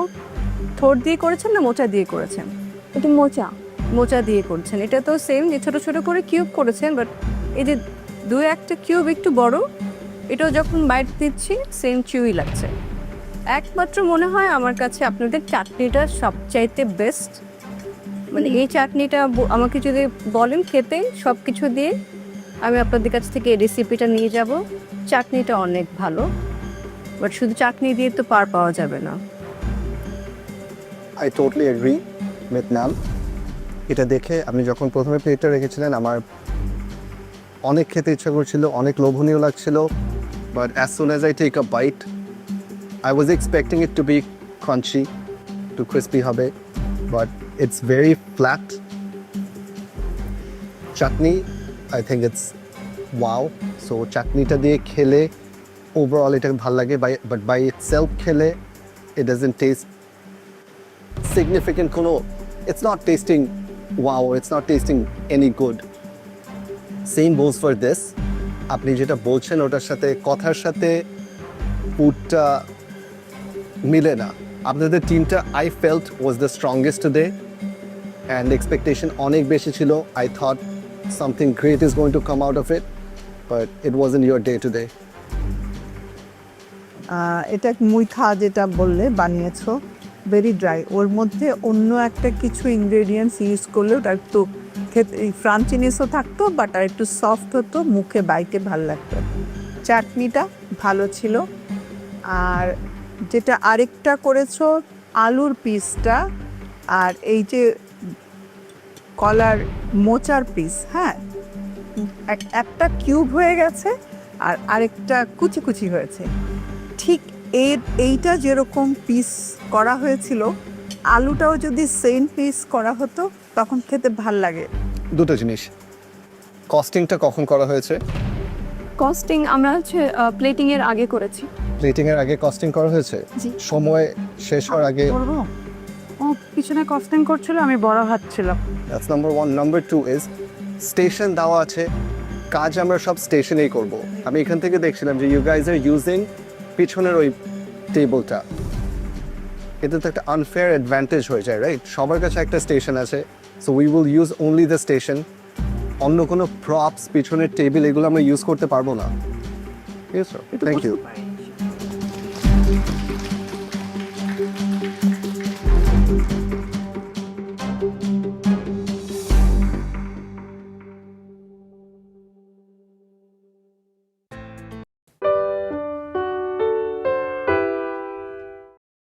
থোড় দিয়ে করেছেন না মোচা দিয়ে করেছেন? এটা মোচা দিয়ে করছেন। এটা তো সেম, যে ছোটো ছোটো করে কিউব করেছেন, বাট এই যে দু একটা কিউব একটু বড়, এটাও যখন বাইট দিচ্ছি সেম চিউই লাগছে। একমাত্র মনে হয় আমার কাছে আপনাদের চাটনিটা সবচাইতে বেস্ট। মানে এই চাটনিটা আমাকে যদি বলেন খেতে সব কিছু দিয়ে, আমি আপনাদের কাছ থেকে এই রেসিপিটা নিয়ে যাব। চাটনিটা অনেক ভালো, বাট শুধু চাটনি দিয়ে তো পার পাওয়া যাবে না। আই টোটালি এগ্রি উইথ নাম। এটা দেখে আপনি যখন প্রথমে প্লেটটা রেখেছিলেন আমার অনেক খেতে ইচ্ছা করছিল, অনেক লোভনীয় লাগছিল, but as soon as I take a bite I was expecting it to be crunchy, to crispy হবে, but it's very flat. Chutney, I think it's wow. So chutney ta diye khele overall এটা ভালো লাগে, but by itself খেলে it doesn't taste significant kono. It's not tasting wow, it's not tasting any good. Same goes for this. আপনি যেটা বলছেন ওটার সাথে কথার সাথে ফুডটা মিলে না। আপনাদের টিমটা I felt was the strongest today and expectation অনেক বেশি ছিল। I thought something great is going to come out of it, but it wasn't your day today. এটা মুইখা যেটা বললে বানিয়েছো ভেরি ড্রাই, ওর মধ্যে অন্য একটা কিছু ইনগ্রেডিয়েন্টস ইউজ করলে ওটা একটু খেতে ফ্রাঞ্চিনেসও থাকতো, বাট আর একটু সফট হতো, মুখে বাইতে ভালো লাগতো। চাটনিটা ভালো ছিল। আর যেটা আরেকটা করেছো আলুর পিসটা আর এই যে কলার মোচার পিস, হ্যাঁ একটা কিউব হয়ে গেছে আর আরেকটা কুচি কুচি হয়েছে। ঠিক এইটা যেরকম পিস করা হয়েছিল, আলুটাও যদি সেম পিস করা হতো তখন খেতে ভাল লাগে। দুটো জিনিস, কস্টিংটা কখন করা হয়েছে? কস্টিং আমরা প্লেটিংয়ের আগে করেছি। প্লেটিংয়ের আগে কস্টিং করা হয়েছে? জি। সময় শেষ হওয়ার আগে? ও পিছনে কস্টিং করছিল, আমি বড় হাঁটছিলাম। That's number 1। Number 2 is station দেওয়া আছে, কাজ আমরা সব স্টেশনেই করব। আমি এখান থেকে দেখছিলাম যে ইউ গাইজ আর ইউজিং পিছনের ওই টেবলটা, এটা তো একটা আনফেয়ার অ্যাডভান্টেজ হয়ে যায়, রাইট? সবার কাছে একটা স্টেশন আছে, so we will use only the station. অন্য কোনো প্রপস, পিছনের টেবিল, এগুলো আমরা ইউজ করতে পারবো না। Thank you.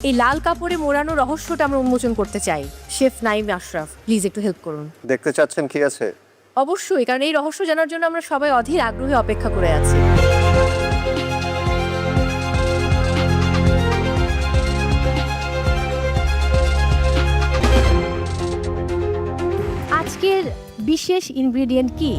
এই লাল কাপড়ে মোড়ানো রহস্যটা আমরা উন্মোচন করতে চাই। শেফ নাইম আশরাফ, প্লিজ একটু হেল্প করুন। দেখতে চাচ্ছেন কি আছে? অবশ্যই, কারণ এই রহস্য জানার জন্য আমরা সবাই অধীর আগ্রহে অপেক্ষা করে আছি। আজকের বিশেষ ইনগ্রেডিয়েন্ট কি?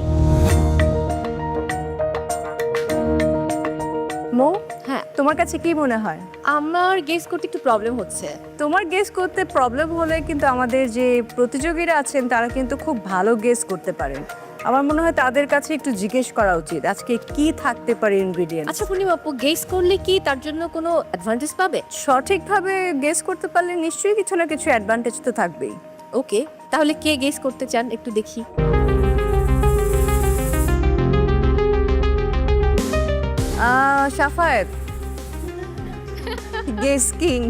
মো, হ্যাঁ তোমার কাছে কি মনে হয়? আমার গেস করতে একটু প্রবলেম হচ্ছে। তোমার গেস করতে প্রবলেম হলে কিন্তু আমাদের যে প্রতিযোগীরা আছেন তারা কিন্তু খুব ভালো গেস করতে পারেন। আমার মনে হয় তাদের কাছে একটু জিজ্ঞেস করা উচিত আজকে কি থাকতে পারে ইনগ্রেডিয়েন্ট। আচ্ছা পূর্ণিমা আপু, গেস করলে কি তার জন্য কোনো অ্যাডভান্টেজ পাবে? সঠিকভাবে গেস করতে পারলে নিশ্চয়ই কিছু না কিছু অ্যাডভান্টেজ তো থাকবেই। ওকে, তাহলে কে গেস করতে চান একটু দেখি। Safayet, guess king.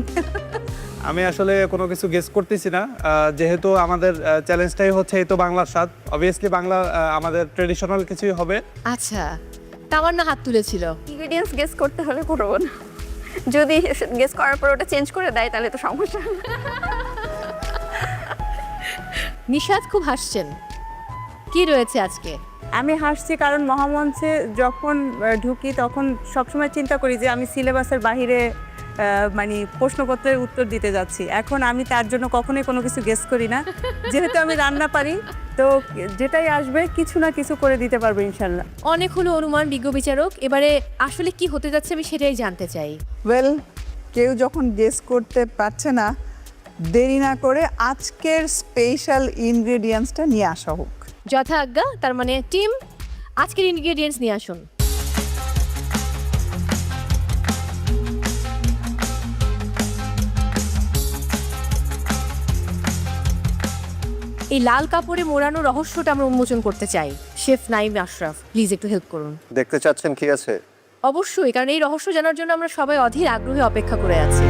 আমি আসলে কোনো কিছু গেস করতেছি না, যেহেতু আমাদের চ্যালেঞ্জটাই হচ্ছে এই তো বাংলার স্বাদ, অবভিয়াসলি বাংলা আমাদের ট্রেডিশনাল কিছুই হবে। আচ্ছা, তামান্না হাত তুলেছিল। ইনগ্রেডিয়েন্টস গেস করতে হলে করবো না, যদি গেস করার পর ওটা চেঞ্জ করে দেয় তাহলে তো সমস্যা। নিশাদ খুব হাসছেন, কি রয়েছে আজকে? আমি হাসছি কারণ মহামঞ্চে যখন ঢুকি তখন সবসময় চিন্তা করি যে আমি সিলেবাসের বাহিরে মানে প্রশ্নপত্রের উত্তর দিতে যাচ্ছি। এখন আমি তার জন্য কখনোই কোনো কিছু গেস করি না, যেহেতু আমি রান্না পারি, তো যেটাই আসবে কিছু না কিছু করে দিতে পারবো ইনশাল্লাহ। অনেক হলো অনুমান বিজ্ঞ বিচারক, এবারে আসলে কি হতে যাচ্ছে আমি সেটাই জানতে চাই। ওয়েল, কেউ যখন গেস করতে পারছে না, দেরি না করে আজকের স্পেশাল ইনগ্রেডিয়েন্টসটা নিয়ে আসা হোক। যথা আজ্ঞা। তার মানে টিম, আজকের ইনগ্রেডিয়েন্টস নিয়ে আসুন। এই লাল কাপড়ে মোড়ানো রহস্যটা আমরা উন্মোচন করতে চাই। শেফ নাইম আশরাফ, প্লিজ একটু হেল্প করুন। দেখতে চাচ্ছেন কি আছে? অবশ্যই, কারণ এই রহস্য জানার জন্য আমরা সবাই অধীর আগ্রহে অপেক্ষা করে আছি।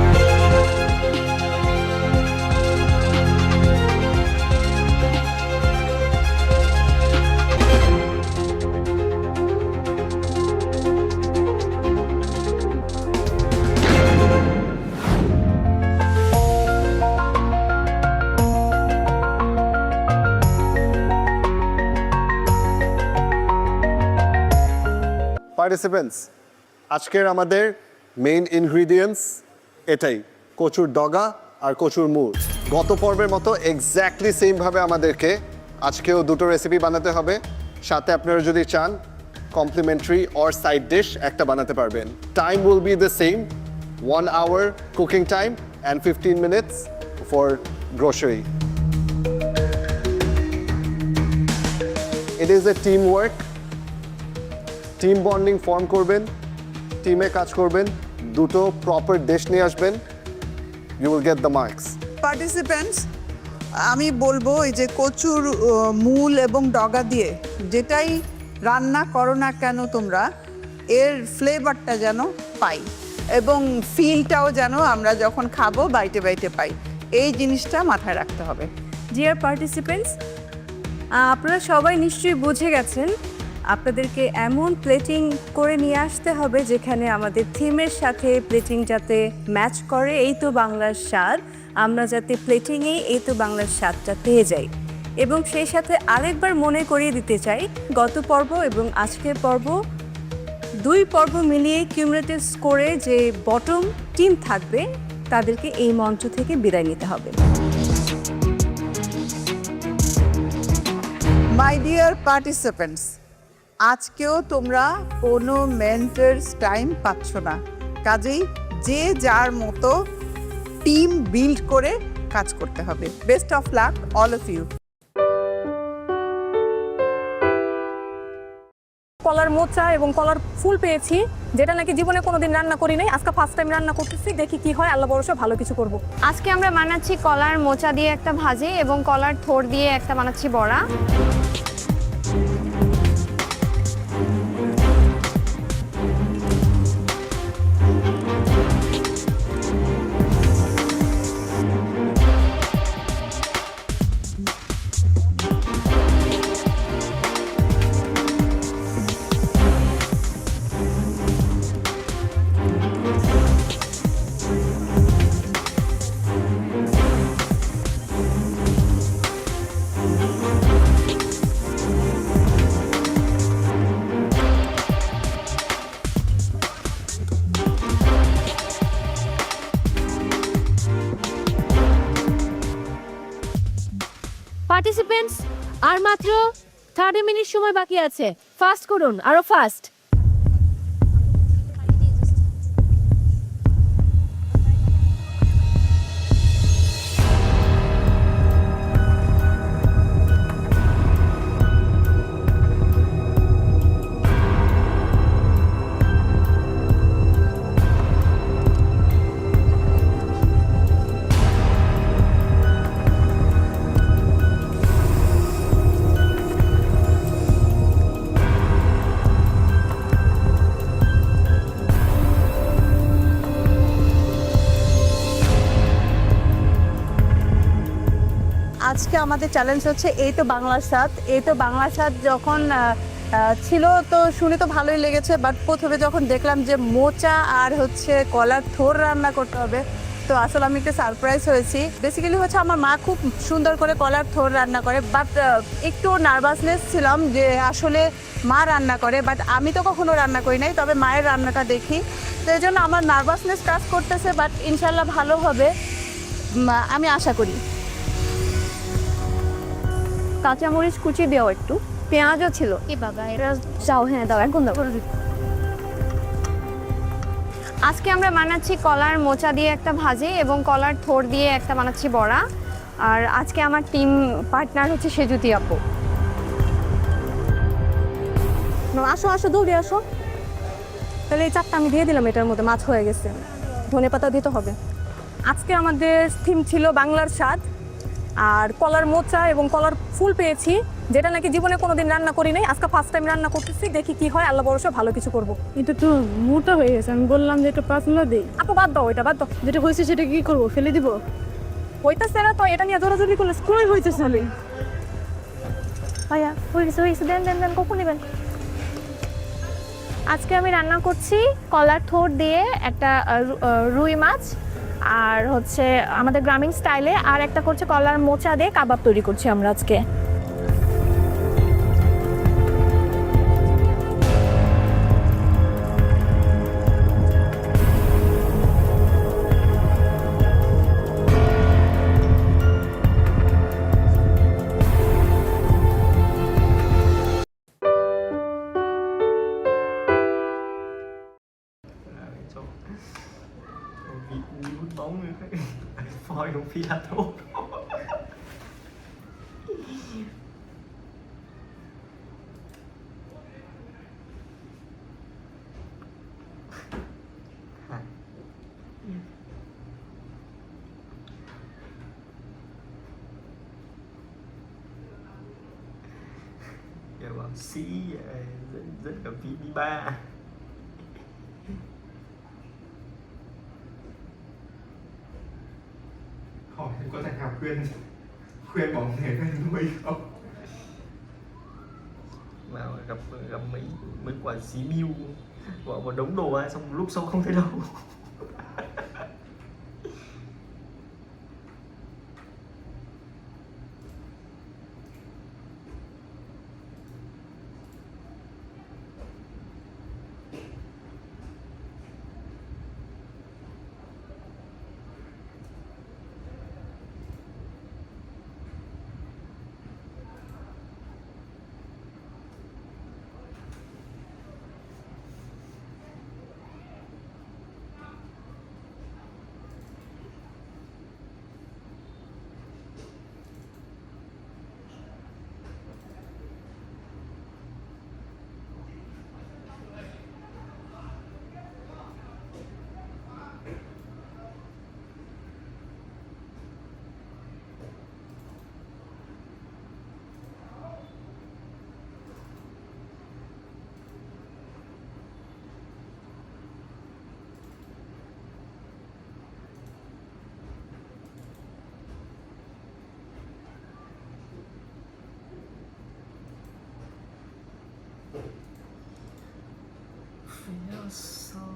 পার্টিসিপেন্টস, আজকের আমাদের মেইন ইনগ্রিডিয়েন্টস এটাই, কচুর ডগা আর কচুর মুর। গত পর্বের মতো এক্স্যাক্টলি সেমভাবে আমাদেরকে আজকেও দুটো রেসিপি বানাতে হবে। সাথে আপনারা যদি চান কমপ্লিমেন্টারি অর সাইড ডিশ একটা বানাতে পারবেন। Time will be the same, 1 hour cooking time and 15 minutes for grocery. It is a team work, team bonding form করবেন, টিমে কাজ করবেন, দুটো প্রপার ডিশ নিয়ে আসবেন, you will get the marks. Participants, আমি বলবো এই যে কচুর মূল এবং ডগা দিয়ে যেটাই রান্না করো না কেন তোমরা, এর ফ্লেভারটা যেন পাই। এবং ফিলটাও যেন আমরা যখন খাবো বাইটে বাইটে পাই, এই জিনিসটা মাথায় রাখতে হবে। ডিয়ার পার্টিসিপেন্টস, আপনারা সবাই নিশ্চয়ই বুঝে গেছেন আপনাদেরকে এমন প্লেটিং করে নিয়ে আসতে হবে যেখানে আমাদের থিমের সাথে প্লেটিং যাতে ম্যাচ করে। এই তো বাংলার স্বাদ, আমরা যাতে প্লেটিংয়েই এই তো বাংলার স্বাদটা পেয়ে যাই। এবং সেই সাথে আরেকবার মনে করিয়ে দিতে চাই, গত পর্ব এবং আজকের পর্ব, দুই পর্ব মিলিয়ে কিউমুলেটিভ স্কোরে যে বটম টিম থাকবে তাদেরকে এই মঞ্চ থেকে বিদায় নিতে হবে। মাই ডিয়ার পার্টিসিপেন্টস, আজকেও তোমরা কোনো মেন্টরস টাইম পাচ্ছ না, কাজেই যে যার মতো টিম বিল্ড করে কাজ করতে হবে। Best of luck all of you. কলার মোচা এবং কলার ফুল পেয়েছি, যেটা নাকি জীবনে কোনোদিন রান্না করি নাই, আজকে ফার্স্ট টাইম রান্না করতেছি, দেখি কি হয়, আল্লাহ ভরসা ভালো কিছু করব। আজকে আমরা বানাচ্ছি কলার মোচা দিয়ে একটা ভাজি এবং কলার থোর দিয়ে একটা বানাচ্ছি বড়া। পার্টিসিপেন্টস, আর মাত্র 30 মিনিট সময় বাকি আছে, ফাস্ট করুন, আরো ফাস্ট। আজকে আমাদের চ্যালেঞ্জ হচ্ছে এই তো বাংলার স্বাদ। এই তো বাংলার স্বাদ যখন ছিল তো শুনে তো ভালোই লেগেছে, বাট প্রথমে যখন দেখলাম যে মোচা আর হচ্ছে কলার থোর রান্না করতে হবে, তো আসলে আমি একটু সারপ্রাইজ হয়েছি। বেসিক্যালি হচ্ছে আমার মা খুব সুন্দর করে কলার থোর রান্না করে, বাট একটু নার্ভাসনেস ছিলাম যে আসলে মা রান্না করে, বাট আমি তো কখনো রান্না করি নাই, তবে মায়ের রান্নাটা দেখি, তো এই জন্য আমার নার্ভাসনেস কাজ করতেছে, বাট ইনশাল্লাহ ভালো হবে আমি আশা করি। কাঁচামরিচ কুচি দেও, একটু পেঁয়াজও ছিল। কি বাবা, এটা যাও, হ্যাঁ দাও, এখন দাও। আজকে আমরা বানাচ্ছি কলার মোচা দিয়ে একটা ভাজি এবং কলার থোর দিয়ে একটা বানাচ্ছি বড়া। আর আজকে আমার টিম পার্টনার হচ্ছে সেজুতি আপু। আসো আসো, দৌড়ে আসো। তাহলে এই চারটা আমি দিয়ে দিলাম, এটার মধ্যে মাছ হয়ে গেছে, ধনেপাতা দিতে হবে। আজকে আমাদের থিম ছিল বাংলার স্বাদ, আর কলার মোচা এবং কলার ফুল পেয়েছি, যেটা নাকি জীবনে কোনোদিন রান্না করি নাই, আজকে ফার্স্ট টাইম রান্না করতেছি, দেখি কি হয়, আল্লাহ ভরসা ভালো কিছু করব। কিন্তু তো মোটা হয়ে গেছে, আমি বললাম যে এটা পাতলা দেই। আপু বাদ দাও, এটা বাদ দাও। যেটা হয়েছে সেটা কি করবো, ফেলে দিব? হইতেছে না তো, এটা নিয়ে জোরাজোরি করলে স্কুলে হইতেছে। ভাইয়া হয়েছে হয়েছে, দেন দেন দেন, কখন নেবেন? আজকে আমি রান্না করছি কলার থোর দিয়ে একটা রুই মাছ, আর হচ্ছে আমাদের গ্রামীণ স্টাইলে, আর একটা করছে কলার মোচা দিয়ে কাবাব তৈরি করছি আমরা আজকে। bóng phôi trong phi là thuốc. Giờ bằng xí, rất là phi đi ba. có thằng nào khuyên bỏ nghề về nuôi không? Mà gặp mấy quả xí biu bỏ một đống đồ á, xong lúc sau không thấy đâu. Phía sau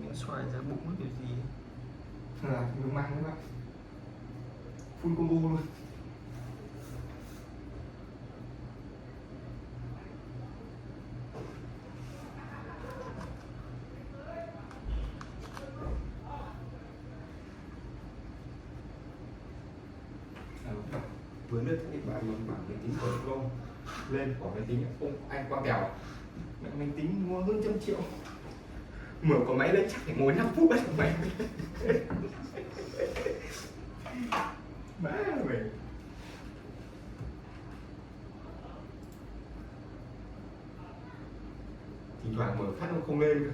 miếng xoài ra bụng cái kiểu gì miếng măng các bạn, full combo luôn. Vừa nước thì bà mình bảo máy tính của không lên của máy tính ông anh qua kèo máy tính mua hơn 100 triệu, mở có máy lên chắc phải ngồi 5 phút bắt được máy. Má mày thỉnh thoảng mở phát nó không lên cơ,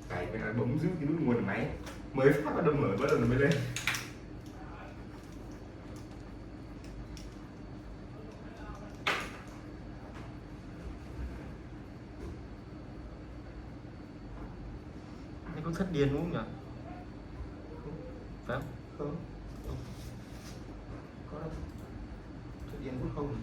phải bấm giữ cái nút nguồn máy mới phát bắt đầu mở bắt đầu nó mới lên. Có thất điền đúng không nhỉ? Phải không? Không. Có đâu. Thất điền cũng không.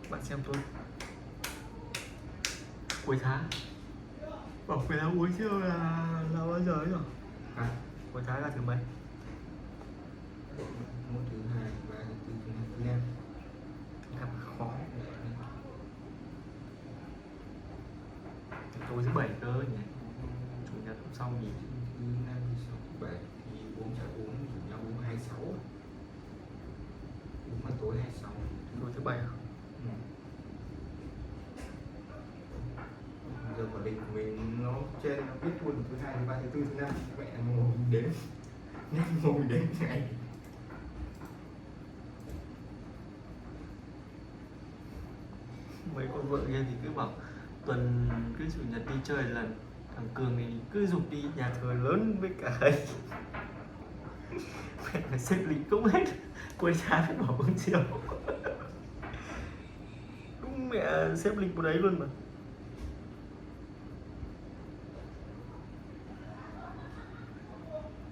Bạn xem tôi. Cuối tháng. Bảo cuối tháng uống chưa là bao giờ ấy rồi? À, cuối tháng là thứ mấy? Một thứ hai, ba, thứ tư, thứ năm, thứ năm. Gặp khó. Tối thứ bảy cơ nhỉ? Chủ nhật hôm sau nghỉ. Thứ năm, thứ sáu, thứ bảy thì uống chả uống, rủ nhau uống 26. Uống mà tối 26. Tối thứ bảy à? Giờ quả định của mình nó trên nó biết luôn thứ hai, thứ ba, thứ tư, thứ năm. Mẹ ngồi đến ngồi đến ngày. Mấy con vợ kia thì cứ bảo tuần cứ chủ nhật đi chơi lần, thằng Cường thì cứ giục đi nhà thờ lớn với cả ấy. Mẹ xếp lịch cũng hết, cuối tháng phải bỏ con chiều. Đúng mẹ xếp lịch của đấy luôn mà.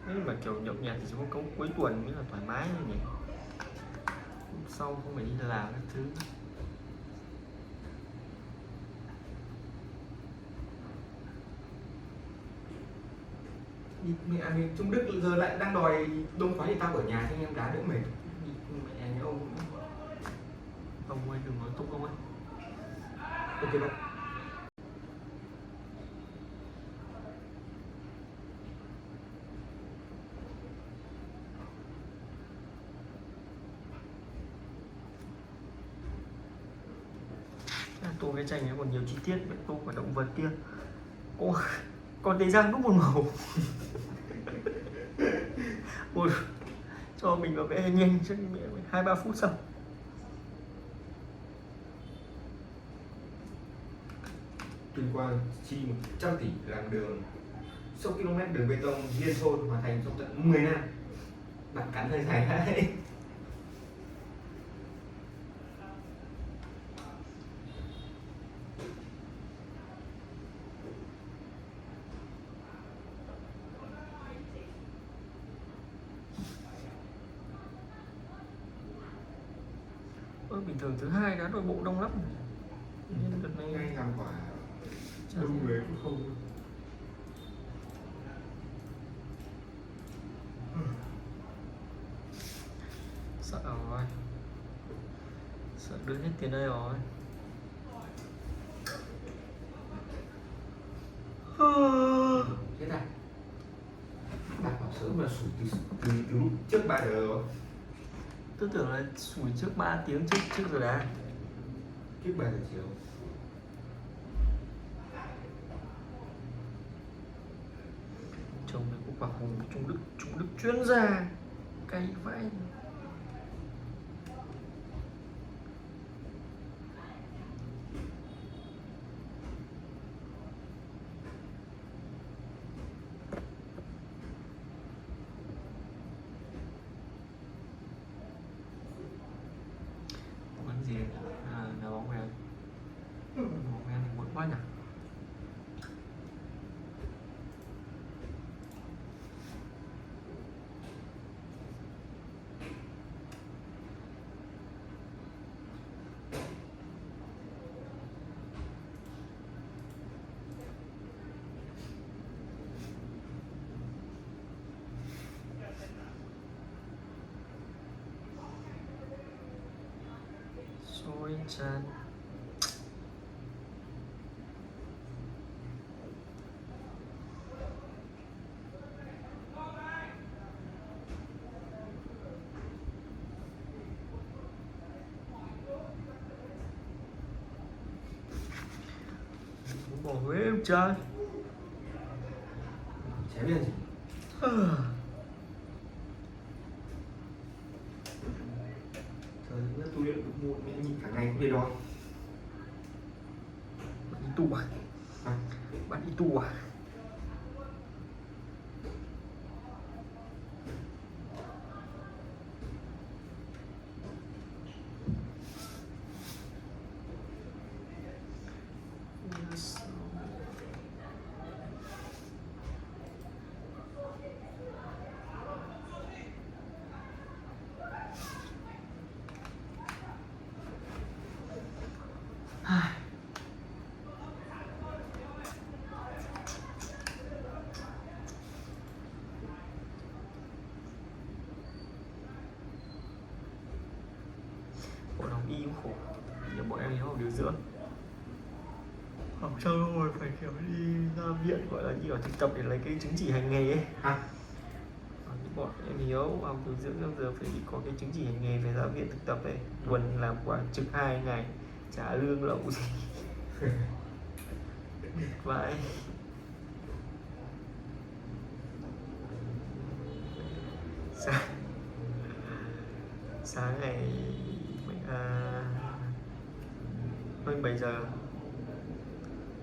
Thế mà kiểu nhậu nhẹt thì chỉ có cuối tuần mới là thoải mái nhỉ. Hôm sau không phải đi làm các thứ. Mẹ mình Trung Đức giờ lại đang đòi đông khóa thì tao ở nhà cho anh em đá đỡ mệt. Mẹ nhớ ông ơi đừng nói tung ông ơi. Ok bạn. Tô cái tranh ấy còn nhiều chi tiết, tô cả động vật kia. Còn thấy răng cũng một màu. Cho mình vào vẽ nhanh cho 2-3 phút sau. Tuyên Quang chi 100 tỷ làm đường 6 km đường bê tông liên thôn hoàn thành trong tận 10 năm. Bạn cắn hơi dài đấy. Bình thường thứ hai đá nội bộ đông lắm. Nhưng đợt này ngay làm quả đông người cũng không. Sợ rồi. Sợ đưa hết tiền đây rồi. Thế này. Bác bảo sớm là sủi từ lúc trước 3 giờ rồi. Tôi tưởng là sủi trước 3 tiếng trước rồi đã. Trước 3 giờ chiều. Chồng này cũng bảo Hùng Trung Đức chuyên gia. Cay vãi. Gì là bóng đèn. Bóng đèn thì muộn quá nhỉ. Sorry, Chan. Bỏ Huế em trai. Chém lên gì? Trời ơi, tôi luyện được một mẹ nhìn cả ngày cũng đi đo. Bạn đi tu à? Bạn đi tu à? Bọn học y cũng khổ. Nhưng bọn em đi học điều dưỡng. Học xong rồi phải kiểu đi ra viện gọi là như ở thực tập để lấy cái chứng chỉ hành nghề ấy. Bọn em hiếu học điều dưỡng bây giờ phải có cái chứng chỉ hành nghề phải ra viện thực tập ấy. Tuần làm quả trực 2 ngày, trả lương lậu gì. Vãi. Sáng ngày hơn 7 giờ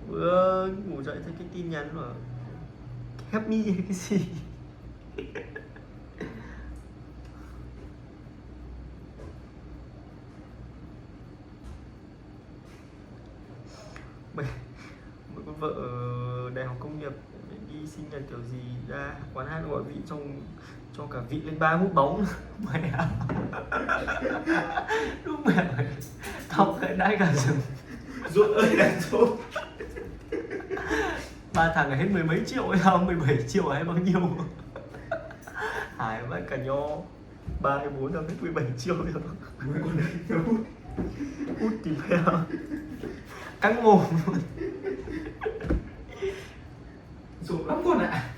vừa ngủ dậy thấy cái tin nhắn của help me cái gì. Mấy con vợ ở đại học công nghiệp đi sinh nhật kiểu gì ra quán hát gọi vị trong cho cả vị lên 3 hút bóng. Mẹ đúng mẹ tóc lại đãi cả rừng ruột ơi là ruột. 3 thằng là hết 10 mấy triệu hay không, 17 triệu hay bao nhiêu. Hải với cả nho 3 hay 4 là hết 17 triệu rồi. Mấy con đấy hút tìm theo căng mồm luôn. Ruột lắm con ạ.